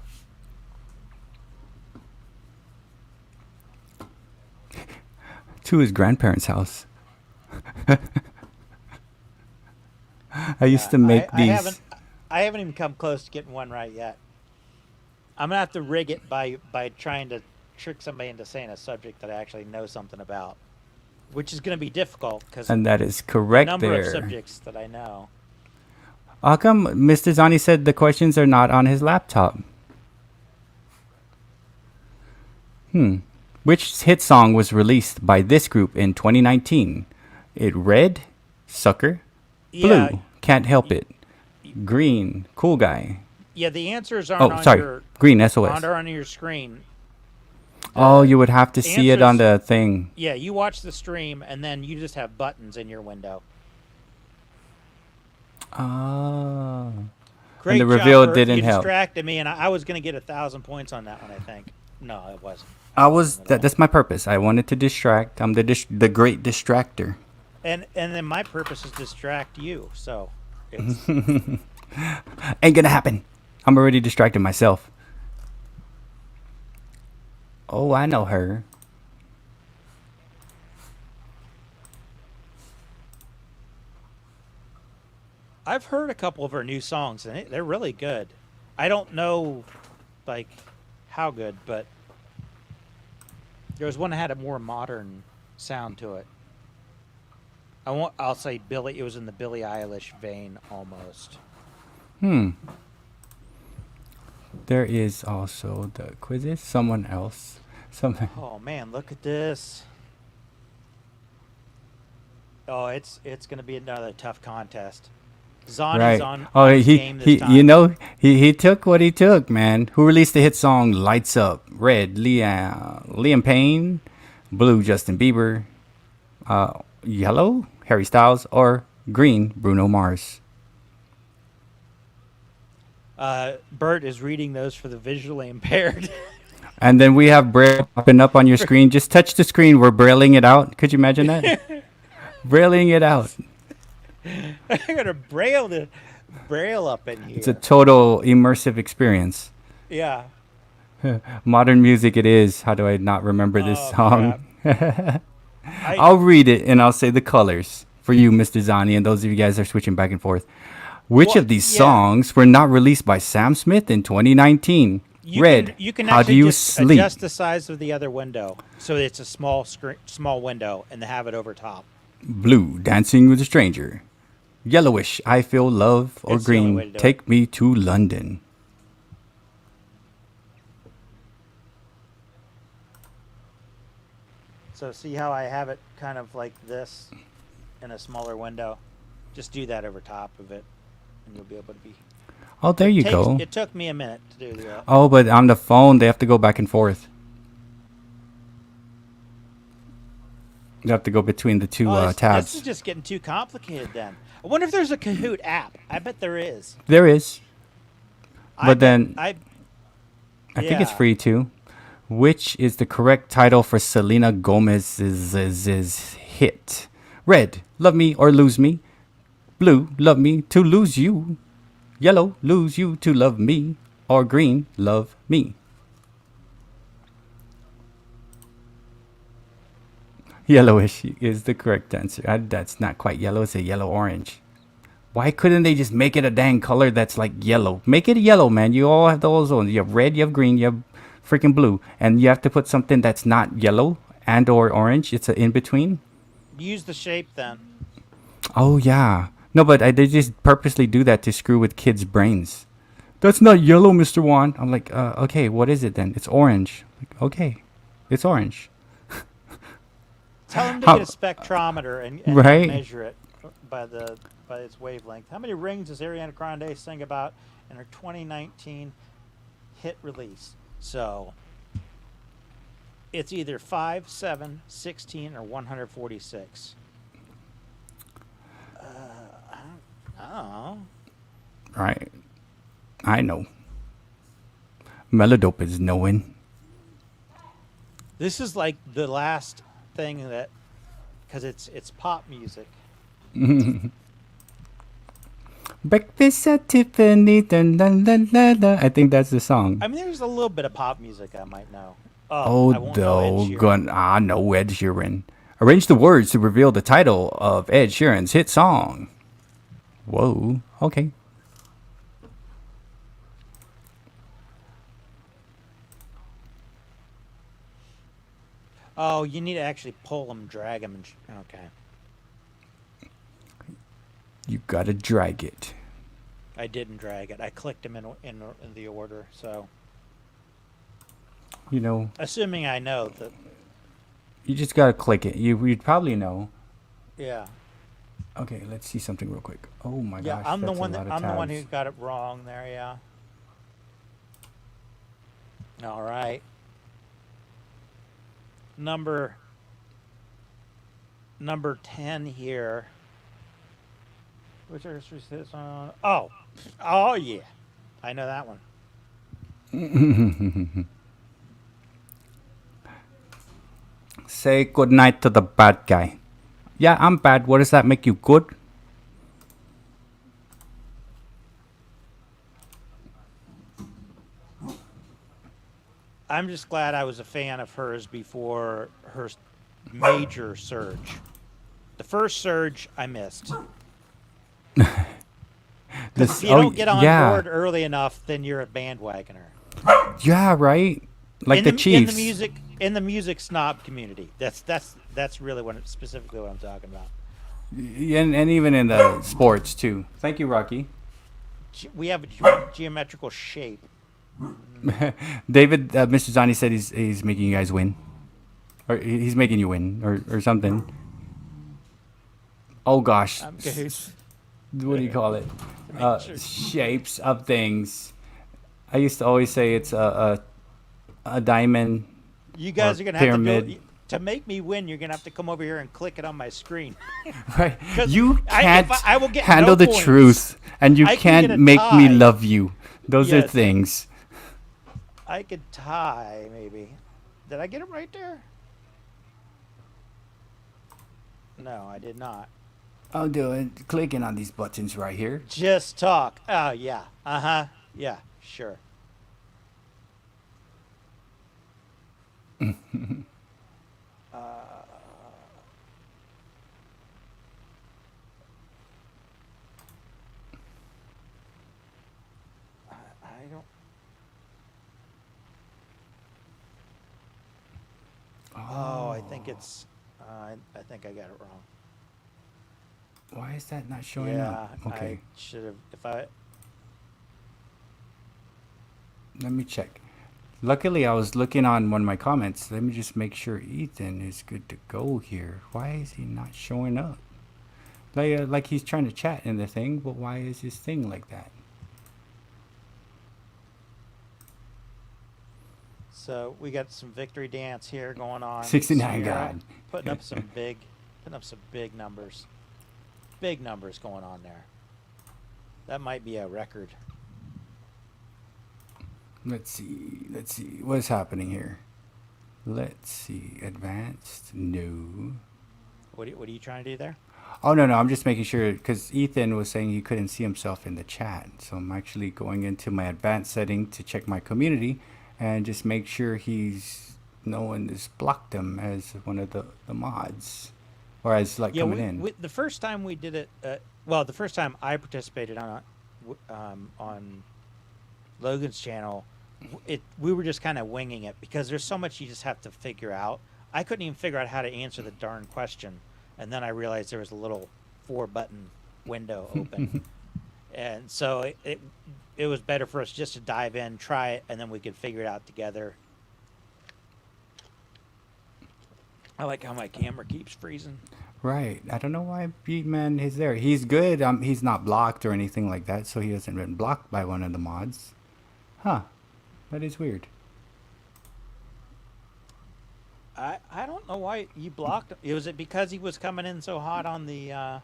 To his grandparents' house. I used to make I these. haven't even come close to getting one right yet. I'm gonna have to rig it by trying to trick somebody into saying a subject that I actually know something about. which is going to be difficult because And that is the correct number of there. subjects that I know. How come Mr. Zani said the questions are not on his laptop? Which hit song was released by this group in 2019? It red, sucker, Yeah, blue, can't help it, green, cool guy. yeah. The answers aren't Oh, on sorry, your green SOS. aren't on your screen. Oh, you would have to see it on answers- the thing. Yeah, you watch the stream and then you just have buttons in your window. Ah. Great the job, reveal Bert. didn't you help. distracted me, and I was going to get 1,000 points on that one. I think. No, it wasn't. That's my purpose. I wanted to distract. I'm the great distractor. And then my purpose is distract you. So it's Ain't gonna happen. I'm already distracted myself. Oh, I know her. I've heard a couple of her new songs, and they're really good. I don't know, like, how good, but there was one that had a more modern sound to it. I'll say Billy. It was in the Billie Eilish vein almost. There is also the quizzes. Someone else. Oh man, look at this. Oh, it's going to be another tough contest. Zani's Right. on Oh, his game this time. you know, he took what he took, man. Who released the hit song "Lights Up"? Red, Liam Payne. Blue, Justin Bieber. Yellow, Harry Styles. Or green, Bruno Mars. Bert is reading those for the visually impaired. And then we have Braille popping up on your screen. Just touch the screen. We're brailing it out. Could you imagine that? Brailing it out. I gotta braille up in here. It's a total immersive experience. Yeah. Modern music it is. How do I not remember this Oh, song? I- I'll read it and I'll say the colors for you, Mr. Zani, and those of you guys that are switching back and forth. Which Well, of these yeah. songs were not released by Sam Smith in 2019? Red. You can How actually do you just sleep? adjust the size of the other window so it's a small window and have it over top. Blue. Dancing with a Stranger. Yellowish. I Feel Love. Or It's the only way green. to do Take Me to London. So see how I have it kind of like this in a smaller window? Just do that over top of it and you'll be able to be... Oh, there you go. It took me a minute to do that. Oh, but on the phone, they have to go back and forth. You have to go between the two This tabs. is just getting too complicated then. I wonder if there's a Kahoot app. I bet there is. There is. I But bet- then I think it's yeah. free too. Which is the correct title for Selena Gomez's hit? Red, Love Me or Lose Me. Blue, Love Me to Lose You. Yellow, Lose You to Love Me. Or green, Love Me. Yellowish is the correct answer. That's not quite yellow. It's a yellow-orange. Why couldn't they just make it a dang color that's like yellow? Make it yellow, man. You all have those zones. You have red, you have green, you have freaking blue. And you have to put something that's not yellow and or orange. It's an in-between. Use the shape then. Oh, yeah. No, but they just purposely do that to screw with kids' brains. That's not yellow, Mr. Wan. I'm like, okay, what is it then? It's orange. Like, okay, it's orange. Tell them to How- get a spectrometer and Right. measure it by its wavelength. How many rings does Ariana Grande sing about in her 2019 hit release? So it's either 5, 7, 16, or 146. I don't know. Right. I know. Melodope is knowing. This is like the last thing that, because it's pop music. Breakfast at Tiffany. Dun, dun, dun, dun, dun. I think that's the song. I mean, there's a little bit of pop music I might know. I Oh, won't know Ed Sheeran. doggone. I know Ed Sheeran. Arrange the words to reveal the title of Ed Sheeran's hit song. Whoa. Okay. Oh, you need to actually pull them, drag them, and okay. You gotta drag it. I didn't drag it. I clicked them in the order. So, You know, assuming I know that, you just gotta click it. You'd probably know. yeah, Okay, let's see something real quick. Oh my yeah. gosh, I'm the that's one a that lot of I'm the one who tabs. got it wrong there. Yeah. All right. Number 10 here. Which are this on? Oh yeah, I know that one. Say goodnight to the bad guy. Yeah, I'm bad. What does that make you good? I'm just glad I was a fan of hers before her major surge. The first surge I missed. Because if you don't get on yeah, board early enough, then you're a bandwagoner. yeah, right. Like the Chiefs. In the music snob community. That's really specifically what I'm talking about. And even in the sports too. Thank you, Rocky. We have a geometrical shape. David, Mr. Zani said he's making you guys win, or he's making you win, or something. Oh gosh, I'm good. What do you call it? Sure. Shapes of things. I used to always say it's a diamond. You guys or are gonna have pyramid. to do to make me win. You're gonna have to come over here and click it on my screen. Right? 'Cause You can't I will get handle no the points. truth, and you I can get can't a make me tie. love you. Those are Yes. things. I could tie maybe. Did I get it right there? No, I did not. I'll do it. Clicking on these buttons right here. Just talk. Oh yeah. Uh-huh. Yeah, sure. I don't. Oh, I think it's. I think I got it wrong. Why is that not showing Yeah, up? Okay, I should have. If I. let me check. Luckily, I was looking on one of my comments. Let me just make sure Ethan is good to go here. Why is he not showing up? Like he's trying to chat in the thing, but why is his thing like that? So we got some victory dance here going on. 69 Sierra God. putting up some big numbers. Big numbers going on there. That might be a record. Let's see. What's happening here? Let's see. Advanced? No. What are you trying to do there? Oh, no. I'm just making sure because Ethan was saying he couldn't see himself in the chat. So I'm actually going into my advanced setting to check my community and just make sure no one has blocked him as one of the mods or as like coming in. The first time we did it, the first time I participated on Logan's channel, we were just kind of winging it because there's so much you just have to figure out. I couldn't even figure out how to answer the darn question, and then I realized there was a little 4-button window open, and so it was better for us just to dive in, try it, and then we could figure it out together. I like how my camera keeps freezing. Right. I don't know why Beatman is there. He's good. He's not blocked or anything like that, so he hasn't been blocked by one of the mods. Huh. That is weird. I don't know why you blocked him. Was it because he was coming in so hot on the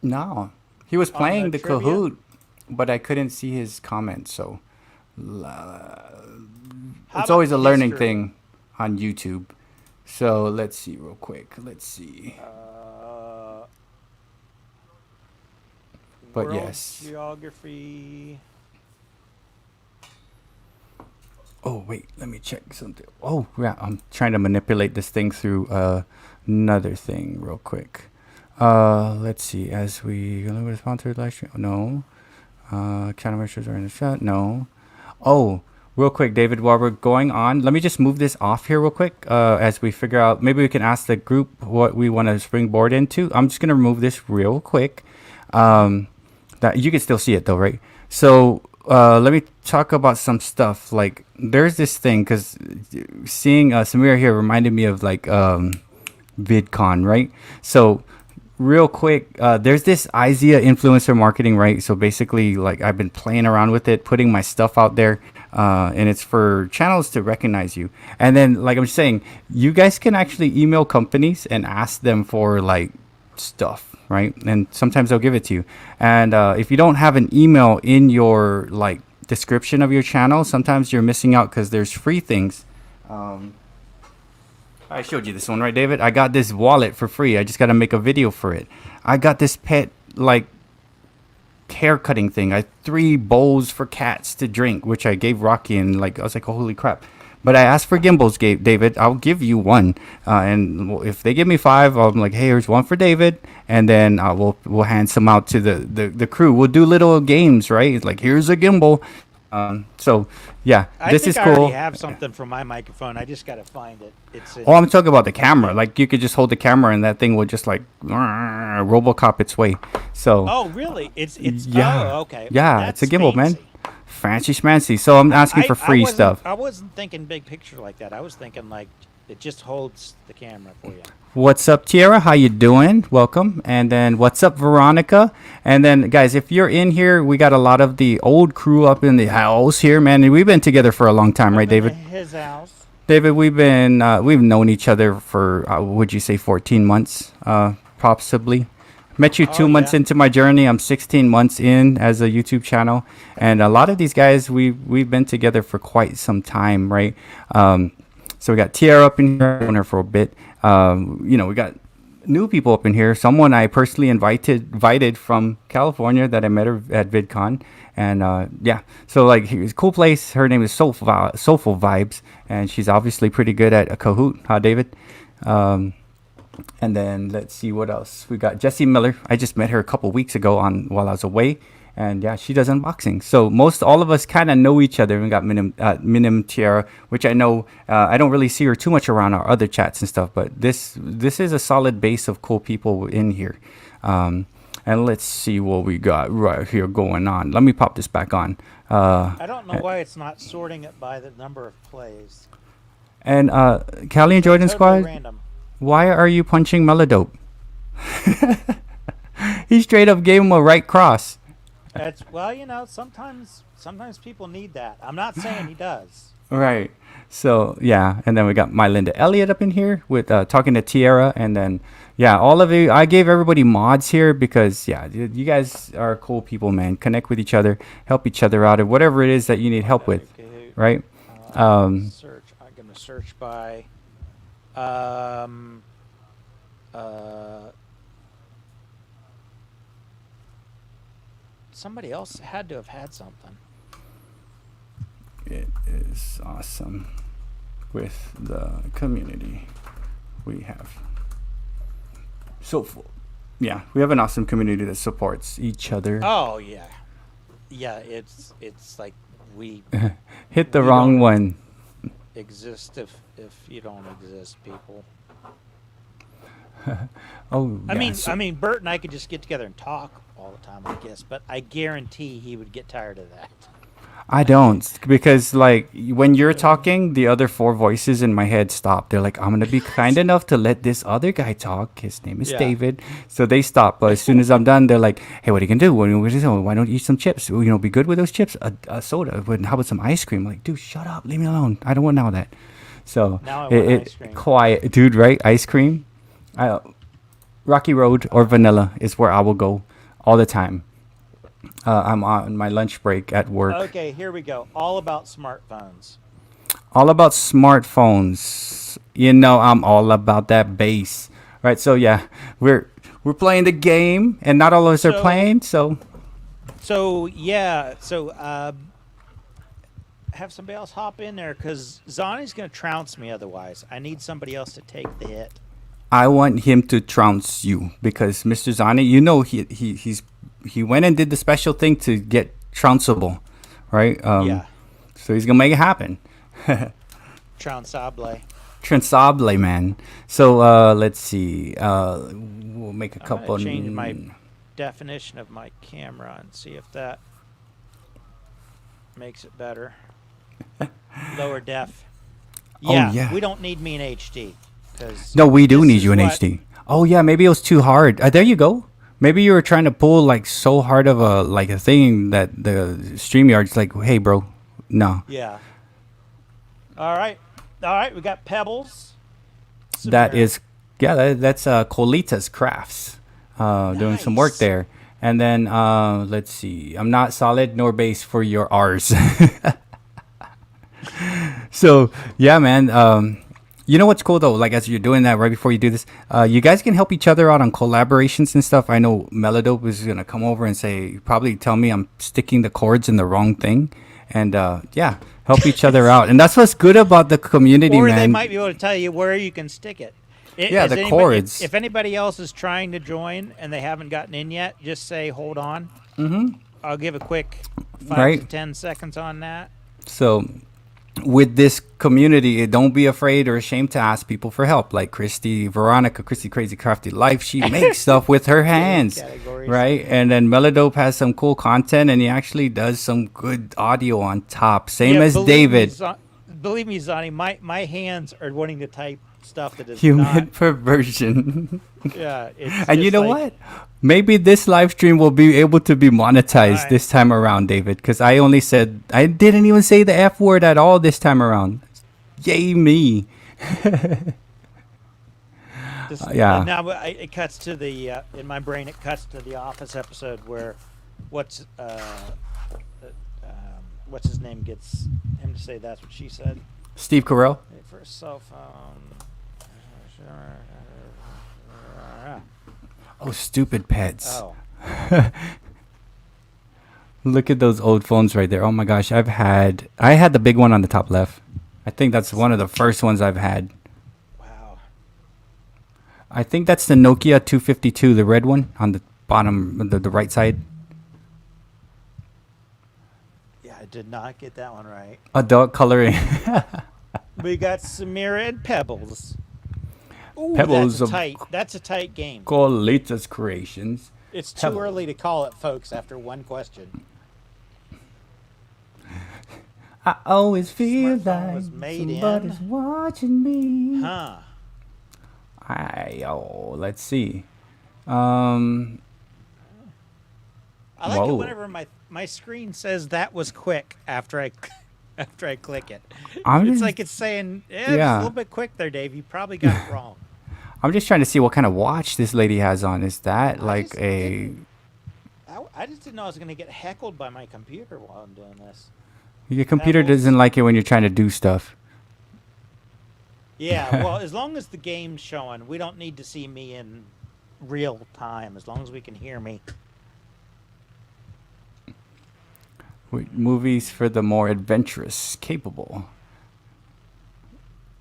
No. He was On playing the the trivia? Kahoot, but I couldn't see his comments, so how it's about always a learning history? thing on YouTube. So let's see real quick. Let's see. But World yes. Geography. Oh, wait. Let me check something. Oh, yeah. I'm trying to manipulate this thing through another thing real quick. Let's see. As we respond to the live stream. No. Channel measures are in the chat. No. Oh, real quick, David, while we're going on, let me just move this off here real quick as we figure out. Maybe we can ask the group what we want to springboard into. I'm just going to remove this real quick. That you can still see it though, right? So let me talk about some stuff. Like there's this thing because seeing Samira here reminded me of like VidCon, right? So real quick, there's this IZEA influencer marketing, right? So basically, like I've been playing around with it, putting my stuff out there, and it's for channels to recognize you. And then, like I'm saying, you guys can actually email companies and ask them for like stuff, right? And sometimes they'll give it to you. And if you don't have an email in your like description of your channel, sometimes you're missing out because there's free things. I showed you this one, right, David? I got this wallet for free. I just got to make a video for it. I got this pet, like, hair cutting thing. I had 3 bowls for cats to drink, which I gave Rocky, and, like, I was like, oh, holy crap. But I asked for gimbals, David. I'll give you one. And if they give me 5, I'm like, hey, here's one for David. And then we'll hand some out to the crew. We'll do little games, right? It's like, here's a gimbal. So yeah, this is I cool. already have something for my microphone. I just gotta find it. Oh, I'm talking about the camera. Like you could just hold the camera and that thing will just like RoboCop its way. So. Oh really? It's yeah. Oh, okay. Yeah, That's it's a gimbal, man. fancy. Fancy schmancy. So I'm asking for free stuff. I wasn't thinking big picture like that. I was thinking like it just holds the camera for you. What's up, Tiara? How you doing? Welcome. And then what's up, Veronica? And then, guys, if you're in here, we got a lot of the old crew up in the house here, man. And we've been together for a long time, right, David? His house. David, we've known each other for, would you say 14 months, possibly? Met you 2 months into my journey. I'm 16 months in as a YouTube channel. And a lot of these guys, we've been together for quite some time, right? So we got Tiara up in here, known her for a bit. We got new people up in here. Someone I personally invited from California that I met her at VidCon. And so like it's a cool place. Her name is Soulful Vibes, and she's obviously pretty good at a Kahoot, huh, David? And then let's see what else. We got Jessie Miller. I just met her a couple weeks ago while I was away. And yeah, she does unboxing. So all of us kind of know each other. We got Minim Tiara, which I know I don't really see her too much around our other chats and stuff. But this is a solid base of cool people in here. And let's see what we got right here going on. Let me pop this back on. I don't know why it's not sorting it by the number of plays. And Callie and Jordan Totally Squad, random. why are you punching Melodope? He straight up gave him a right cross. Sometimes people need that. I'm not saying he does. Right. So yeah, and then we got my Linda Elliott up in here with talking to Tiara, and then all of you. I gave everybody mods here because you guys are cool people, man. Connect with each other, help each other out, and whatever it is that you need help with, right? Search. I'm gonna search by. Somebody else had to have had something. It is awesome with the community we have. So, we have an awesome community that supports each other. Oh yeah, it's like we hit the wrong one. Exist if you don't exist, people. I mean, Bert and I could just get together and talk all the time, I guess, but I guarantee he would get tired of that. I don't, because like when you're talking, the other 4 voices in my head stop. They're like, I'm gonna be kind enough to let this other guy talk. His name is David. So they stop. But as soon as I'm done, they're like, hey, what are you gonna do? Why don't you eat some chips? Be good with those chips. A soda. How about some ice cream? I'm like, dude, shut up. Leave me alone. I don't want now that. So now I want ice cream. Quiet, dude. Right? Ice cream. Rocky Road or vanilla is where I will go all the time. I'm on my lunch break at work. Okay, here we go. All about smartphones. All about smartphones. I'm all about that bass. Right, so we're playing the game, and not all of us are playing, so... have somebody else hop in there, because Zonnie's going to trounce me otherwise. I need somebody else to take the hit. I want him to trounce you, because Mr. Zani, he went and did the special thing to get trounceable, right? So he's gonna make it happen. Transable. Transable, man. So let's see. We'll make a I'm couple. gonna change my definition of my camera and see if that makes it better. Lower def. Yeah, yeah. we don't need me in HD. No, we do this need is you in what- HD. Oh yeah, maybe it was too hard. There you go. Maybe you were trying to pull like so hard of a thing that the StreamYard's like, hey bro, no. Yeah. All right. We got Pebbles. That Samira. is, yeah, that's Colita's Crafts, doing some work Nice. there. And then let's see, I'm not solid nor base for your R's. So yeah, man. You know what's cool though? Like as you're doing that, right before you do this, you guys can help each other out on collaborations and stuff. I know Melodope is gonna come over and probably tell me I'm sticking the chords in the wrong thing, and yeah, help each other out. And that's what's good about the community, Or man. they might be able to tell you where you can stick it. Yeah, Is the anybody- chords. If anybody else is trying to join and they haven't gotten in yet, just say hold on. I'll give a quick 5 to Right. 10 seconds on that. So with this community, don't be afraid or ashamed to ask people for help. Like Christy Crazy Crafty Life, she makes stuff with her hands, categories. right? And then Melodope has some cool content, and he actually does some good audio on top. Same Yeah, as believe David. Me, believe me, Zonnie, my hands are wanting to type stuff that is Human not. perversion. Yeah, it's And you just know like- what? Maybe this live stream will be able to be monetized Right. this time around, David. Because I didn't even say the F word at all this time around. Yay me. Yeah. Now it cuts to the in my brain. It cuts to the Office episode where what's his name gets him to say that's what she said. Steve Carell. For a cell phone. Oh, stupid pets. Oh, Look at those old phones right there. Oh my gosh, I had the big one on the top left. I think that's one of the first ones I've had. wow. I think that's the Nokia 252, the red one on the bottom, the right side. Yeah, I did not get that one right. Adult coloring. We got Samira and Pebbles. Ooh, Pebbles that's of- that's a tight game. Colita's Creations. It's too Pebbles. early to call it, folks, after one question. I always feel Smartphone like was made somebody's in- watching me. Huh. Let's see. I like it Whoa. whenever my screen says that was quick after I after I click it. I'm It's just- like it's saying, it's a Yeah. little bit quick there, Dave. You probably got it wrong. I'm just trying to see what kind of watch this lady has on. Is that like just a... I just didn't know I was going to get heckled by my computer while I'm doing this. Your computer Pebbles. doesn't like it when you're trying to do stuff. Yeah, well, as long as the game's showing, we don't need to see me in real time, as long as we can hear me. Movies for the more adventurous, capable.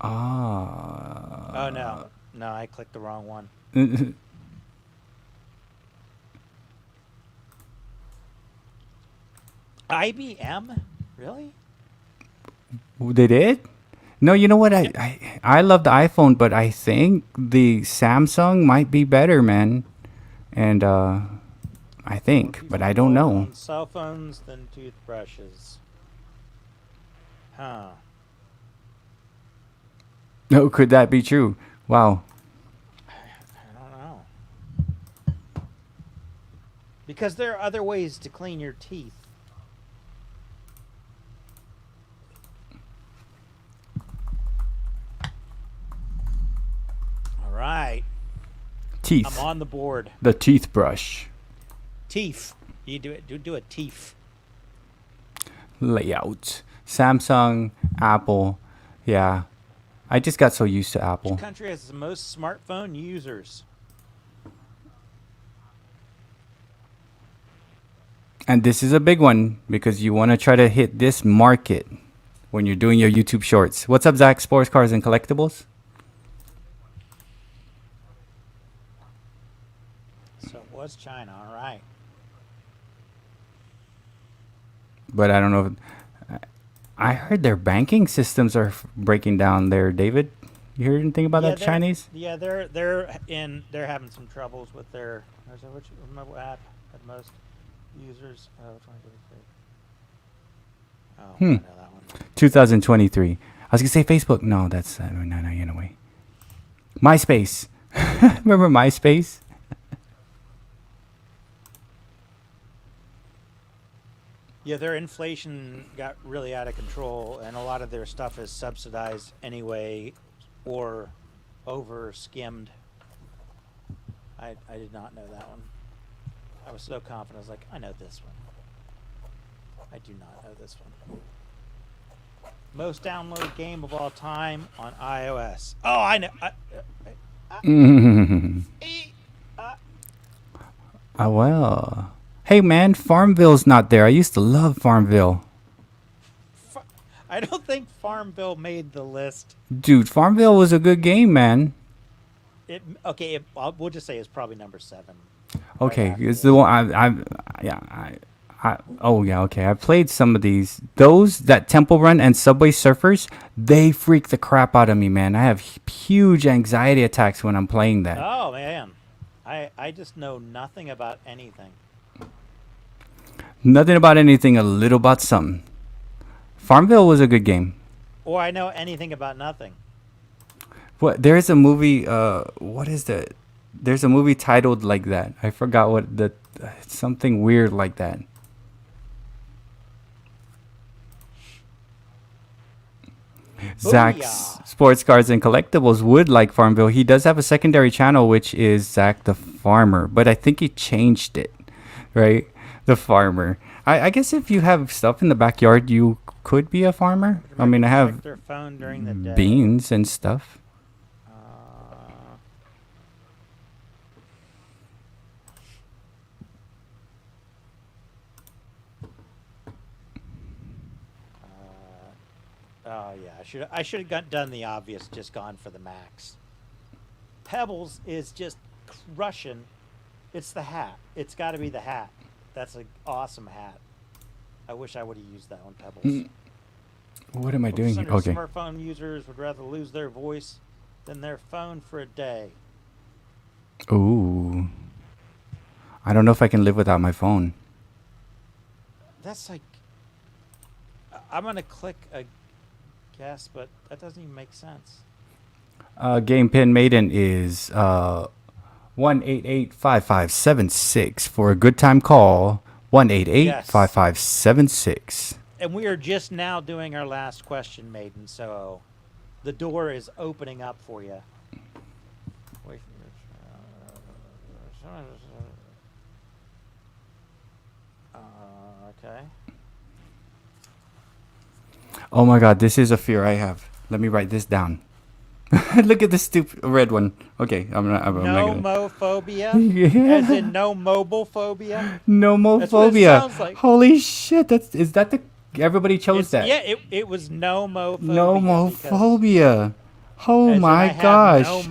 Ah. Oh, no. No, I clicked the wrong one. IBM? Really? They did? No, you know what? I love the iPhone, but I think the Samsung might be better, man. And I think, but I don't know. On cell phones than toothbrushes. Huh. No, could that be true? Wow. I don't know. Because there are other ways to clean your teeth. All right. Teeth. I'm on the board. The teeth brush. Teeth. You do it. Do a teeth. Layout. Samsung, Apple. Yeah. I just got so used to Apple. Which country has the most smartphone users? And this is a big one because you want to try to hit this market when you're doing your YouTube shorts. What's up, Zach? Sports cars and collectibles? So it was China. All right. But I don't know. I heard their banking systems are breaking down there, David. You heard anything about that they're- Chinese? Yeah, they're having some troubles with their. Is that which mobile app had most users? Oh, 2023. Oh, I know that one. 2023. I was gonna say Facebook. No, that's no, anyway. MySpace. Remember MySpace? Yeah, their inflation got really out of control, and a lot of their stuff is subsidized anyway, or over skimmed. I did not know that one. I was so confident. I was like, I know this one. I do not know this one. Most downloaded game of all time on iOS. Oh, I know. Well. Hey man, Farmville's not there. I used to love Farmville. I don't think Farmville made the list. Dude, Farmville was a good game, man. We'll just say it's probably number 7. Okay, it's the one okay. I played some of these. That Temple Run and Subway Surfers, they freak the crap out of me, man. I have huge anxiety attacks when I'm playing that. Oh man, I just know nothing about anything. Nothing about anything, a little about something. Farmville was a good game. Or I know anything about nothing. What? There's a movie. What is that? There's a movie titled like that. I forgot what the. Something weird like that. Zach's Booyah. Sports Cards and Collectibles would like Farmville. He does have a secondary channel, which is Zach the Farmer, but I think he changed it, right? The Farmer. I guess if you have stuff in the backyard, you could be a farmer. I mean, I have Their phone during the day. beans and stuff. Oh yeah, I should have done the obvious, just gone for the max. Pebbles is just crushing. It's the hat. It's got to be the hat. That's an awesome hat. I wish I would have used that one, Pebbles. What am I doing here? 4% of Okay. Smartphone users would rather lose their voice than their phone for a day. Ooh. I don't know if I can live without my phone. That's like, I'm gonna click a guess, but that doesn't even make sense. Game Pin Maiden is 188-5576 for a good time call. 188-5576. And we are just now doing our last question, Maiden, so the door is opening up for you. Wait okay. Oh my god, this is a fear I have. Let me write this down. Look at this stupid red one. Okay, I'm not gonna. Nomophobia? Yeah. As in no mobile phobia? Nomophobia. That's what it sounds like. Holy shit! Is that the? Everybody chose that. Yeah, it was nomophobia. Nomophobia. Oh As in I my have gosh. No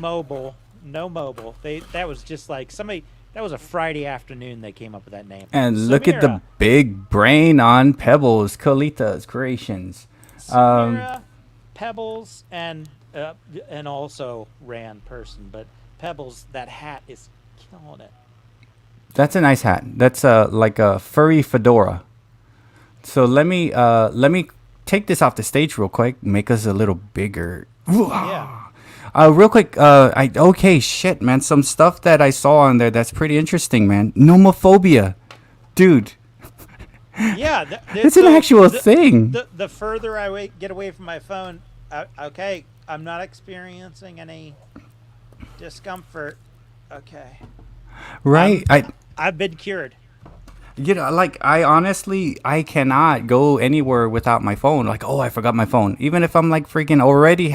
mobile. That was just like somebody. That was a Friday afternoon they came up with that name. And look at the Samira. big brain on Pebbles, Kalita's creations. Samira, Pebbles, and also Rand person, but Pebbles, that hat is killing it. That's a nice hat. That's like a furry fedora. So let me take this off the stage real quick. Make us a little bigger. Yeah. Real quick. Okay, shit, man. Some stuff that I saw on there that's pretty interesting, man. Nomophobia, dude. Yeah, It's an actual thing. The further I get away from my phone, okay, I'm not experiencing any discomfort. Okay. Right. I've been cured. You know, like I cannot go anywhere without my phone. Like, oh, I forgot my phone. Even if I'm like freaking already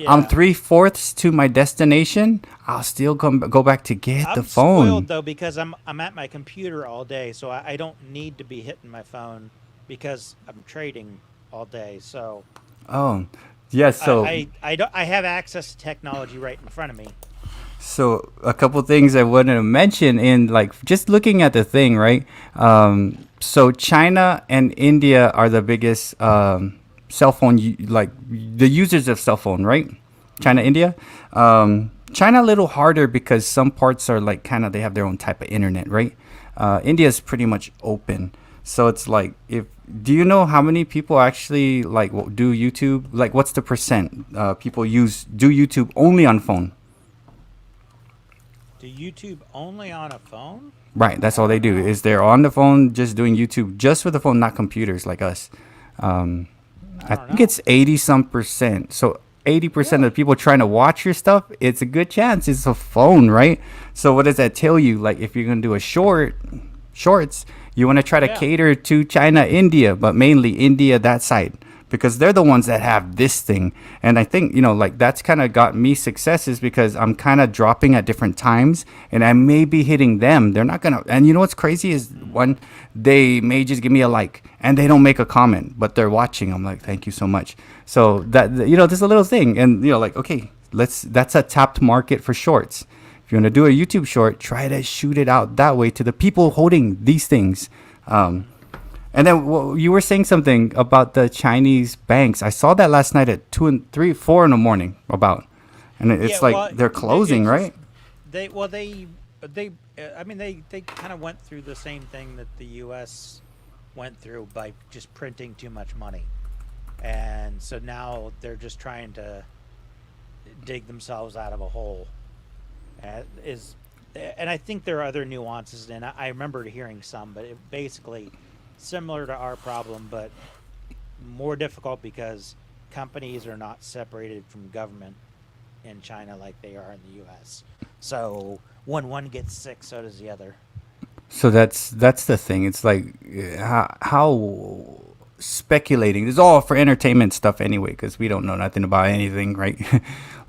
I'm 3/4 to my destination, I'll still go back to get the phone. I'm spoiled though because I'm at my computer all day, so I don't need to be hitting my phone because I'm trading all day. So. Oh, yes. So I have access to technology right in front of me. So a couple things I wanted to mention in like just looking at the thing, right? So China and India are the biggest cell phone like the users of cell phone, right? China, India. China a little harder because some parts are like kind of they have their own type of internet, right? India is pretty much open, so it's like if do you know how many people actually like do YouTube? Like what's the percent people do YouTube only on phone? Do YouTube only on a phone? Right, that's all they do is they're on the phone just doing YouTube just with the phone, not computers like us. I think it's 80 some percent. So 80% of the people trying to watch your stuff, it's a good chance it's a phone, right? So what does that tell you? Like if you're gonna do a shorts, you want to try to cater to China, India, but mainly India that side because they're the ones that have this thing. And I think like that's kind of got me successes because I'm kind of dropping at different times and I may be hitting them. They're not gonna. And you know what's crazy is one, they may just give me a like and they don't make a comment, but they're watching. I'm like, thank you so much. So that there's a little thing, and like okay, that's a tapped market for shorts. If you want to do a YouTube short, try to shoot it out that way to the people holding these things. And then you were saying something about the Chinese banks. I saw that last night at 2 and 3, 4 in the morning and it's they're closing, right? They kind of went through the same thing that the U.S. went through by just printing too much money, and so now they're just trying to dig themselves out of a hole. And I think there are other nuances, and I remember hearing some, but it basically similar to our problem, but more difficult because companies are not separated from government in China like they are in the U.S. So when one gets sick, so does the other. So that's the thing. It's like how speculating. It's all for entertainment stuff anyway, because we don't know nothing about anything, right?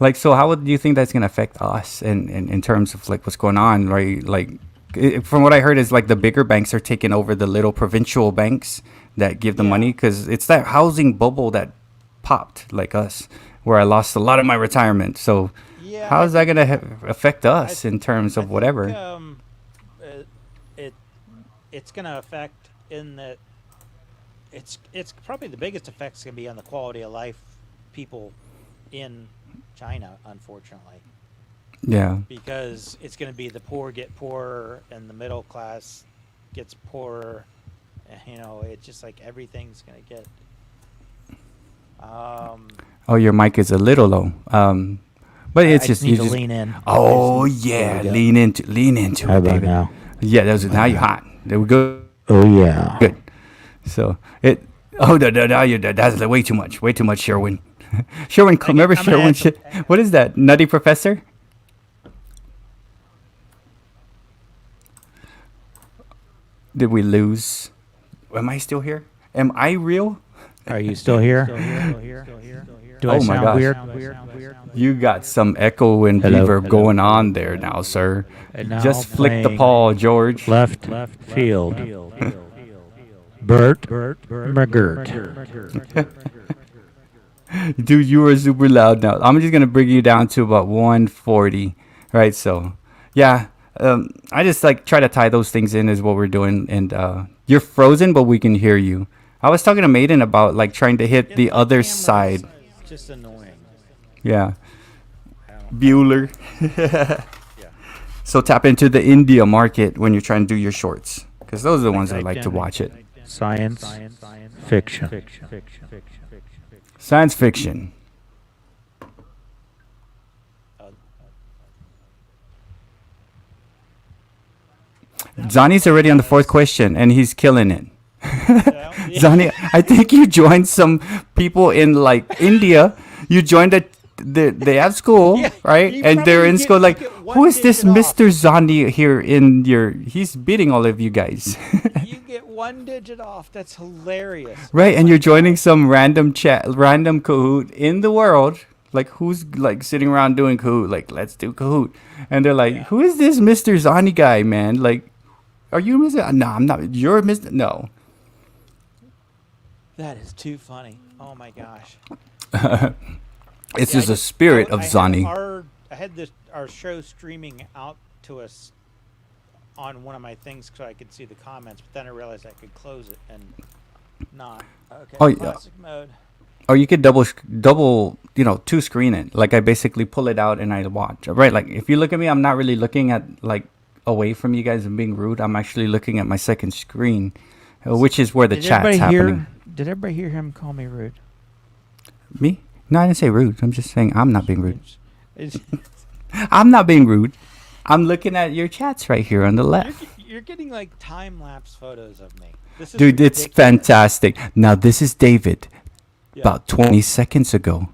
Like, so how do you think that's gonna affect us in terms of like what's going on, right? Like, from what I heard is like the bigger banks are taking over the little provincial banks that give the money because it's that housing bubble that popped like us, where I lost a lot of my retirement. So how is that gonna affect us in terms of whatever? It's gonna affect in that it's probably the biggest effect's gonna be on the quality of life people in China, unfortunately. Yeah. Because it's going to be the poor get poorer and the middle class gets poorer. It's just like everything's going to get. Oh, your mic is a little low. But it's just need to lean in. Oh yeah, lean into How it, about baby. now? Yeah, now you're hot. There we go. Oh yeah. Good. So it. Oh no, that's way too much. Way too much, Sherwin. Sherwin, remember Sherwin? What is that? Nutty Professor? Did we lose? Am I still here? Am I real? Are you still here? Do I my sound gosh. weird? You got some echo and reverb going on there now, sir. And now Just flick the playing paw, George. Left field. Bert McGirt. Dude, you are super loud now. I'm just gonna bring you down to about 140, right? So, yeah, I just like try to tie those things in is what we're doing, and you're frozen, but we can hear you. I was talking to Maiden about like trying to hit the other side. It's just annoying. Yeah, Bueller. So tap into the India market when you're trying to do your shorts, because those are the ones that like to watch it. Science fiction. Science fiction. Zani's already on the fourth question, and he's killing it. Zani, I think you joined some people in like India. You joined they have school, right? And they're in school like, who is this Mr. Zani here in your? He's beating all of you guys. You get one digit off. That's hilarious. Right, and you're joining some random Kahoot in the world. Like, who's like sitting around doing Kahoot? Like, let's do Kahoot. And they're like, who is this Mr. Zani guy, man? Like, are you Mr. No, I'm not. You're Mr. No. That is too funny. Oh my gosh. It's just a spirit of Zani. I I had this our show streaming out to us on one of my things so I could see the comments, but then I realized I could close it and not. Okay, Oh, yeah. classic mode. Or you could double, two screen it. Like I basically pull it out and I watch. Right? Like if you look at me, I'm not really looking at like away from you guys and being rude. I'm actually looking at my second screen, which is where the chat's happening. Did everybody hear him call me rude? Me? No, I didn't say rude. I'm just saying I'm not being rude. It's- I'm not being rude. I'm looking at your chats right here on the left. You're getting like time lapse photos of me. This is Dude, it's ridiculous. fantastic. Now this is David. Yeah. About 20 seconds ago.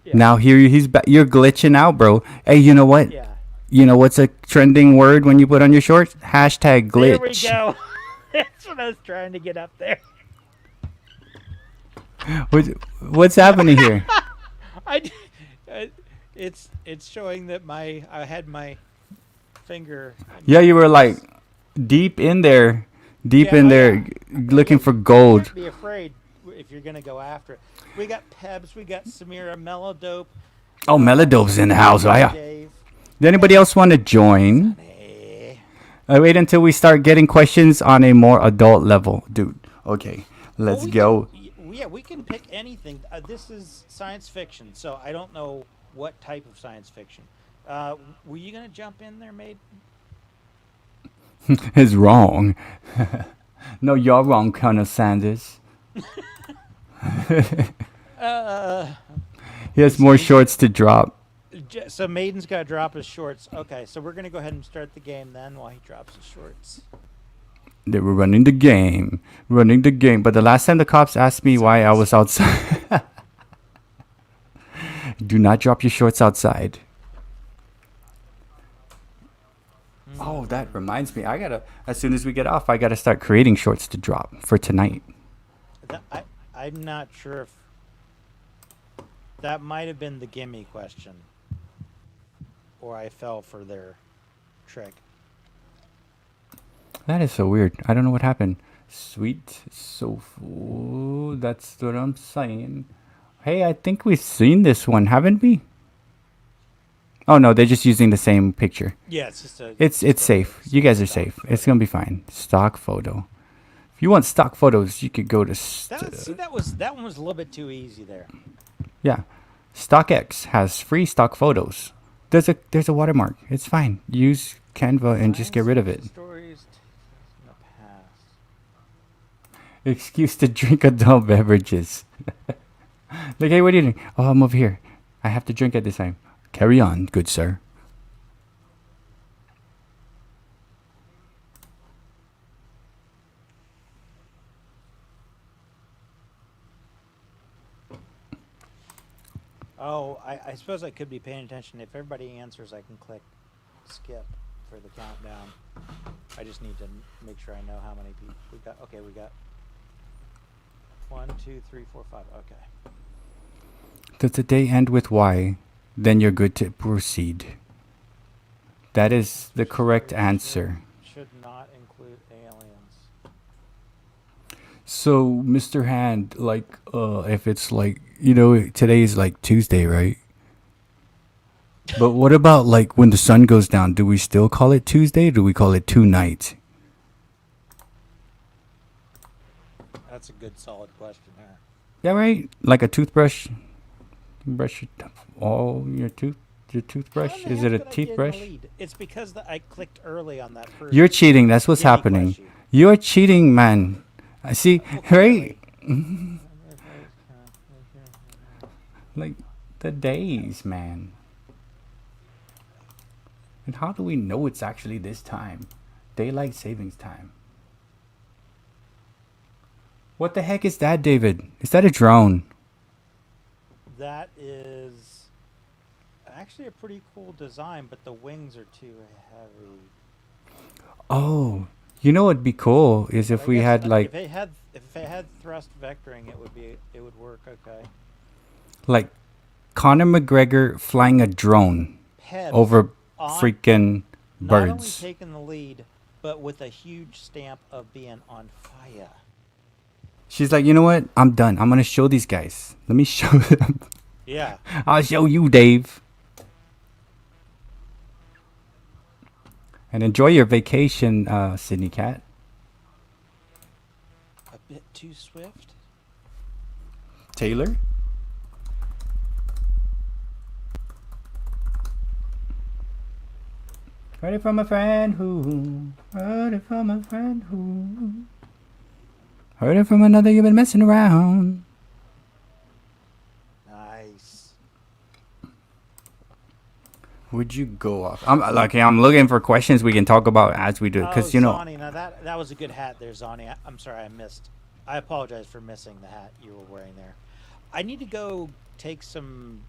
Yeah. Now here he's back. You're glitching out, bro. Hey, you know what? Yeah. You know what's a trending word when you put on your shorts? Hashtag glitch. There we go. That's what I was trying to get up there. What's happening here? It's showing that I had my finger. Yeah, you were like deep in there, Yeah, looking for gold. Don't be afraid if you're gonna go after it. We got Pebs, we got Samira, Melodope. Oh, Melodope's in the house. Oh, yeah. Dave. Does anybody else want to join? Hey. I wait until we start getting questions on a more adult level, dude. Okay, let's Well, go. We can pick anything. This is science fiction, so I don't know what type of science fiction. Were you gonna jump in there, mate? It's wrong. No, you're wrong, Colonel Sanders. He has more shorts to drop. So Maiden's got to drop his shorts. Okay, so we're gonna go ahead and start the game then while he drops his shorts. They were running the game. But the last time the cops asked me why I was outside. Do not drop your shorts outside. Oh, that reminds me. As soon as we get off, I gotta start creating shorts to drop for tonight. I'm not sure if that might have been the gimme question, or I fell for their trick. That is so weird. I don't know what happened. Sweet Sofu. That's what I'm saying. Hey, I think we've seen this one, haven't we? Oh no, they're just using the same picture. Yeah, it's just a. It's safe. You guys are safe. It's gonna be fine. Stock photo. If you want stock photos, you could go to. That one was a little bit too easy there. Yeah, StockX has free stock photos. There's a watermark. It's fine. Use Canva and just get rid of it. Stories in the past. Excuse to drink adult beverages. Like, hey, what are you doing? Oh, I'm over here. I have to drink at this time. Carry on, good sir. Oh, I suppose I could be paying attention. If everybody answers, I can click skip for the countdown. I just need to make sure I know how many people we got. Okay, we got 1, 2, 3, 4, 5. Okay. Does the day end with Y? Then you're good to proceed. That is the correct answer. Should not include aliens. So, Mr. Hand, like, if it's like, today is like Tuesday, right? But what about like when the sun goes down? Do we still call it Tuesday? Or do we call it tonight? That's a good, solid question there. Yeah, right. Like a toothbrush. You brush your toothbrush. Is it a toothbrush? It's because I clicked early on that first. You're cheating. That's what's gimme happening. question. You're cheating, man. I see. Right. Like the days, man. And how do we know it's actually this time? Daylight savings time. What the heck is that, David? Is that a drone? That is actually a pretty cool design, but the wings are too heavy. Oh, you know what'd be cool is if I we guess had like if it had thrust vectoring, it would work okay. like Conor McGregor flying a drone Pebs over on- freaking Not only birds. taking the lead, but with a huge stamp of being on fire. She's like, you know what? I'm done. I'm gonna show these guys. Let me show them. Yeah. I'll show you, Dave. And enjoy your vacation, Sydney Cat. A bit too swift. Taylor? Heard it from a friend who. Heard it from a friend who. Heard it from another you've been messing around. Nice. Would you go off? I'm looking for questions we can talk about as we do, because you know. Zonnie, now that was a good hat there, Zonnie. I'm sorry I missed. I apologize for missing the hat you were wearing there. I need to go take some.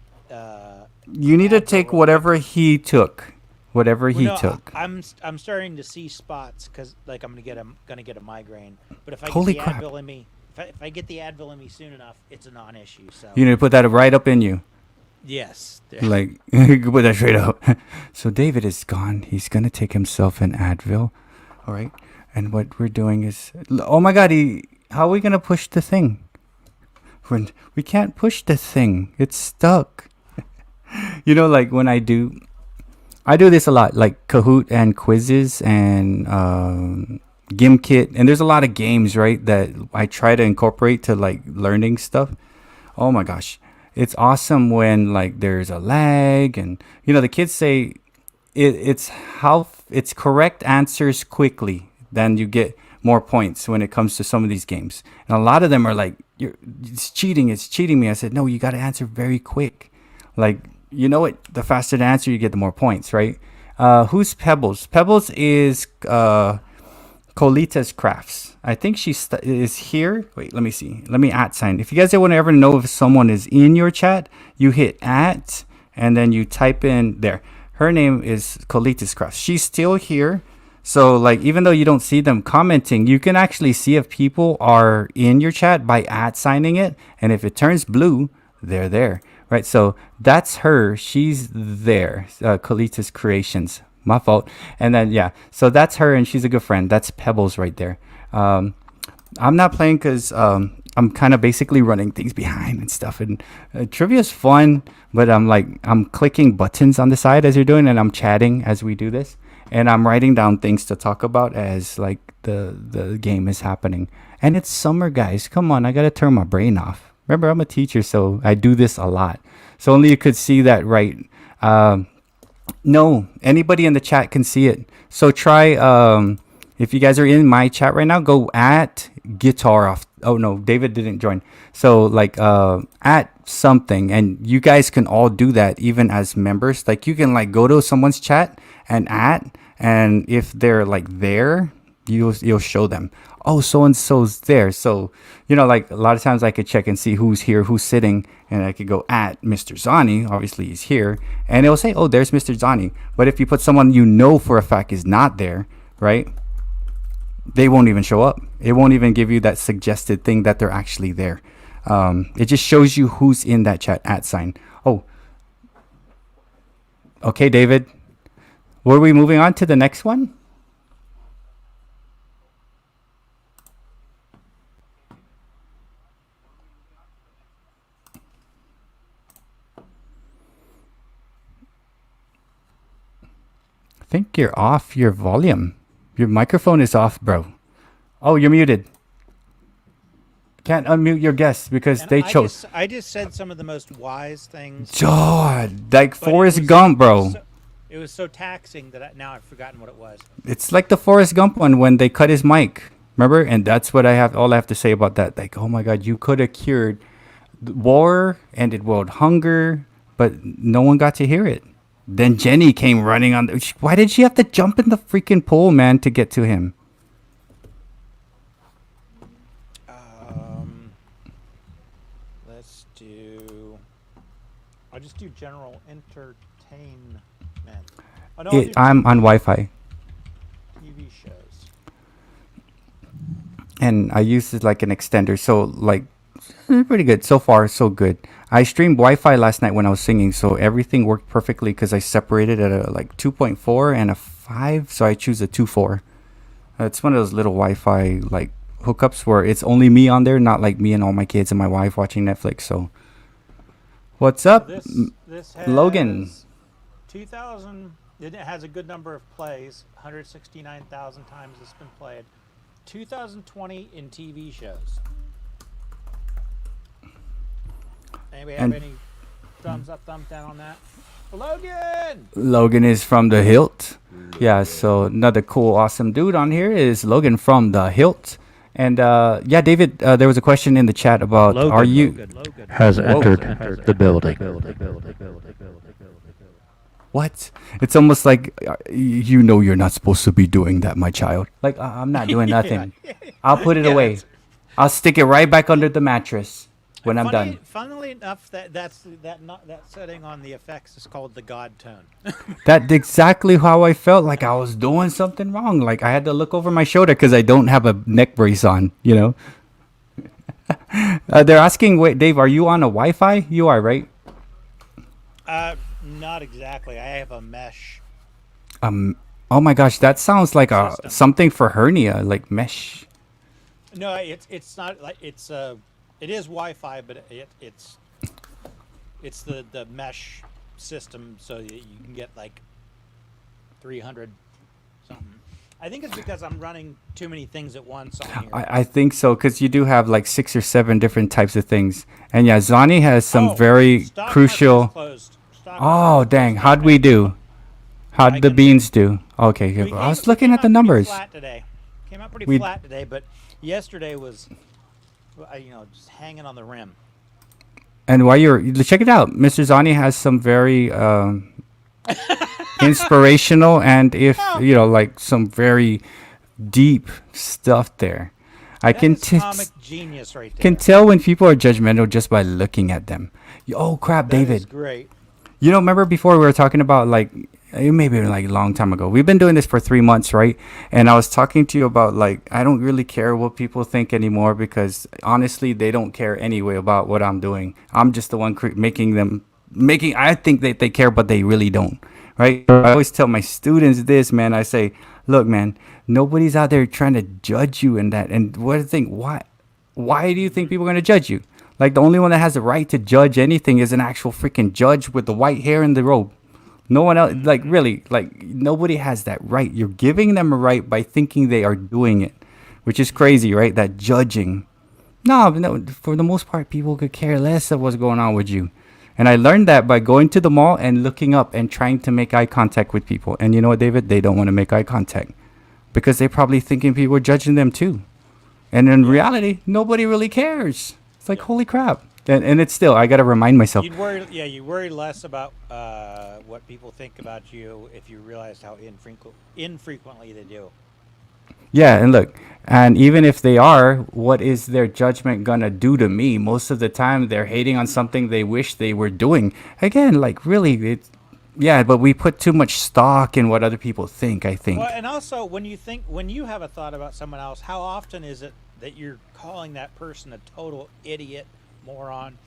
You need to take whatever he took. Whatever he took. I'm starting to see spots because like I'm gonna get a migraine. But if I Holy get the crap. Advil in me, if I get the Advil in me soon enough, it's a non-issue. So You need to put that right up in you. yes, Like, you can put that straight up. So David is gone. He's going to take himself an Advil. All right. And what we're doing is, oh my God, how are we going to push the thing? We can't push the thing. It's stuck. You know, like when I do this a lot, like Kahoot and quizzes and GimKit. And there's a lot of games, right, that I try to incorporate to like learning stuff. Oh my gosh. It's awesome when like there's a lag and, you know, the kids say it's correct answers quickly. Then you get more points when it comes to some of these games. And a lot of them are like, it's cheating me. I said, no, you got to answer very quick. Like, you know what? The faster the answer, you get the more points, right? Who's Pebbles? Pebbles is Colita's Crafts. I think she is here. Wait, let me see. Let me @sign. If you guys want to ever know if someone is in your chat, you hit @ and then you type in there. Her name is Colita's Crafts. She's still here. So like, even though you don't see them commenting, you can actually see if people are in your chat by @signing it. And if it turns blue, they're there. Right, so that's her. She's there. Colita's Creations. My fault. And then, yeah, so that's her, and she's a good friend. That's Pebbles right there. I'm not playing because I'm kind of basically running things behind and stuff. And trivia is fun, but I'm clicking buttons on the side as you're doing, and I'm chatting as we do this. And I'm writing down things to talk about as like the game is happening. And it's summer, guys. Come on, I got to turn my brain off. Remember, I'm a teacher, so I do this a lot. So only you could see that, right? No, anybody in the chat can see it. So try, if you guys are in my chat right now, go @guitar off. Oh, no, David didn't join. So like @something, and you guys can all do that even as members. Like you can like go to someone's chat and and if they're like there, you'll show them. Oh, so-and-so's there. So, you know, like a lot of times I could check and see who's here, who's sitting, and I could go @Mr. Zani. Obviously, he's here. And it'll say, oh, there's Mr. Zani. But if you put someone you know for a fact is not there, right, they won't even show up. It won't even give you that suggested thing that they're actually there. It just shows you who's in that chat @sign. Oh, okay, David. Were we moving on to the next one? I think you're off your volume. Your microphone is off, bro. Oh, you're muted. Can't unmute your guests because And they chose. I just said some of the most wise things. God, like but Forrest Gump, bro. It was so taxing that now I've forgotten what it was. It's like the Forrest Gump one when they cut his mic. Remember? And that's what all I have to say about that. Like, oh my God, you could have cured war, ended world hunger, but no one got to hear it. Then Jenny came running on. Why did she have to jump in the freaking pool, man, to get to him? Let's do. I'll just do general entertainment. Oh, no, I'm on Wi-Fi. TV shows. And I use it like an extender. So, like, pretty good. So far, so good. I streamed Wi-Fi last night when I was singing, so everything worked perfectly because I separated at a like 2.4 and a 5, so I choose a 2.4. It's one of those little Wi-Fi like hookups where it's only me on there, not like me and all my kids and my wife watching Netflix. So, what's up, This has Logan? 2,000 It has a good number of plays. 169,000 times it's been played. 2020 in TV shows. Anybody have And- any thumbs up, thumbs down on that? Logan! Logan is from the Hilt. Yeah, so another cool, awesome dude on here is Logan from the Hilt. And yeah, David, there was a question in the chat about are you Logan. Has Whoa. entered the building. what? It's almost like you know you're not supposed to be doing that, my child. Like I'm not doing nothing. I'll put it away. I'll stick it right back under the mattress when I'm done. Funnily enough, that setting on the effects is called the God tone. That's exactly how I felt. Like I was doing something wrong. Like I had to look over my shoulder because I don't have a neck brace on. You know. They're asking, wait, Dave, are you on a Wi-Fi? You are, right? Not exactly. I have a mesh. Oh my gosh, that sounds like a System. something for hernia, like mesh. No, it's not like it is Wi-Fi, but it's the mesh system, so that you can get like 300 something. I think it's because I'm running too many things at once on here. I think so, because you do have like 6 or 7 different types of things. And yeah, Zani has some very stock crucial. market is closed. Stock Oh, market is dang. closed. How'd we do? How'd I the can- beans do? Okay, We I was came- looking we at the came out pretty numbers. Flat today. Came out pretty We- flat today, but yesterday was, just hanging on the rim. And while you're check it out, Mr. Zani has some very inspirational and if like some very deep stuff there. I That can is comic genius right there. can tell when people are judgmental just by looking at them. Oh crap, That is David. great. Remember before we were talking about like maybe like a long time ago. We've been doing this for 3 months, right? And I was talking to you about like I don't really care what people think anymore because honestly, they don't care anyway about what I'm doing. I'm just the one making. I think that they care, but they really don't, right? I always tell my students this, man. I say, look, man, nobody's out there trying to judge you in that. And what do you think? Why do you think people are going to judge you? Like the only one that has the right to judge anything is an actual freaking judge with the white hair and the robe. No one else, like really, like nobody has that right. You're giving them a right by thinking they are doing it, which is crazy, right? That judging. No, for the most part, people could care less of what's going on with you. And I learned that by going to the mall and looking up and trying to make eye contact with people. And you know what, David? They don't want to make eye contact because they're probably thinking people are judging them too. And in reality, nobody really cares. It's like, holy crap. And it's still, I got to remind myself. You worry less about what people think about you if you realize how infrequently they do. Yeah, and look, and even if they are, what is their judgment gonna do to me? Most of the time, they're hating on something they wish they were doing. Again, like really, but we put too much stock in what other people think, I think. Well, and also when you have a thought about someone else, how often is it that you're calling that person a total idiot, moron?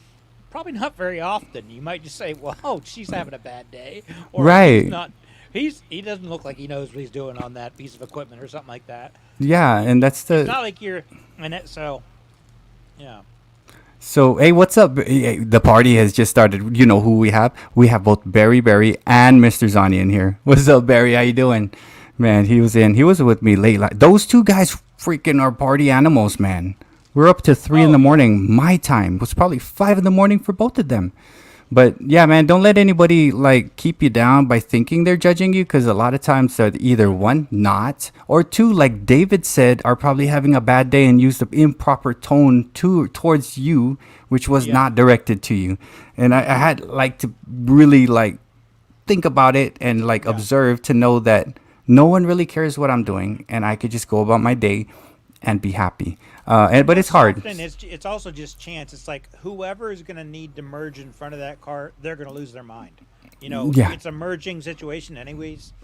Probably not very often. You might just say, "Well, she's having a bad day," or Right. "He's not. He doesn't look like he knows what he's doing on that piece of equipment," or something like that. Yeah, and that's It's the. not like you're, and it so, yeah. So, hey, what's up? Hey, the party has just started. You know who we have? We have both Barry and Mr. Zani in here. What's up, Barry? How you doing? Man, he was with me late. Those two guys freaking are party animals, man. We're up to 3 in the morning. My time it was probably 5 in the morning for both of them. But yeah, man, don't let anybody like keep you down by thinking they're judging you, because a lot of times they're either one, not, or two, like David said, are probably having a bad day and use the improper tone towards you, which was not directed to you. And I had like to really like think about it and like observe to know that no one really cares what I'm doing, and I could just go about my day and be happy. But it's hard. And it's also just chance. It's like whoever is going to need to merge in front of that car, they're going to lose their mind. Yeah. It's a merging situation anyways.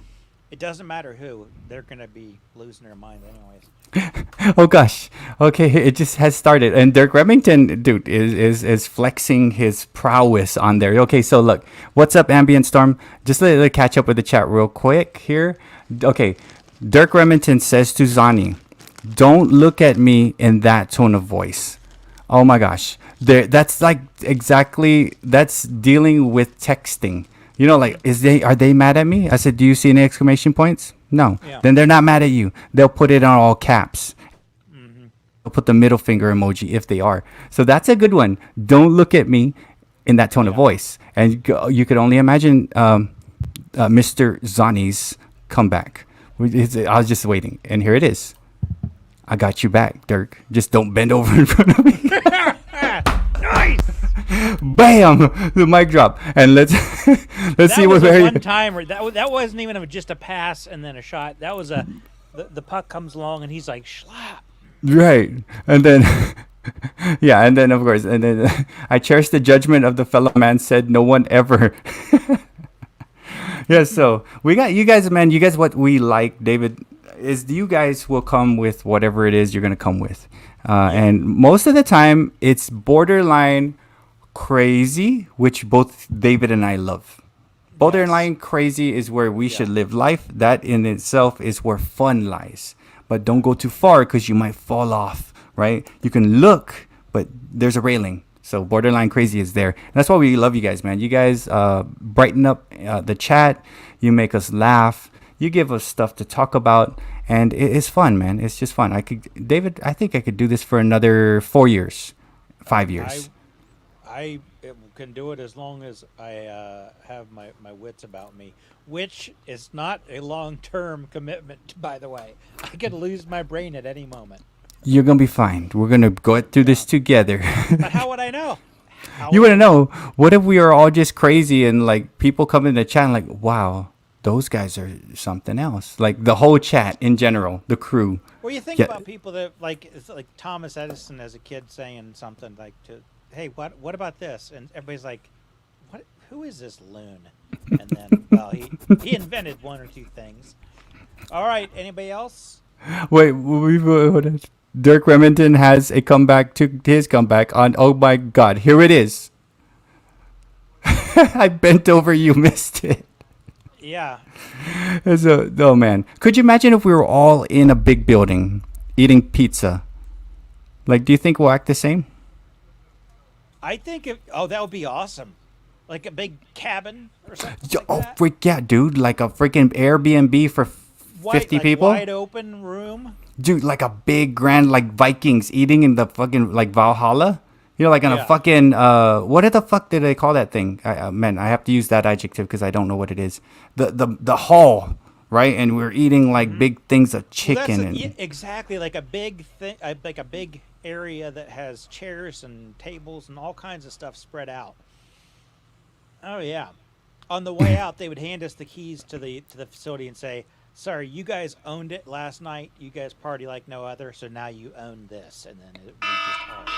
It doesn't matter who. They're going to be losing their mind anyways. Oh gosh. Okay, it just has started. And Dirk Remington, dude, is flexing his prowess on there. Okay, so look, what's up, Ambient Storm? Just let catch up with the chat real quick here. Okay, Dirk Remington says to Zani, "Don't look at me in that tone of voice." Oh my gosh. That's like exactly, that's dealing with texting. You know, like, are they mad at me? I said, do you see any exclamation points? No. Yeah. Then they're not mad at you. They'll put it on all caps. Mm-hmm. They'll put the middle finger emoji if they are. So that's a good one. Don't look at me in that tone of voice. And you could only imagine Mr. Zani's comeback. I was just waiting. And here it is. I got you back, Dirk. Just don't bend over in front of me. Nice. Bam! The mic drop. And let's see what was a one timer. That wasn't even just a pass and then a shot. That was the puck comes along and he's like schlap. Right. And then yeah, and then of course, and then I cherish the judgment of the fellow man said no one ever. Yeah, so we got you guys, man. You guys, what we like, David, is you guys will come with whatever it is you're gonna come with, and most of the time it's borderline crazy, which both David and I love. Borderline crazy is where we should live life. That in itself is where fun lies. But don't go too far because you might fall off, right? You can look, but there's a railing. So borderline crazy is there. And that's why we love you guys, man. You guys brighten up the chat. You make us laugh. You give us stuff to talk about. And it's fun, man. It's just fun. David, I think I could do this for another 4 years, 5 years. I can do it as long as I have my wits about me, which is not a long-term commitment, by the way. I could lose my brain at any moment. You're going to be fine. We're going to go through this together. But how would I know? You want to know, what if we are all just crazy and like people come in the chat and like, wow, those guys are something else. Like the whole chat in general, the crew. Well, you think about people that it's like Thomas Edison as a kid saying something like hey, what about this? And everybody's like, what? Who is this loon? And then, well, he invented one or two things. All right, anybody else? Wait, Dirk Remington has a comeback to his comeback on. Oh my God, here it is. I bent over, you missed it. Yeah. Oh man, could you imagine if we were all in a big building eating pizza? Like, do you think we'll act the same? I think that would be awesome. Like a big cabin or something like that. Freak yeah, dude. Like a freaking Airbnb for 50 people. Wide open room. Dude, like a big grand, like Vikings eating in the fucking, like Valhalla. You know, like on a fucking, what the fuck did they call that thing? Man, I have to use that adjective because I don't know what it is. The hall, right? And we're eating like big things of chicken. Exactly, like a big thing, like a big area that has chairs and tables and all kinds of stuff spread out. Oh yeah. On the way out, they would hand us the keys to the facility and say, "Sorry, you guys owned it last night. You guys party like no other, so now you own this." And then it would just ours.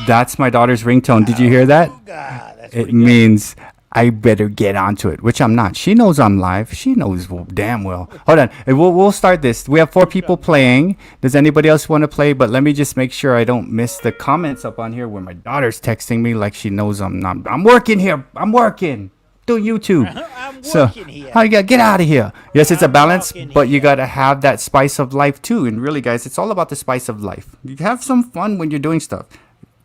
That's my daughter's ringtone. Did you hear that? God, that's it means I better get onto it, which I'm not. She knows I'm live. She knows damn well. Hold on. We'll start this. We have 4 people playing. Does anybody else want to play? But let me just make sure I don't miss the comments up on here where my daughter's texting me like she knows I'm not. I'm working here. I'm working. Do YouTube. I'm working here. How you got get out of here? Yes, it's a balance, but you got to have that spice of life too. And really, guys, it's all about the spice of life. You have some fun when you're doing stuff.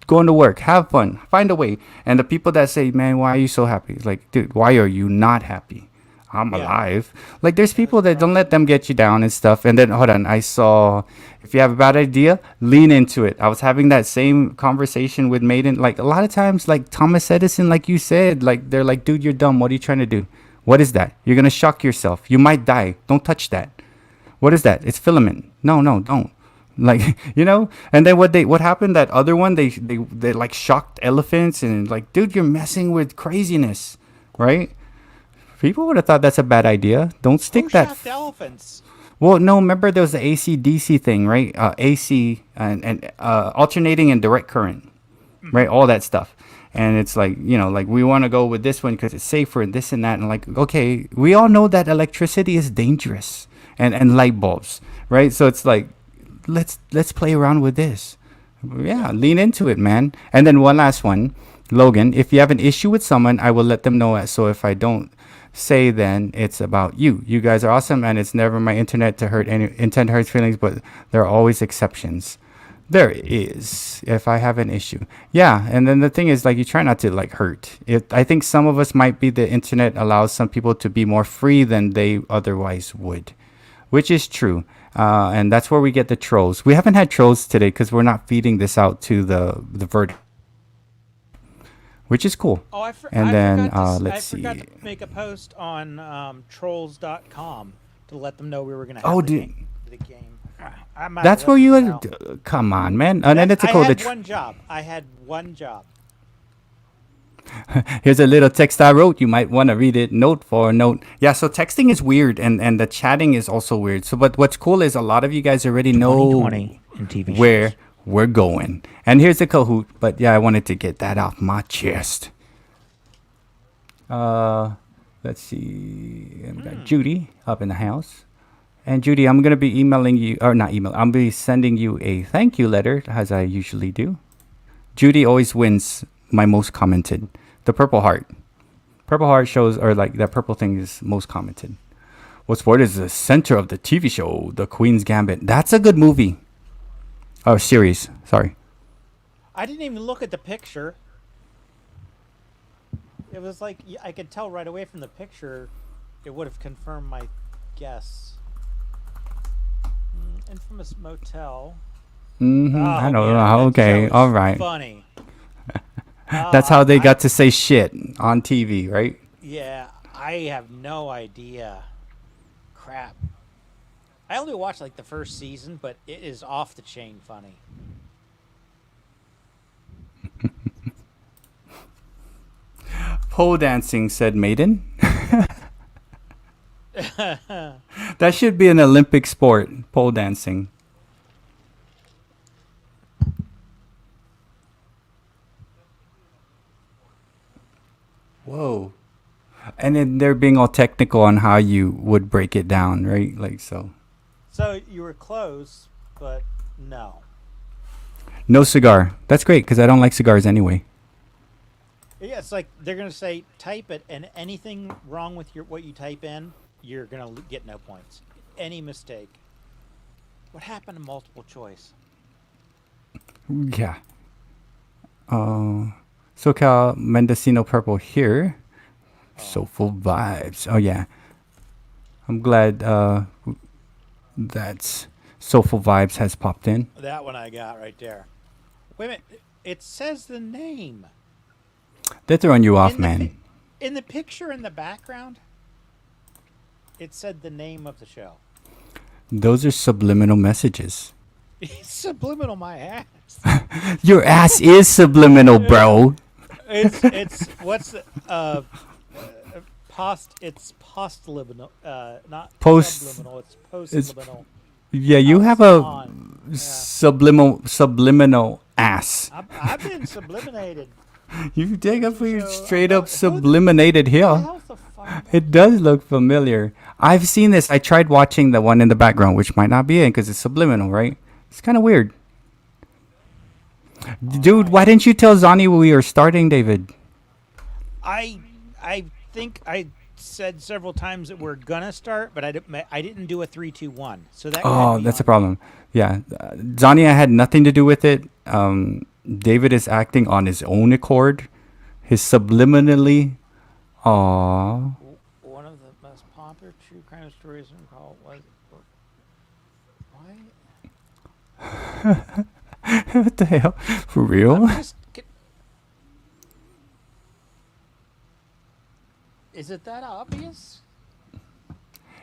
Going to work, have fun, find a way. And the people that say, "Man, why are you so happy?" It's like, dude, why are you not happy? I'm alive. Like, there's people that don't let them get you down and stuff. And then, hold on, I saw, if you have a bad idea, lean into it. I was having that same conversation with Maiden. Like, a lot of times, like Thomas Edison, like you said, like, they're like, "Dude, you're dumb. What are you trying to do? What is that? You're going to shock yourself. You might die. Don't touch that. What is that? It's filament. No, don't." Like, you know, and then what happened, that other one, they like shocked elephants and like, dude, you're messing with craziness, right? People would have thought that's a bad idea. Don't stick Who that. shocked elephants? Well, no, remember there was the AC/DC thing, right? AC and alternating and direct current, right? All that stuff. And it's like, you know, like we want to go with this one because it's safer and this and that. And like, okay, we all know that electricity is dangerous and light bulbs, right? So it's like, let's play around with this. Yeah, lean into it, man. And then one last one, Logan, if you have an issue with someone, I will let them know. So if I don't say, then it's about you. You guys are awesome, and it's never my intent to hurt feelings, but there are always exceptions. There is, if I have an issue. Yeah, and then the thing is, like, you try not to like hurt. I think some of us might be the internet allows some people to be more free than they otherwise would, which is true. And that's where we get the trolls. We haven't had trolls today because we're not feeding this out to the vert, which is cool. Oh, And then I let's forgot see. to make a post on trolls.com to let them know we were going to have Oh, the game. I might that's have where let you. them know. Come on, man. And then it's a I code. had one job. I had one job. Here's a little text I wrote. You might want to read it note for note. Yeah, so texting is weird, and the chatting is also weird. So, but what's cool is a lot of you guys already know 2020 in TV where shows. we're going. And here's the Kahoot. But yeah, I wanted to get that off my chest. Let's see. And we got Judy up in the house. And Judy, I'm gonna be emailing you, or not email. I'll be sending you a thank you letter, as I usually do. Judy always wins my most commented. The purple heart. Purple heart shows, or like that purple thing is most commented. What sport is the center of the TV show, The Queen's Gambit? That's a good movie. Oh, series. Sorry. I didn't even look at the picture. It was like I could tell right away from the picture. It would have confirmed my guess. Infamous Motel. I don't yeah, know. that Okay. show is All right. Funny. That's how they got to say shit on TV, right? Yeah, I have no idea. Crap. I only watched like the first season, but it is off the chain funny. Pole dancing, said Maiden. That should be an Olympic sport, pole dancing. Whoa. And then they're being all technical on how you would break it down, right? Like so. So you were close, but no. No cigar. That's great because I don't like cigars anyway. Yeah, it's like they're gonna say type it, and anything wrong with what you type in, you're gonna get no points. Any mistake. What happened to multiple choice? Yeah. SoCal Mendocino Purple here. Soulful vibes. Oh yeah. I'm glad that's Soulful Vibes has popped in. That one I got right there. Wait a minute. It says the name. They're throwing you off, In the man. In the picture in the background, it said the name of the show. Those are subliminal messages. It's subliminal, my ass. Your ass is subliminal, bro. It's what's it's postliminal, not Post- subliminal. It's postliminal. Yeah, you have a Yeah. subliminal ass. I've been subliminated. You dig up for So, straight up who- subliminated What the here. hell's the fuck? It does look familiar. I've seen this. I tried watching the one in the background, which might not be it because it's subliminal, right? It's kind of weird. Dude, why didn't you tell Zani we were starting, David? I think I said several times that we're gonna start, but I didn't do a 3, 2, 1. So that. Oh, that's a problem. Yeah, Zania had nothing to do with it. David is acting on his own accord. His subliminally. Aww. One of the most popular true crime stories in call was. Why? What the hell? For real? Is it that obvious?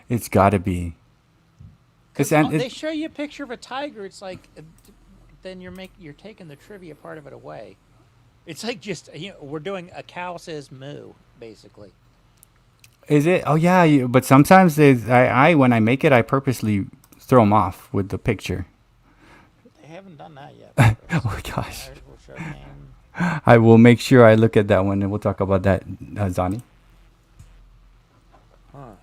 It's gotta be. They show you a picture of a tiger. It's like, then you're taking the trivia part of it away. It's like just we're doing a cow says moo, basically. Is it? Oh yeah, but sometimes I when I make it, I purposely throw them off with the picture. They haven't done that yet. Oh gosh. We'll show name. I will make sure I look at that one and we'll talk about that, Zani. Huh.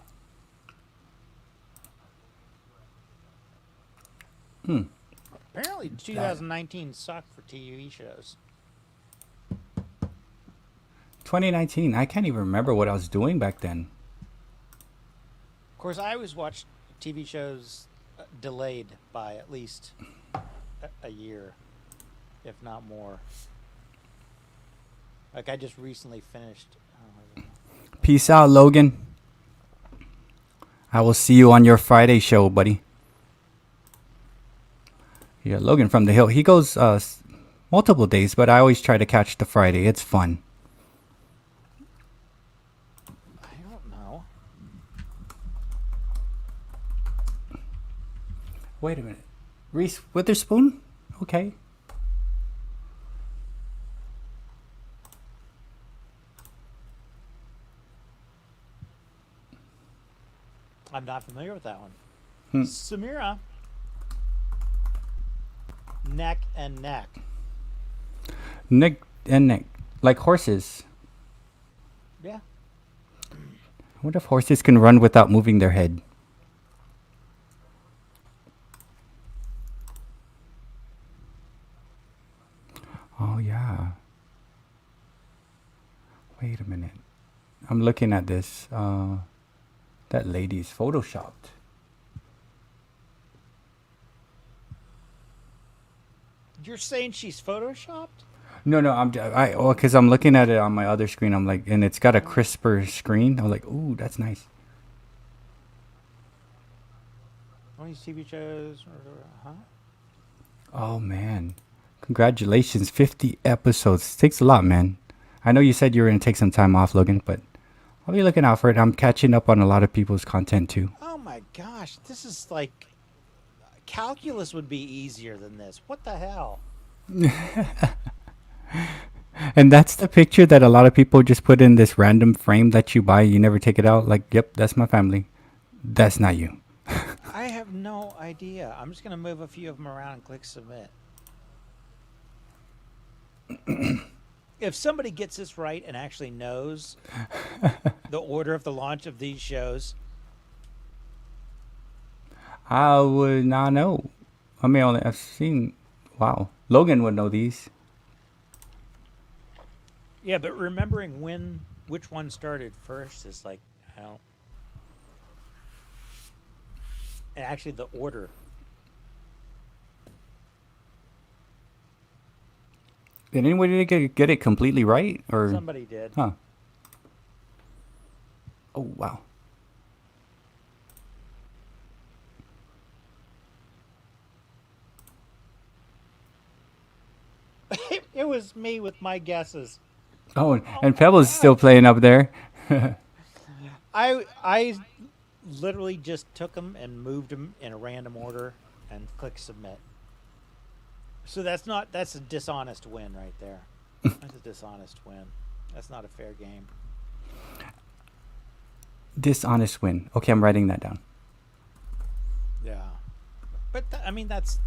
Apparently, 2019 sucked for TV shows. 2019. I can't even remember what I was doing back then. Of course, I always watch TV shows delayed by at least a year, if not more. Like I just recently finished. Peace out, Logan. I will see you on your Friday show, buddy. Yeah, Logan from the Hill. He goes multiple days, but I always try to catch the Friday. It's fun. I don't know. Wait a minute. Reese Witherspoon? Okay. I'm not familiar with that one. Hmm. Samira. Neck and neck. Neck and neck. Like horses. Yeah. I wonder if horses can run without moving their head. Oh, yeah. Wait a minute. I'm looking at this. That lady's photoshopped. You're saying she's photoshopped? No, because I'm looking at it on my other screen. I'm like, and it's got a crisper screen. I'm like, ooh, that's nice. All these TV shows, huh? Oh man, congratulations, 50 episodes. Takes a lot, man. I know you said you were gonna take some time off, Logan, but I'll be looking out for it. I'm catching up on a lot of people's content too. Oh my gosh, this is like calculus would be easier than this. What the hell? And that's the picture that a lot of people just put in this random frame that you buy. You never take it out. Like, yep, that's my family. That's not you. I have no idea. I'm just gonna move a few of them around and click submit. If somebody gets this right and actually knows the order of the launch of these shows, I would not know. I mean, I've seen. Wow, Logan would know these. yeah, but remembering which one started first is like, I don't. And actually, the order. Did anybody get it completely right, or Somebody did. Huh? Oh wow. It was me with my guesses. Oh, and Pebble's still playing up there. I literally just took them and moved them in a random order and click submit. So that's a dishonest win right there. That's a dishonest win. That's not a fair game. Dishonest win. Okay, I'm writing that down. Yeah. But I mean that's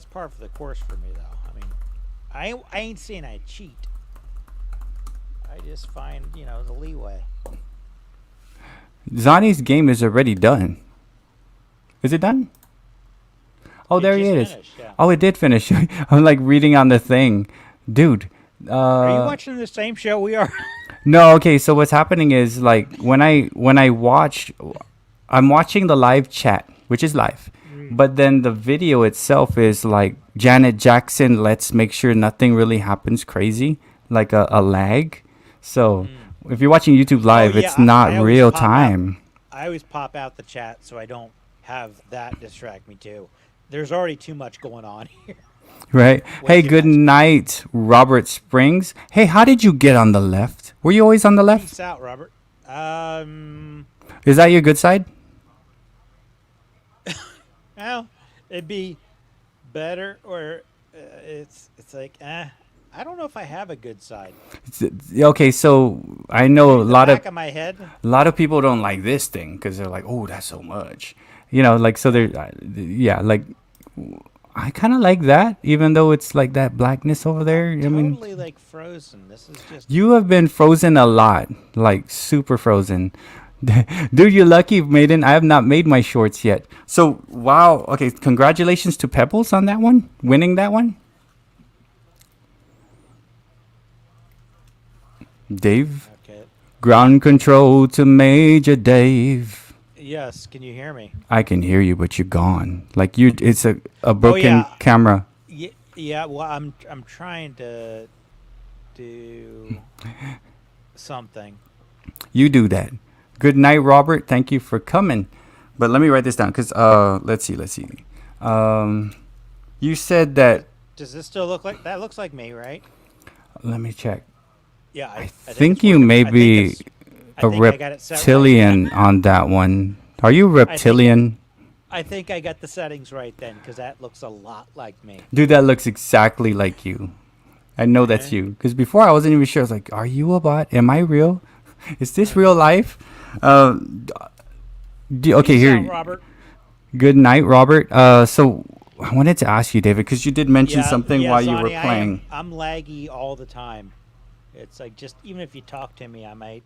par for the course for me though. I mean, I ain't saying I cheat. I just find, the leeway. Zani's game is already done. Is it done? Oh, there he is. Finished, yeah. Oh, it did finish. I'm like reading on the thing. Dude. Are you watching the same show we are? No, okay, so what's happening is like when I watch, I'm watching the live chat, which is live. But then the video itself is like Janet Jackson, let's make sure nothing really happens crazy, like a lag. So if you're watching YouTube live, Oh, yeah, it's not I always real pop out. time. I always pop out the chat so I don't have that distract me too. There's already too much going on here. Right. Way Hey, too good much. night, Robert Springs. Hey, how did you get on the left? Were you always on the left? Peace out, Robert. Is that your good side? Well, it'd be better, or it's like, I don't know if I have a good side. Okay, so I know a The lot back of of my head. people don't like this thing because they're like, oh, that's so much, like so they're yeah, like I kind of like that, even though it's like that blackness over there. I mean, Totally like frozen. This is just. you have been frozen a lot, like super frozen. Dude, you're lucky, Maiden. I have not made my shorts yet. So, wow. Okay, congratulations to Pebbles on that one, winning that one. Dave, Okay. ground control to Major Dave. Yes. Can you hear me? I can hear you, but you're gone. Like it's a broken yeah. camera. Yeah, well, I'm trying to do something. You do that. Good night, Robert. Thank you for coming. But let me write this down because let's see. Um, you said that. Does this still look like that? Looks like me, right? Let me check. Yeah, I I think think it's you working. may I think be it's. I a think I got it set right. reptilian on that one. Are you I think reptilian? I think I got the settings right then, because that looks a lot like me. Dude, that looks exactly like you. I know that's Uh-huh. you. Because before I wasn't even sure. I was like, are you a bot? Am I real? Is this real life? Okay, Peace out, here. Robert. Good night, Robert. So I wanted to ask you, David, because you did mention something Yeah, while you were Zonnie, playing. I'm laggy all the time. It's like just even if you talk to me, I might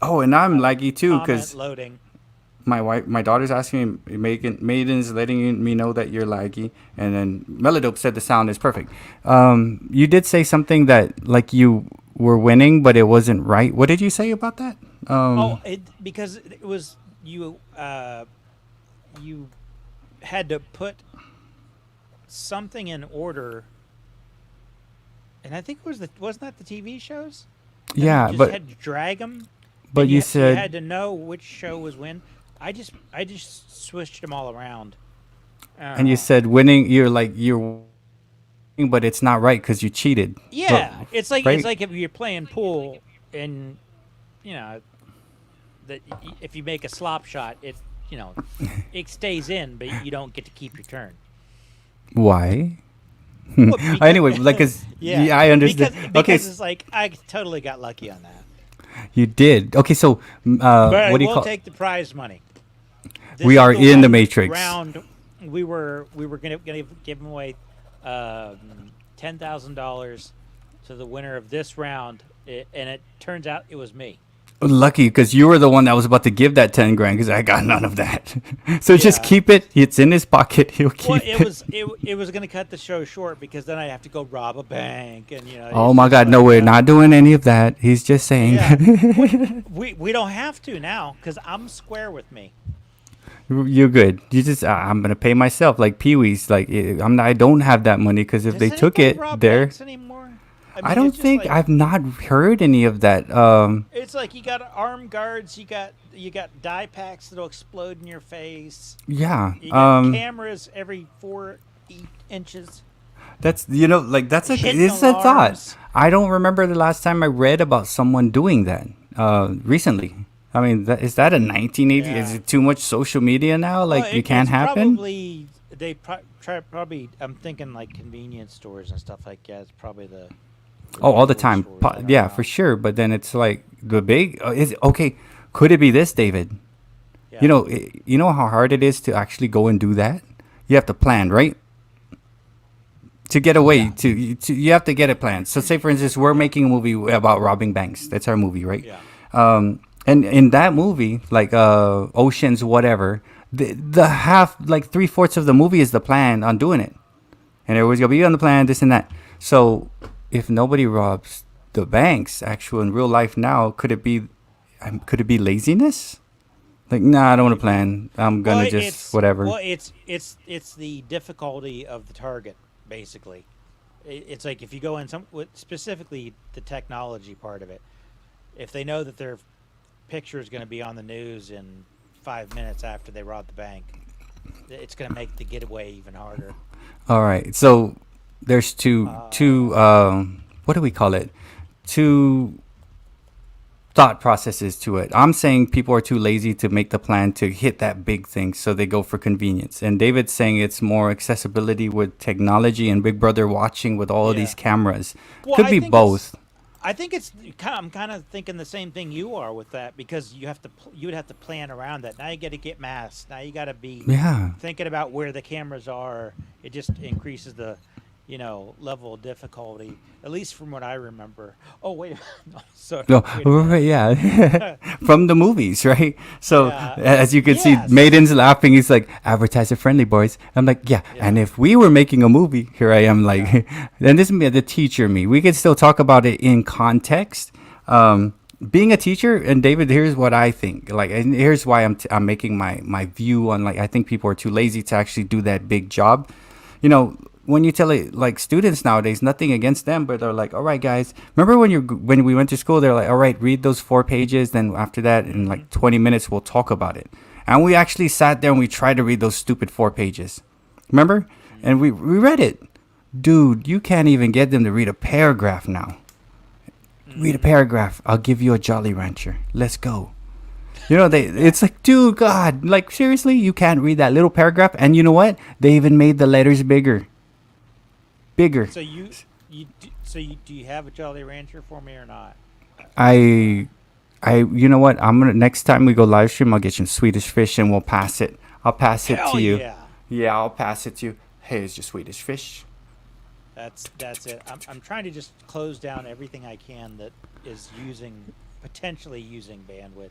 Oh, and I'm have a laggy too, comment because loading. my daughter's asking me, Maiden's letting me know that you're laggy, and then Melodope said the sound is perfect. You did say something that like you were winning, but it wasn't right. What did you say about that? Oh, because it was you. You had to put something in order, and I think it was wasn't that the TV shows? And Yeah, you just but had to drag them. but And you so you had said, to know which show was when. I just switched them all around. and you Uh, said winning. You're winning, but it's not right because you cheated. But, yeah, it's like right? if you're playing pool and you know that if you make a slop shot, it stays in, but you don't get to keep your turn. Why? Well, Anyway, like, yeah, yeah, I understand. Okay, because it's like I totally got lucky on that. you did. Okay, so But I what do you will call? take the prize money. We This are is in the one Matrix. round. We were gonna give away $10,000 to the winner of this round, and it turns out it was me. Lucky, because you were the one that was about to give that 10 grand, because I got none of that. So just Yeah. keep it. It's in his pocket. He'll keep Well, it. it was gonna cut the show short because then I have to go rob a bank, and Oh it's my just God, no, like, we're not doing any of that. He's just saying. Yeah, we don't have to now because I'm square with me. You're good. You just I'm gonna pay myself like Pee Wee's. Like I'm not, I don't have that money because if Does they took anybody it, rob there. banks anymore? I I mean, don't it's just think like I've not heard any of that. it's like you got armed guards, you got dye packs that'll explode in your face. Yeah. You got cameras every 4 inches. That's like that's Hidden it's a thought. alarms. I don't remember the last time I read about someone doing that. Recently. I mean, is that a 1980? Is Yeah. it too much social media now? Like Well, it can't it's happen. probably probably. I'm thinking like convenience stores and stuff like that. It's probably the Oh, all the grocery time. stores, I don't Yeah, know. for sure. But then it's like the big is okay. Could it be this, David? Yeah. You know how hard it is to actually go and do that. You have to plan, right? To get away, Yeah. to you have to get it planned. So, say for instance, we're making a movie about robbing banks. That's our movie, right? Yeah. And in that movie, like Oceans, whatever, the half, like 3/4 of the movie is the plan on doing it, and everybody's gonna be on the plan, this and that. So, if nobody robs the banks, actual in real life now, could it be laziness? Like, nah, I don't want to plan. I'm gonna Well, just whatever. Well, it's the difficulty of the target, basically. It's like if you go in specifically the technology part of it. If they know that their picture is going to be on the news in 5 minutes after they rob the bank, it's going to make the getaway even harder. All right. So there's two what do we call it? Two thought processes to it. I'm saying people are too lazy to make the plan to hit that big thing, so they go for convenience. And David's saying it's more accessibility with technology and Big Brother watching with all of Yeah. these cameras. Well, Could I be think both. I think I'm kind of thinking the same thing you are with that because you would have to plan around that. Now you got to get masks. Now you got to be Yeah. thinking about where the cameras are. It just increases the level of difficulty, at least from what I remember. Oh wait, no, sorry. No, Wait a minute. right, yeah, from the movies, right? So Yeah. as you can see, Yes. Maiden's laughing. He's like, advertiser friendly, boys. I'm like, yeah. Yeah. And if we were making a movie, here I am, like, and this is me, the teacher me. We could still talk about it in context. Being a teacher, and David, here's what I think. Like, and here's why I'm making my view on, like, I think people are too lazy to actually do that big job. when you tell it like students nowadays, nothing against them, but they're like, all right, guys, remember when we went to school, they're like, all right, read those 4 pages. Then after that, in like 20 minutes, we'll talk about it. And we actually sat there and we tried to read those stupid 4 pages. Remember? And we read it. Dude, you can't even get them to read a paragraph now. Read a paragraph. I'll give you a Jolly Rancher. Let's go. You know, it's like, dude, God, like seriously, you can't read that little paragraph. And you know what? They even made the letters bigger. Bigger. So do you have a Jolly Rancher for me or not? You know what? I'm gonna next time we go live stream, I'll get you some Swedish fish and we'll pass it. I'll pass it Hell to you. yeah. Yeah, I'll pass it to you. Here's your Swedish fish. That's it. I'm trying to just close down everything I can that is potentially using bandwidth.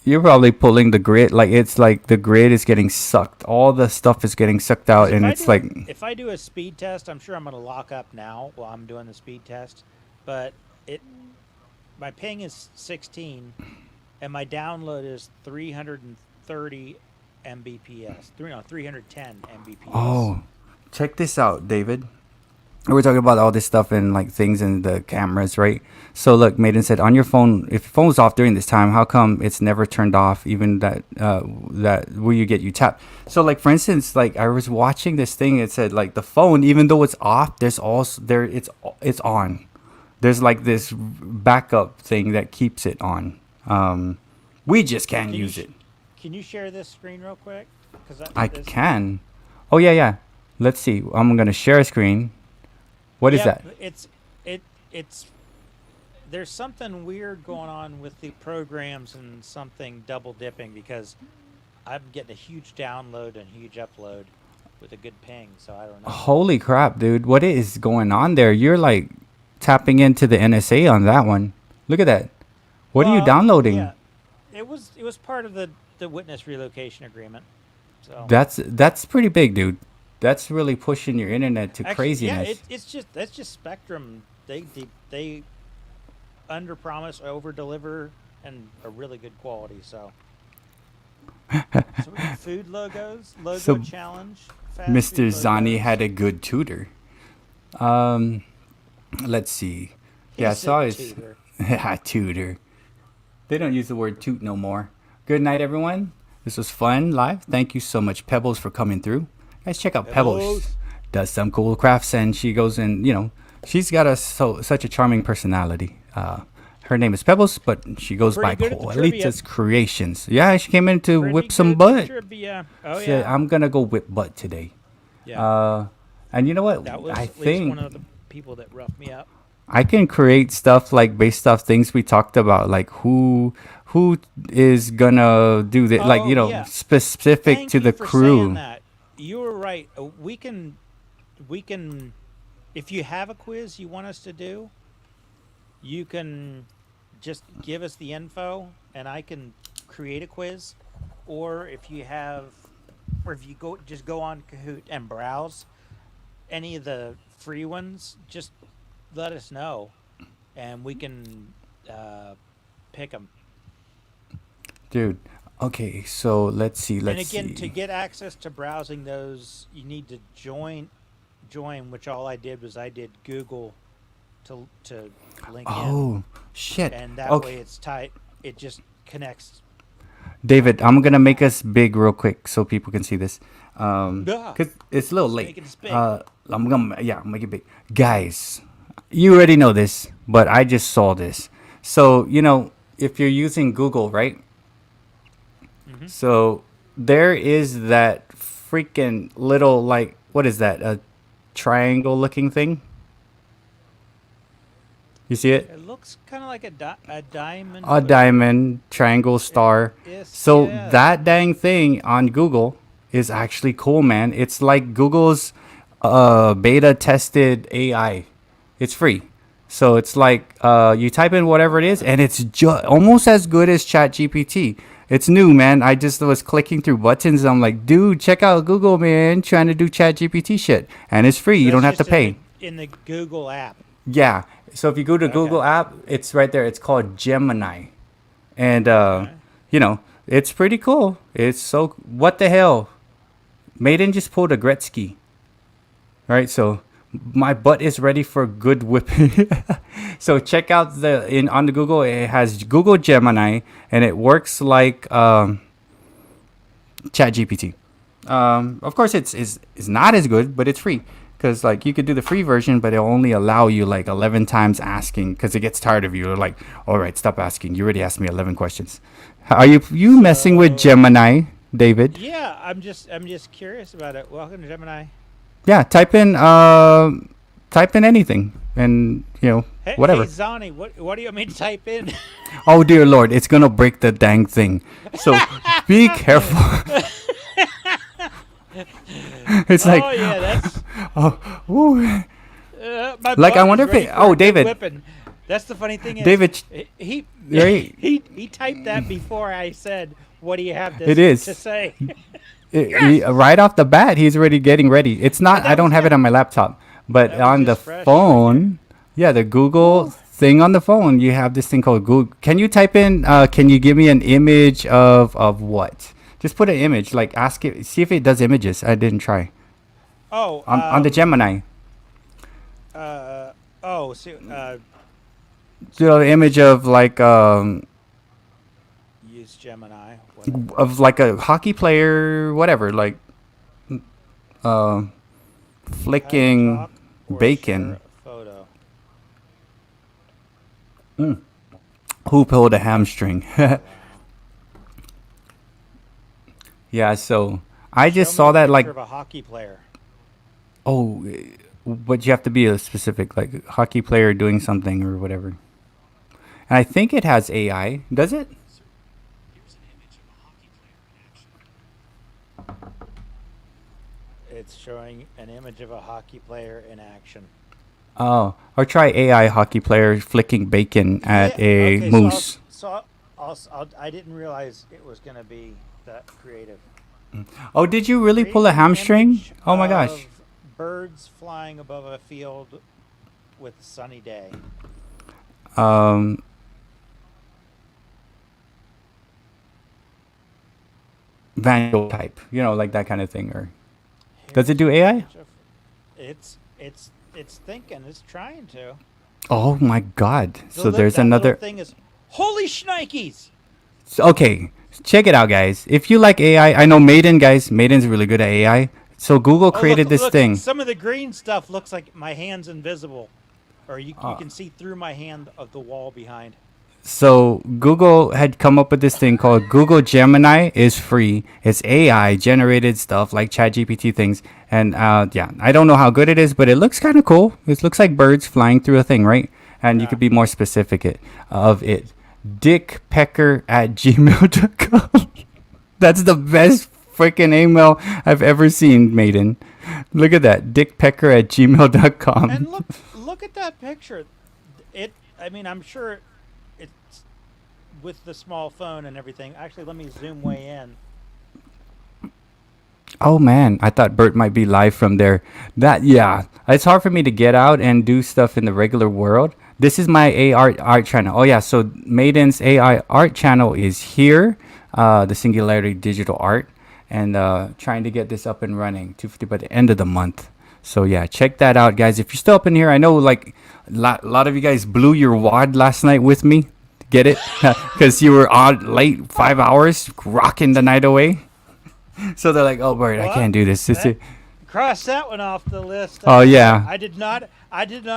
You're probably pulling the grid, like it's like the grid is getting sucked. All the stuff is getting sucked out, and it's like if I do a speed test, I'm sure I'm going to lock up now while I'm doing the speed test. But my ping is 16, and my download is 330 Mbps. 310 Mbps. Oh, check this out, David. We're talking about all this stuff and like things in the cameras, right? So look, Maiden said on your phone, if your phone was off during this time, how come it's never turned off? Even that where you tap. So like for instance, like I was watching this thing. It said like the phone, even though it's off, there's also it's on. There's like this backup thing that keeps it on. We just can't use it. Can you share this screen real quick? I can. Oh yeah. Let's see. I'm gonna share a screen. What is that? It's there's something weird going on with the programs and something double dipping because I'm getting a huge download and huge upload with a good ping, so I don't know. Holy crap, dude. What is going on there? You're like tapping into the NSA on that one. Look at that. What are you downloading? Yeah. It was part of the witness relocation agreement. So That's pretty big, dude. That's really pushing your internet to craziness. Yeah, that's just Spectrum. They under promise, over deliver, and a really good quality. So we got food logo challenge. Mr. Zani had a good tutor. Let's see. I saw his tutor. They don't use the word toot no more. Good night, everyone. This was fun live. Thank you so much, Pebbles, for coming through. Guys, check out Pebbles. Does some cool crafts, and she goes in, she's got such a charming personality. Her name is Pebbles, but she goes by Coelita's Creations. Yeah, she came in to whip some butt. Oh, Said, I'm going to go whip butt today. Yeah. And you know what? That was I at least think one of the people that roughed me up. I can create stuff like based off things we talked about, like who is gonna do that, specific Thank to you the for crew. saying that. You were right. We can, if you have a quiz you want us to do, you can just give us the info and I can create a quiz. Or if you go on Kahoot and browse any of the free ones, just let us know and we can pick them. Dude, okay, so let's see. And again, to get access to browsing those, you need to join, which all I did was I did Google to link in. Oh, shit. And that way it's tight. It just connects. David, I'm going to make us big real quick so people can see this. Because it's a little late. Make it big. I'll make it big. Guys, you already know this, but I just saw this. So, if you're using Google, right? Mm-hmm. So there is that freaking little, what is that? A triangle looking thing? You see it? It looks kind of like a diamond. A diamond, triangle, star. That dang thing on Google is actually cool, man. It's like Google's beta tested AI. It's free. So it's like you type in whatever it is, and it's almost as good as ChatGPT. It's new, man. I just was clicking through buttons. I'm like, dude, check out Google, man, trying to do ChatGPT shit. And it's free. You don't have to pay. In the Google app. Yeah. So if you go to Google app, it's right there. It's called Gemini. And, it's pretty cool. It's so... What the hell? Maiden just pulled a Gretzky. right? So my butt is ready for good whipping. So check out on the Google. It has Google Gemini, and it works like ChatGPT. Of course, it's not as good, but it's free. Because like you could do the free version, but it'll only allow you like 11 times asking, because it gets tired of you. They're like, all right, stop asking. You already asked me 11 questions. Are you messing with Gemini, David? Yeah, I'm just curious about it. Welcome to Gemini. Yeah, type in anything, and whatever. Hey Zani, what do you want me to type in? Oh dear Lord, it's gonna break the dang thing. So be careful. It's like, oh yeah, that's ooh. my Like, I butt wonder is if ready it- for oh, a good David. whipping. That's the funny thing is, David, he right? he typed that before I said, "What do you have It is. to say?" Right off the bat, he's already getting ready. It's not. That I don't was have it just- on my laptop, but that was on the just fresh phone, yeah, the Google thing on the phone, you have this thing called Google. Can you type in? Can you give me an image of what? Just put an image. Like, ask it. See if it does images. I didn't try Oh, on the Gemini. See, So the image of like use Gemini. Whatever. of like a hockey player, whatever, like flicking Talk or bacon. share a photo. Who pulled a hamstring? Yeah, so I just Show me saw a that picture like, of a hockey player. oh, but you have to be a specific like hockey player doing something or whatever. And I think it has AI. Does it? It's showing an image of a hockey player in action. Oh, or try AI hockey player flicking bacon at Yeah, a okay, moose. I didn't realize it was going to be that creative. Oh, did you really pull a Create an hamstring? image Oh my gosh. of birds flying above a field with a sunny day. Van Gogh type, like that kind of thing, or does it do AI? It's thinking. It's trying to. Oh my God! So there's that another. little thing is holy shnikes. Okay, check it out, guys. If you like AI, I know Maiden's really good at AI. So Google created look, this look, thing. Some of the green stuff looks like my hand's invisible, or you can see through my hand of the wall behind. So Google had come up with this thing called Google Gemini. Is free. It's AI generated stuff like ChatGPT things. And yeah, I don't know how good it is, but it looks kind of cool. It looks like birds flying through a thing, right? And you could be more specific of it. dickpecker@gmail.com. That's the best freaking email I've ever seen, Maiden. Look at that. dickpecker@gmail.com. And look at that picture. I'm sure it's with the small phone and everything. Actually, let me zoom way in. Oh man, I thought Bert might be live from there. Yeah, it's hard for me to get out and do stuff in the regular world. This is my AI art channel. Oh yeah, so Maiden's AI art channel is here, the Singularity Digital Art, and trying to get this up and running 250 by the end of the month. So yeah, check that out, guys. If you're still up in here, I know like a lot of you guys blew your wad last night with me. Get it? Because you were on late 5 hours, rocking the night away. So they're like, "Oh, Bert, I can't do this." Cross that one off the list. Oh, yeah. I did not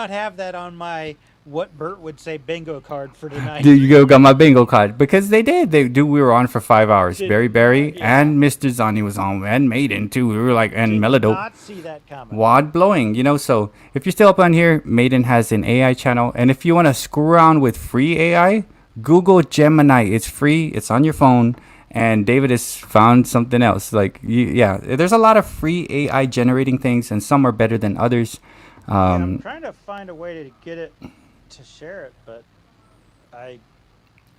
have that on my what Bert would say bingo card for tonight. You go got my bingo card because they did. We were on for 5 hours. Barry yeah. and Mr. Zani was on, and Maiden too. We were like, and Did Melodope. not see that coming. Wad blowing, So if you're still up on here, Maiden has an AI channel, and if you want to screw around with free AI, Google Gemini. It's free. It's on your phone. And David has found something else. Like, there's a lot of free AI generating things, and some are better than others. I'm trying to find a way to get it to share it, but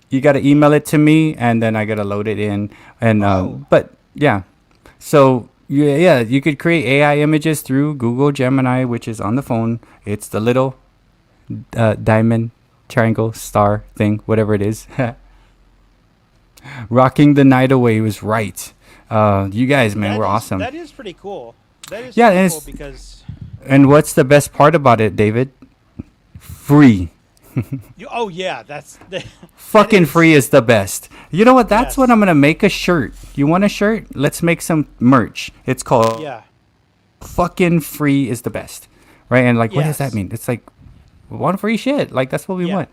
you got to email it to me, and then I got to load it in. And but yeah, so you could create AI images through Google Gemini, which is on the phone. It's the little diamond, triangle, star thing, whatever it is. Rocking the night away was right. You guys, man, were awesome. That is pretty cool. That is Yeah, pretty and cool because And what's the best part about it, David? Free. Oh yeah, that's that Fucking is, free is the best. You know what? That's what Yes. I'm gonna make a shirt. You want a shirt? Let's make some merch. It's called yeah. fucking free is the best. Right? And like what does that Yes. mean? It's like we want free shit. Like that's what we Yeah.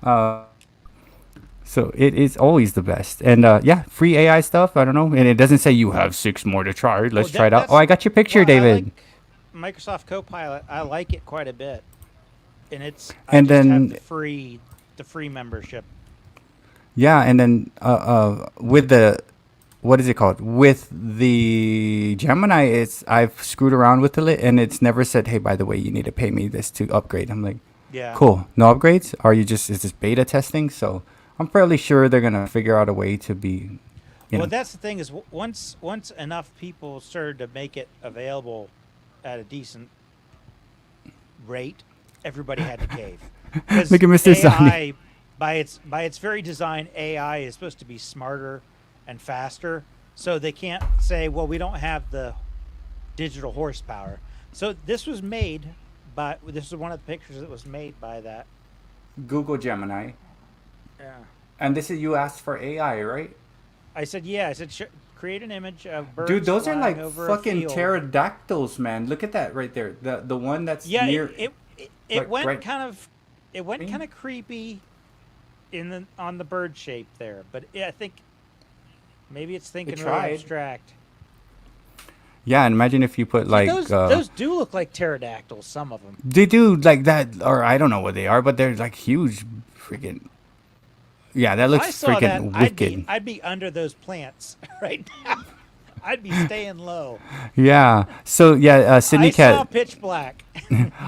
want. So it is always the best. And yeah, free AI stuff. I don't know. And it doesn't say you have 6 more to try. Let's try it out. Oh, I got your picture, well, David. I like Microsoft Copilot. I like it quite a bit, and I And just have then the free membership. yeah, and then with the what is it called? With the Gemini, it's I've screwed around with it and it's never said, "Hey, by the way, you need to pay me this to upgrade." I'm like, Yeah. "Cool. No upgrades? Are you just is this beta testing?" So, I'm fairly sure they're going to figure out a way to be Well, that's the thing is once enough people started to make it available at a decent rate, everybody had to cave. 'Cause Look at Mr. Sonny. AI, by its very design, AI is supposed to be smarter and faster. So they can't say, well, we don't have the digital horsepower. So this was made by this is one of the pictures that was made by that. Google Gemini. Yeah. And this is you asked for AI, right? I said, yeah. I said, create an image of birds. Dude, those are flying like over a fucking field." pterodactyls, man. Look at that right there. The one that's Yeah, near it like, went right- it went kind of creepy on the bird shape there, but I think maybe it's thinking really tried. abstract. Yeah, and imagine if you put like Those do look like pterodactyls. Some of them. they do like that, or I don't know what they are, but they're like huge, freaking. Yeah, that If I looks saw that, freaking wicked. I'd be under those plants right now. I'd be staying low. Yeah. So yeah, Sydney I saw Cat. pitch black.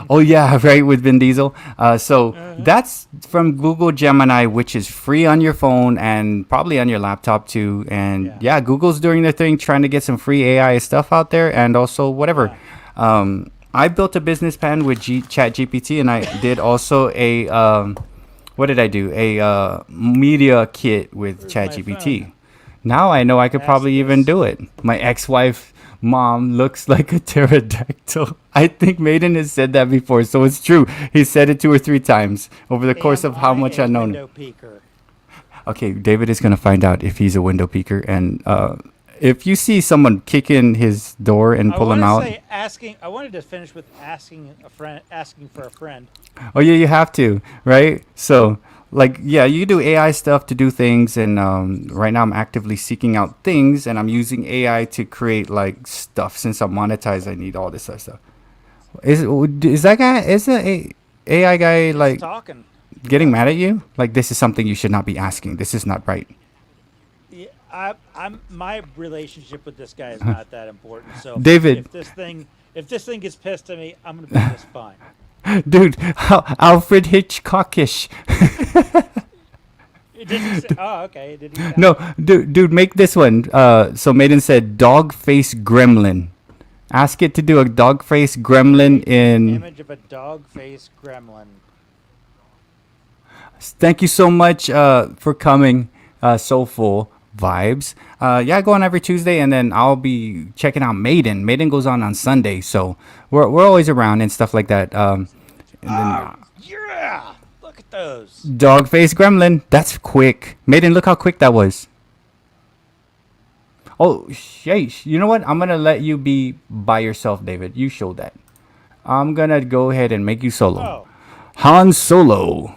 Oh yeah, right with Vin Diesel. So that's from Google Gemini, which is free on your phone and probably on your laptop too. And yeah, Google's doing their thing, trying to get some free AI stuff out there, and also whatever. I built a business plan with Chat GPT, and I did also a what did I do? A media kit with Chat my GPT. phone? Now I know I could Ask probably even this. do it. My ex-wife mom looks like a pterodactyl. I think Maiden has said that before, so it's true. He said it 2 or 3 times over the course of how much I've known him. Window peeker. Okay, David is gonna find out if he's a window peeker, and if you see someone kick in his door and pull him out. I wanted to finish with asking for a friend. Oh yeah, you have to, right? So, like, yeah, you do AI stuff to do things, and right now I'm actively seeking out things, and I'm using AI to create like stuff. Since I'm monetized, I need all this other stuff. Is the AI guy like Talking. getting mad at you? Like this is something you should not be asking. This is not right. Yeah, my relationship with this guy is not that important. So David. if this thing gets pissed at me, I'm gonna be just fine. Dude, Alfred Hitchcockish. Did he say, oh, okay. Did he? No, dude, make this one. So Maiden said dog face gremlin. Ask it to do a dog face gremlin in. Image of a dog face gremlin. Thank you so much for coming. Soulful vibes. Yeah, I go on every Tuesday, and then I'll be checking out Maiden. Maiden goes on Sunday, so we're always around and stuff like that. And then, Yeah, look at those. dog face gremlin. That's quick. Maiden, look how quick that was. Oh, sheesh. You know what? I'm gonna let you be by yourself, David. You showed that. I'm gonna go ahead and make you solo. Oh, Han Solo.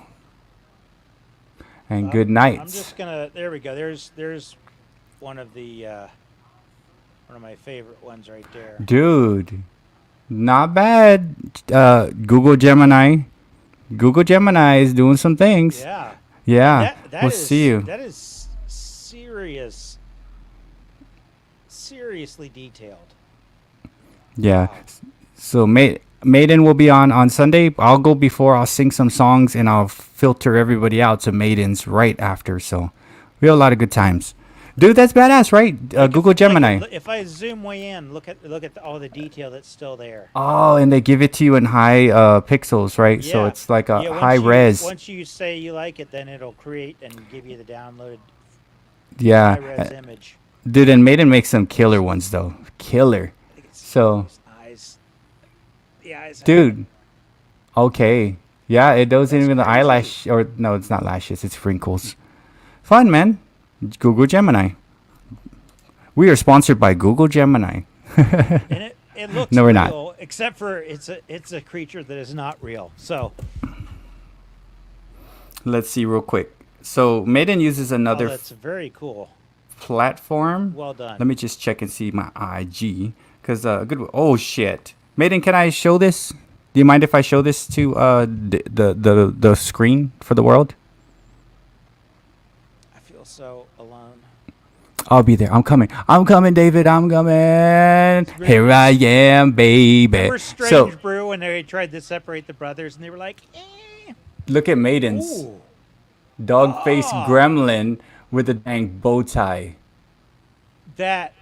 And good night. I'm just gonna. There we go. There's one of my favorite ones right there. Dude, not bad. Google Gemini. Google Gemini is doing some things. Yeah. Yeah. That We'll is- see you. That is seriously detailed. Yeah. So Maiden will be on Sunday. I'll go before. I'll sing some songs and I'll filter everybody out to Maiden's right after. So we have a lot of good times. Dude, that's badass, right? Google Gemini. If I zoom way in, look at all the detail that's still there. Oh, and they give it to you in high pixels, right? So Yeah. it's like a Yeah, high res. Once you say you like it, then it'll create and give you the downloaded Yeah. high-res image. Dude, and Maiden makes some killer ones though. Killer. I can see So those eyes. the eyes. Dude. Okay. Yeah, it doesn't That's even the crazy. eyelash, or no, it's not lashes, it's wrinkles. Fun, man. Google Gemini. We are sponsored by Google Gemini. And it looks No, we're real, not. except for it's a creature that is not real. So Let's see real quick. So Maiden uses another that's very cool. platform. Well done. Let me just check and see my IG, cause good. Oh shit, Maiden, can I show this? Do you mind if I show this to the screen for the world? I feel so alone. I'll be there. I'm coming. I'm coming, David. I'm coming. Here I am, baby. Remember Strange So Brew when they tried to separate the brothers and they were like, look at Maiden's ooh. dog face gremlin with a dang bow tie. That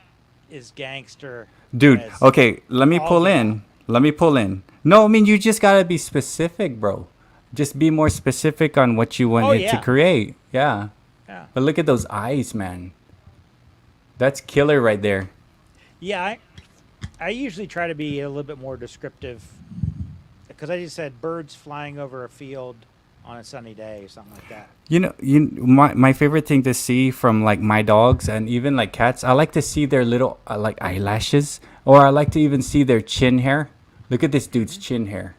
is gangster. Dude, as okay, let me all pull the in. Let me pull in. No, I mean, you just gotta be specific, bro. Just be more specific on what you want Oh, it to yeah. create. Yeah. Yeah. But look at those eyes, man. That's killer right there. Yeah, I usually try to be a little bit more descriptive because I just said birds flying over a field on a sunny day or something like that. My favorite thing to see from like my dogs and even like cats, I like to see their little like eyelashes, or I like to even see their chin hair. Look at this dude's chin hair.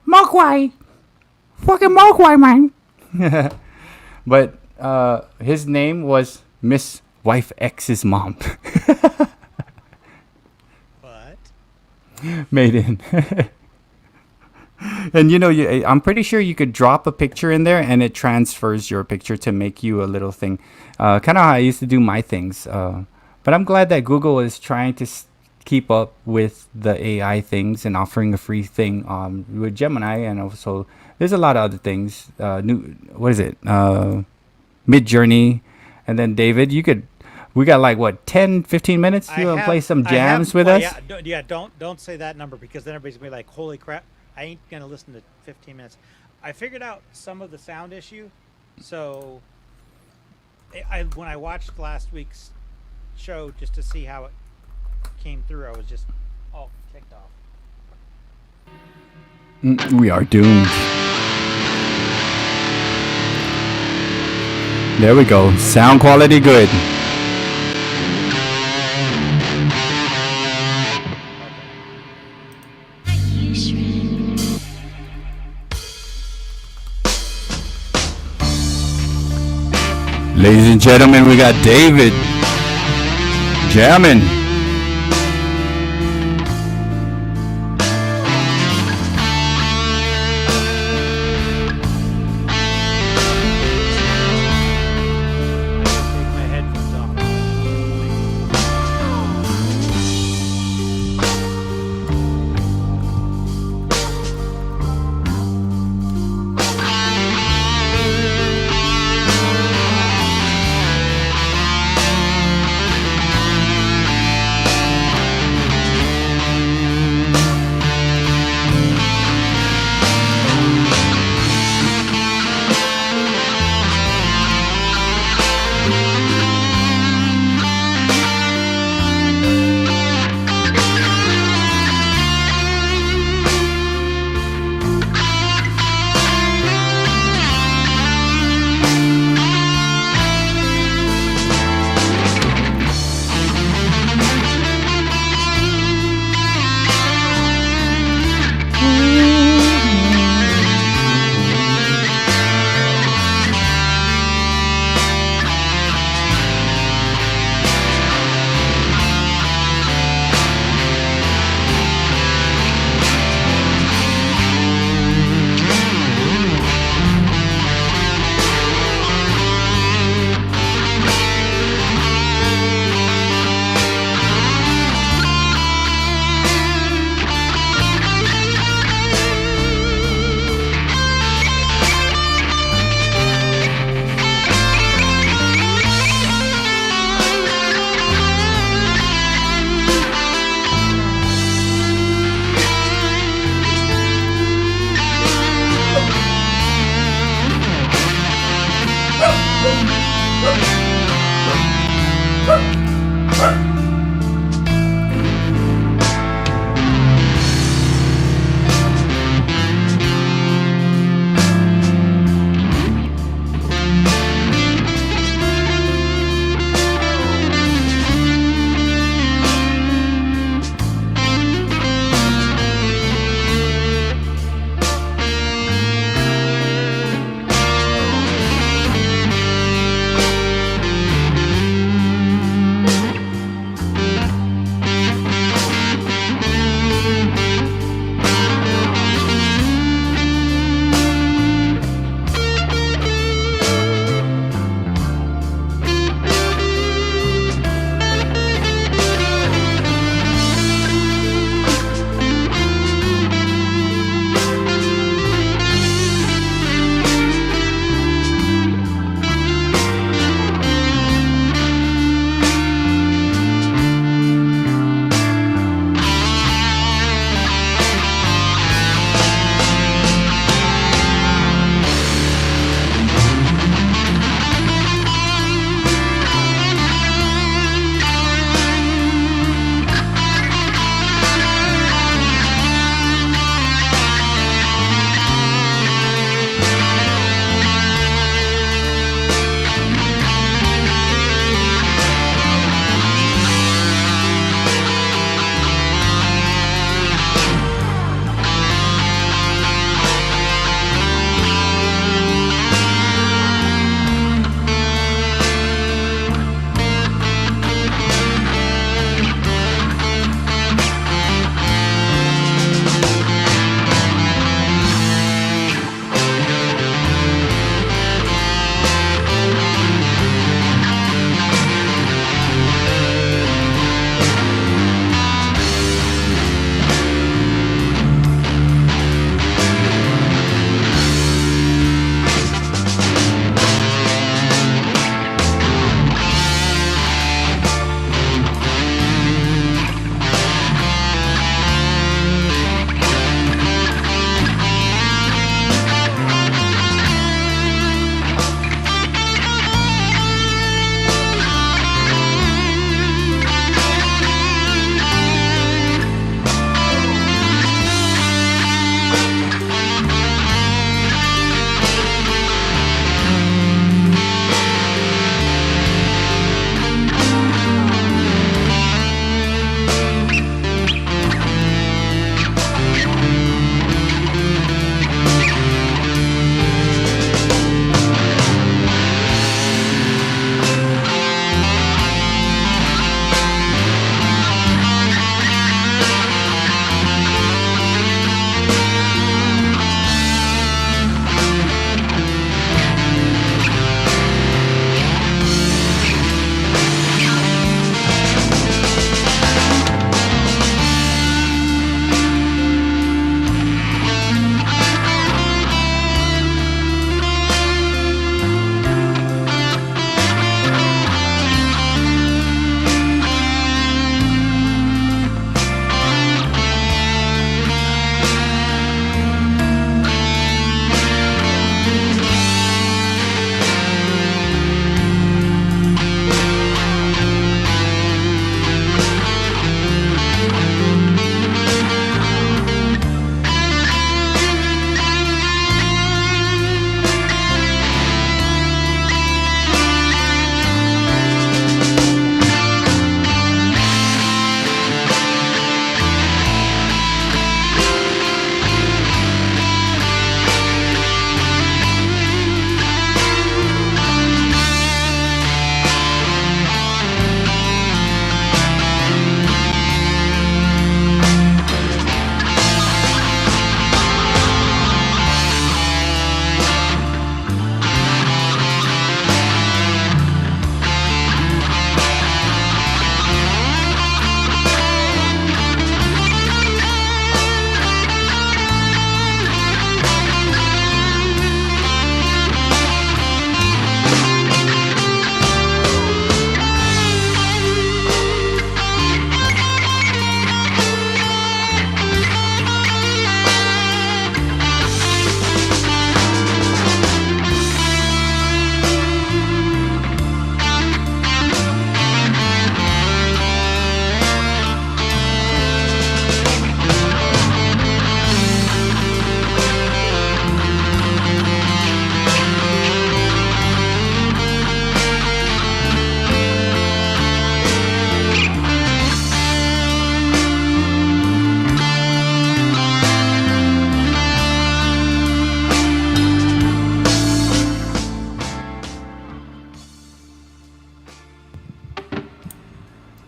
Mogwai, fucking Mogwai, man. But his name was Miss Wife X's mom. But Maiden. And I'm pretty sure you could drop a picture in there and it transfers your picture to make you a little thing. Kind of how I used to do my things. But I'm glad that Google is trying to keep up with the AI things and offering a free thing with Gemini. And also, there's a lot of other things. What is it? Mid Journey. And then, David, we got like, what, 10, 15 minutes? You want to play some jams with us? Yeah, don't say that number because then everybody's gonna be like, "Holy crap! I ain't gonna listen to 15 minutes." I figured out some of the sound issue, so when I watched last week's show just to see how it came through, I was just all kicked off. We are doomed. There we go. Sound quality good. Ladies and gentlemen, we got David jamming. Take my headphones off.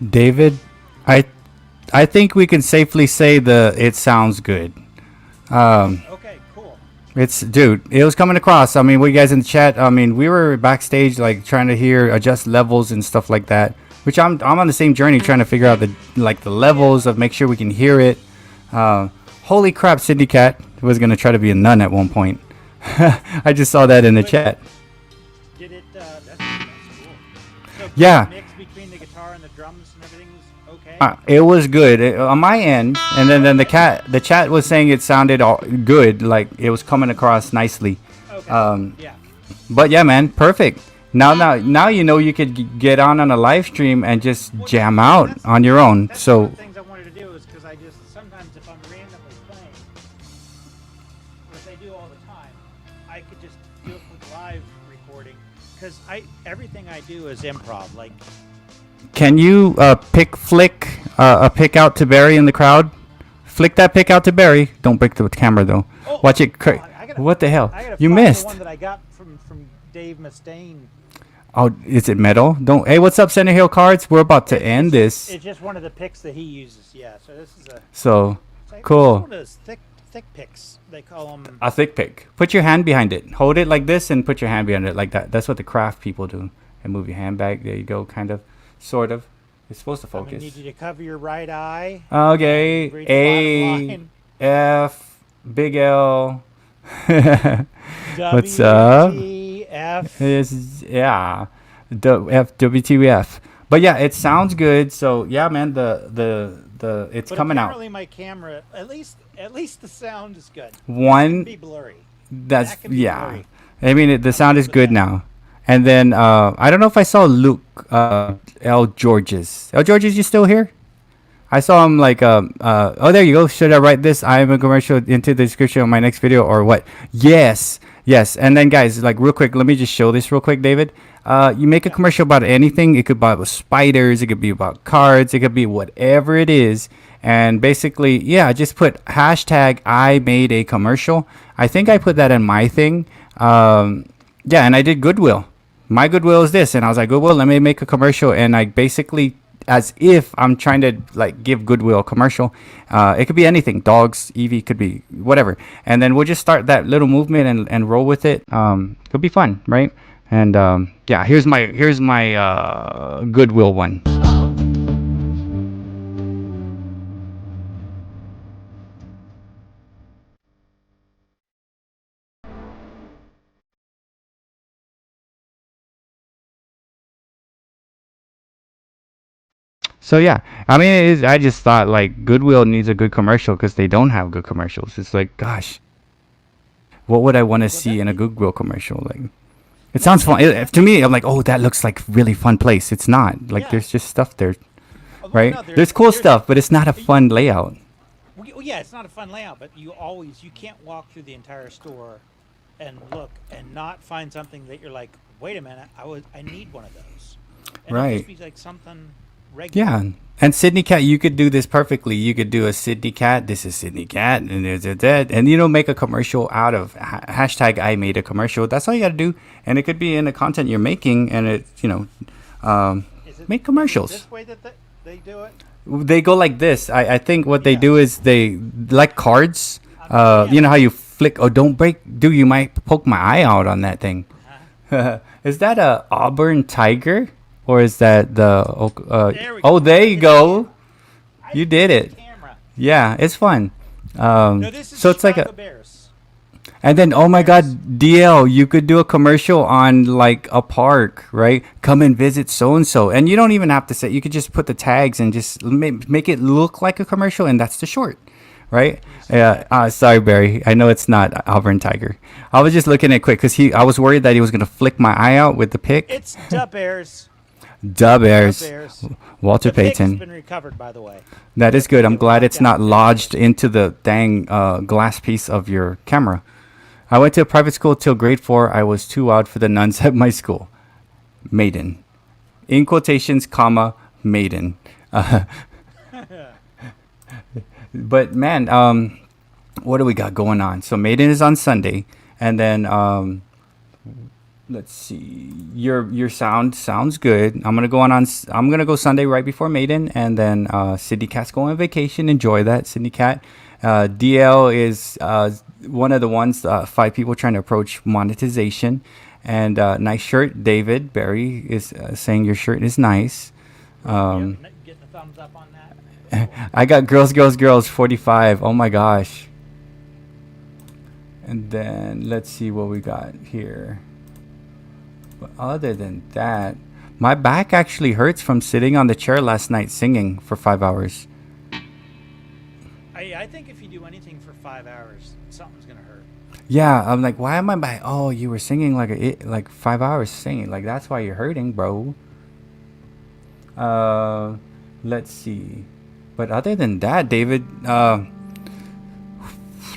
David, I I think we can safely say it sounds good. Okay, cool. It's dude, it was coming across. I mean, we guys in the chat. I mean, we were backstage like trying to hear adjust levels and stuff like that. Which I'm on the same journey trying to figure out the levels of make sure we can hear it. Holy crap, Sydney Cat was gonna try to be a nun at one point. I just saw that in the chat. Did it? That's cool. So Yeah. The mix between the guitar and the drums and everything was okay. It was good on my end, and then the chat was saying it sounded all good, like it was coming across nicely. Okay. Yeah. But yeah, man, perfect. Now you know you could get on a live stream and just jam out on your own. That's So one of the things I wanted to do is because I just sometimes if I'm randomly playing, which I do all the time, I could just do a quick live recording because everything I do is improv. Like can you flick a pick out to Barry in the crowd? Flick that pick out to Barry. Don't break the camera though. oh, Watch it. What the hell? I gotta You find missed. the one that I got from Dave Mustaine. Oh, is it metal? Don't. Hey, what's up, Center Hill Cards? We're about to end this. It's just one of the picks that he uses. Yeah. So this is a So it's cool. one of those thick picks. They call them. A thick pick. Put your hand behind it. Hold it like this and put your hand behind it like that. That's what the craft people do. And move your hand back. There you go. Kind of. Sort of. It's supposed to I'm gonna focus. need you to cover your right eye. Okay. Read the bottom A line. F big L. What's up? WTF. Yeah. WTF. But yeah, it sounds good. So yeah, man, it's But coming out. apparently my camera, at least the sound is good. It One can be blurry. that's that can be yeah. blurry. I mean, the sound is with good that. now. And then I don't know if I saw Luke L Georges. L Georges, you still here? I saw him like oh, there you go. Should I write this? I am a commercial into the description of my next video or what? Yes. And then guys, like real quick, let me just show this real quick, David. You make a commercial about anything. It could be about spiders. It could be about cards. It could be whatever it is. And basically, yeah, just put hashtag I made a commercial. I think I put that in my thing. Yeah, and I did Goodwill. My Goodwill is this. And I was like, Goodwill, let me make a commercial. And I basically, as if I'm trying to like give Goodwill a commercial. It could be anything. Dogs, Evie, could be whatever. And then we'll just start that little movement and roll with it. It'll be fun, right? And yeah, here's my Goodwill one. So yeah, I mean, I just thought like Goodwill needs a good commercial because they don't have good commercials. It's like, gosh, what would I want to see in a Goodwill commercial? Like, it sounds fun. To me, I'm like, oh, that looks like really fun place. It's not. Like, Yeah. there's just stuff there, Although, right? no, There's cool stuff, but it's not a fun layout. Well, yeah, it's not a fun layout, but you can't walk through the entire store and look and not find something that you're like, wait a minute, I need one of those. And Right. It'd just be like something regular. Yeah. And Sydney Cat, you could do this perfectly. You could do a Sydney Cat. This is Sydney Cat, and there's that, and make a commercial out of hashtag I made a commercial. That's all you got to do, and it could be in the content you're making, and it make commercials. Is it this way that they do it? They go like this. I think what they Yeah. do is they like cards. You know how you flick. Oh, don't break. Dude, you might poke my eye out on that thing. Is that a Auburn Tiger? Or is that the... There we oh, go. there you go. You did it. Camera. Yeah, it's fun. No, this is So it's like Chicago a... Bears. And then, oh my God, DL, you could do a commercial on like a park, right? Come and visit so-and-so. And you don't even have to say... You could just put the tags and just make it look like a commercial. And that's the short, right? Yeah. Sorry, Barry. I know it's not Auburn Tiger. I was just looking at it quick because I was worried that he was going to flick my eye out with the pick. It's the Bears. Dub Bears. Bears. Walter The pick has Payton. been recovered, by the way. That is good. I'm glad it's not down. lodged into the dang glass piece of your camera. I went to a private school till grade 4. I was too odd for the nuns at my school. Maiden. In quotations, comma, maiden. But man, what do we got going on? So Maiden is on Sunday. And then let's see. Your sound sounds good. I'm gonna go I'm gonna go Sunday right before Maiden, and then Sydney Cat's going on vacation. Enjoy that, Sydney Cat. DL is one of the ones. 5 people trying to approach monetization, and nice shirt. David Barry is saying your shirt is nice. Getting a thumbs up on that. I got girls 45. Oh my gosh. And then let's see what we got here. But other than that, my back actually hurts from sitting on the chair last night singing for 5 hours. I think if you do anything for 5 hours, something's gonna hurt. Yeah, I'm like, why am I back? Oh, you were singing like 5 hours singing. Like that's why you're hurting, bro. Let's see. But other than that, David,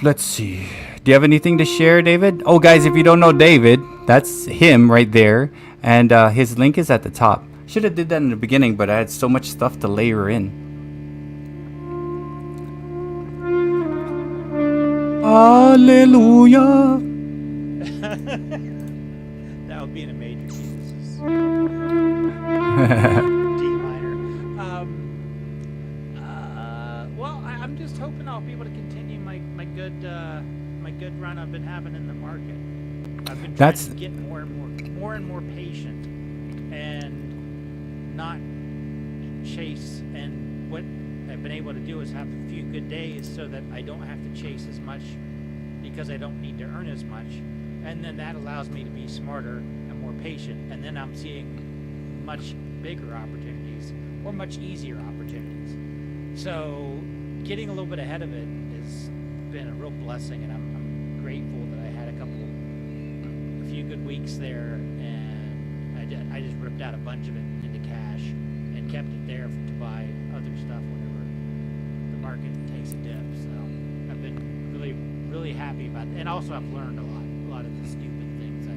let's see. Do you have anything to share, David? Oh, guys, if you don't know David, that's him right there, and his link is at the top. Should have did that in the beginning, but I had so much stuff to layer in. Hallelujah. That would be in a major key. This is D minor. Well, I'm just hoping I'll be able to continue my good run I've been having in the market. I've been trying to get more and more patient, and not chase. And what I've been able to do is have a few good days, so that I don't have to chase as much, because I don't need to earn as much. And then that allows me to be smarter and more patient. And then I'm seeing much bigger opportunities, or much easier opportunities. So getting a little bit ahead of it has been a real blessing, and I'm grateful that I had a few good weeks there, and I just ripped out a bunch of it into cash and kept it there to buy other stuff whenever the market takes a dip. So I've been really happy about it. And also I've learned a lot of the stupid things I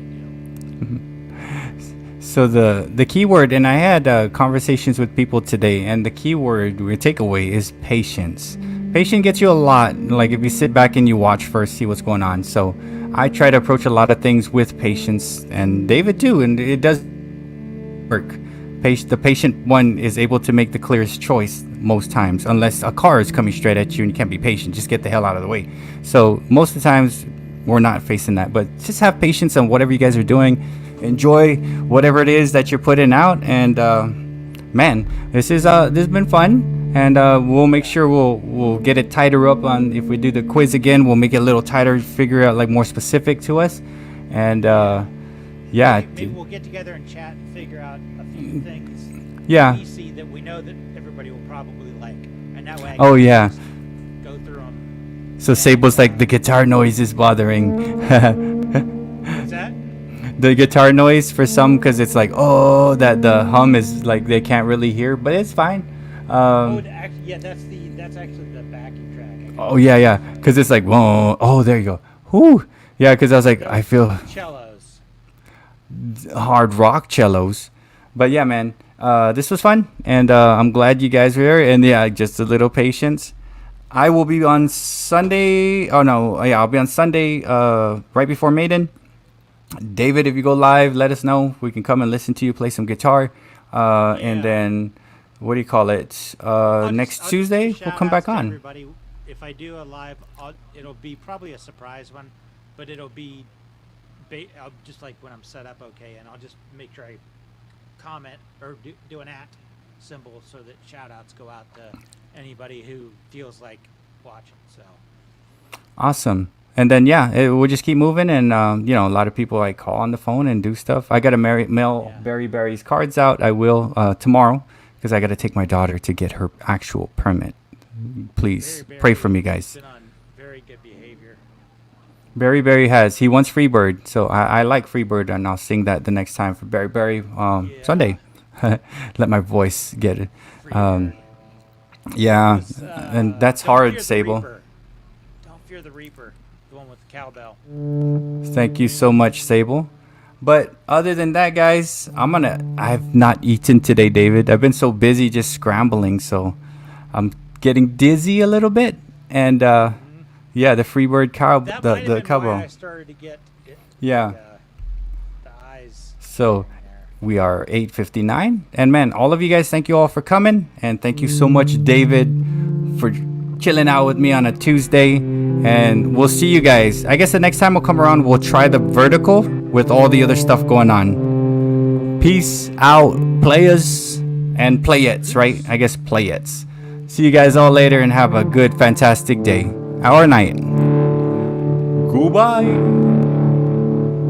do. So the keyword, and I had conversations with people today, and the keyword we takeaway is patience. Patience gets you a lot. Like if you sit back and you watch first, see what's going on. So I try to approach a lot of things with patience, and David too, and it does work. The patient one is able to make the clearest choice most times, unless a car is coming straight at you and you can't be patient. Just get the hell out of the way. So most of the times we're not facing that, but just have patience on whatever you guys are doing. Enjoy whatever it is that you're putting out, and man, this has been fun, and we'll make sure we'll get it tighter up on. If we do the quiz again, we'll make it a little tighter, figure out like more specific to us, and yeah, maybe we'll get together and chat and figure out a few things. Yeah. Easy that we know that everybody will probably like, and that way. Oh yeah. Just go through them. So Sable's like, the guitar noise is bothering. What's that? The guitar noise for some, because it's like, oh, that the hum is like they can't really hear, but it's fine. Yeah, that's actually the backing track. Oh yeah, because it's like, whoa, oh, there you go. Whoo, yeah, because I was like, I feel Cellos. hard rock cellos, but yeah, man, this was fun, and I'm glad you guys were here, and yeah, just a little patience. I will be on Sunday. Oh no, yeah, I'll be on Sunday, right before Maiden. David, if you go live, let us know. We can come and listen to you play some guitar. And then, what do you call it? Next Tuesday, we'll come back on. Everybody, if I do a live, it'll be probably a surprise one, but it'll be I'll just like when I'm set up, okay, and I'll just make sure I comment or do an @ symbol so that shout outs go out to anybody who feels like watching. So awesome. And then we'll just keep moving, and a lot of people like call on the phone and do stuff. I got to mail Barry's cards out. I will tomorrow, because I got to take my daughter to get her actual permit. Please pray for me, guys. Been on very good behavior. Barry has. He wants Freebird, so I like Freebird, and I'll sing that the next time for Barry Sunday. Let my voice get it. And that's hard, Sable. Don't fear the Reaper. The one with the cowbell. Thank you so much, Sable. But other than that, guys, I've not eaten today, David. I've been so busy just scrambling, so I'm getting dizzy a little bit. And the Freebird cow, the cowbell. I started to get the eye guys. So we are 8:59, and man, all of you guys, thank you all for coming, and thank you so much, David, for chilling out with me on a Tuesday. And we'll see you guys. I guess the next time we'll come around, we'll try the vertical with all the other stuff going on. Peace out, players and playettes, right? I guess playettes. See you guys all later, and have a good, fantastic day or night. Goodbye.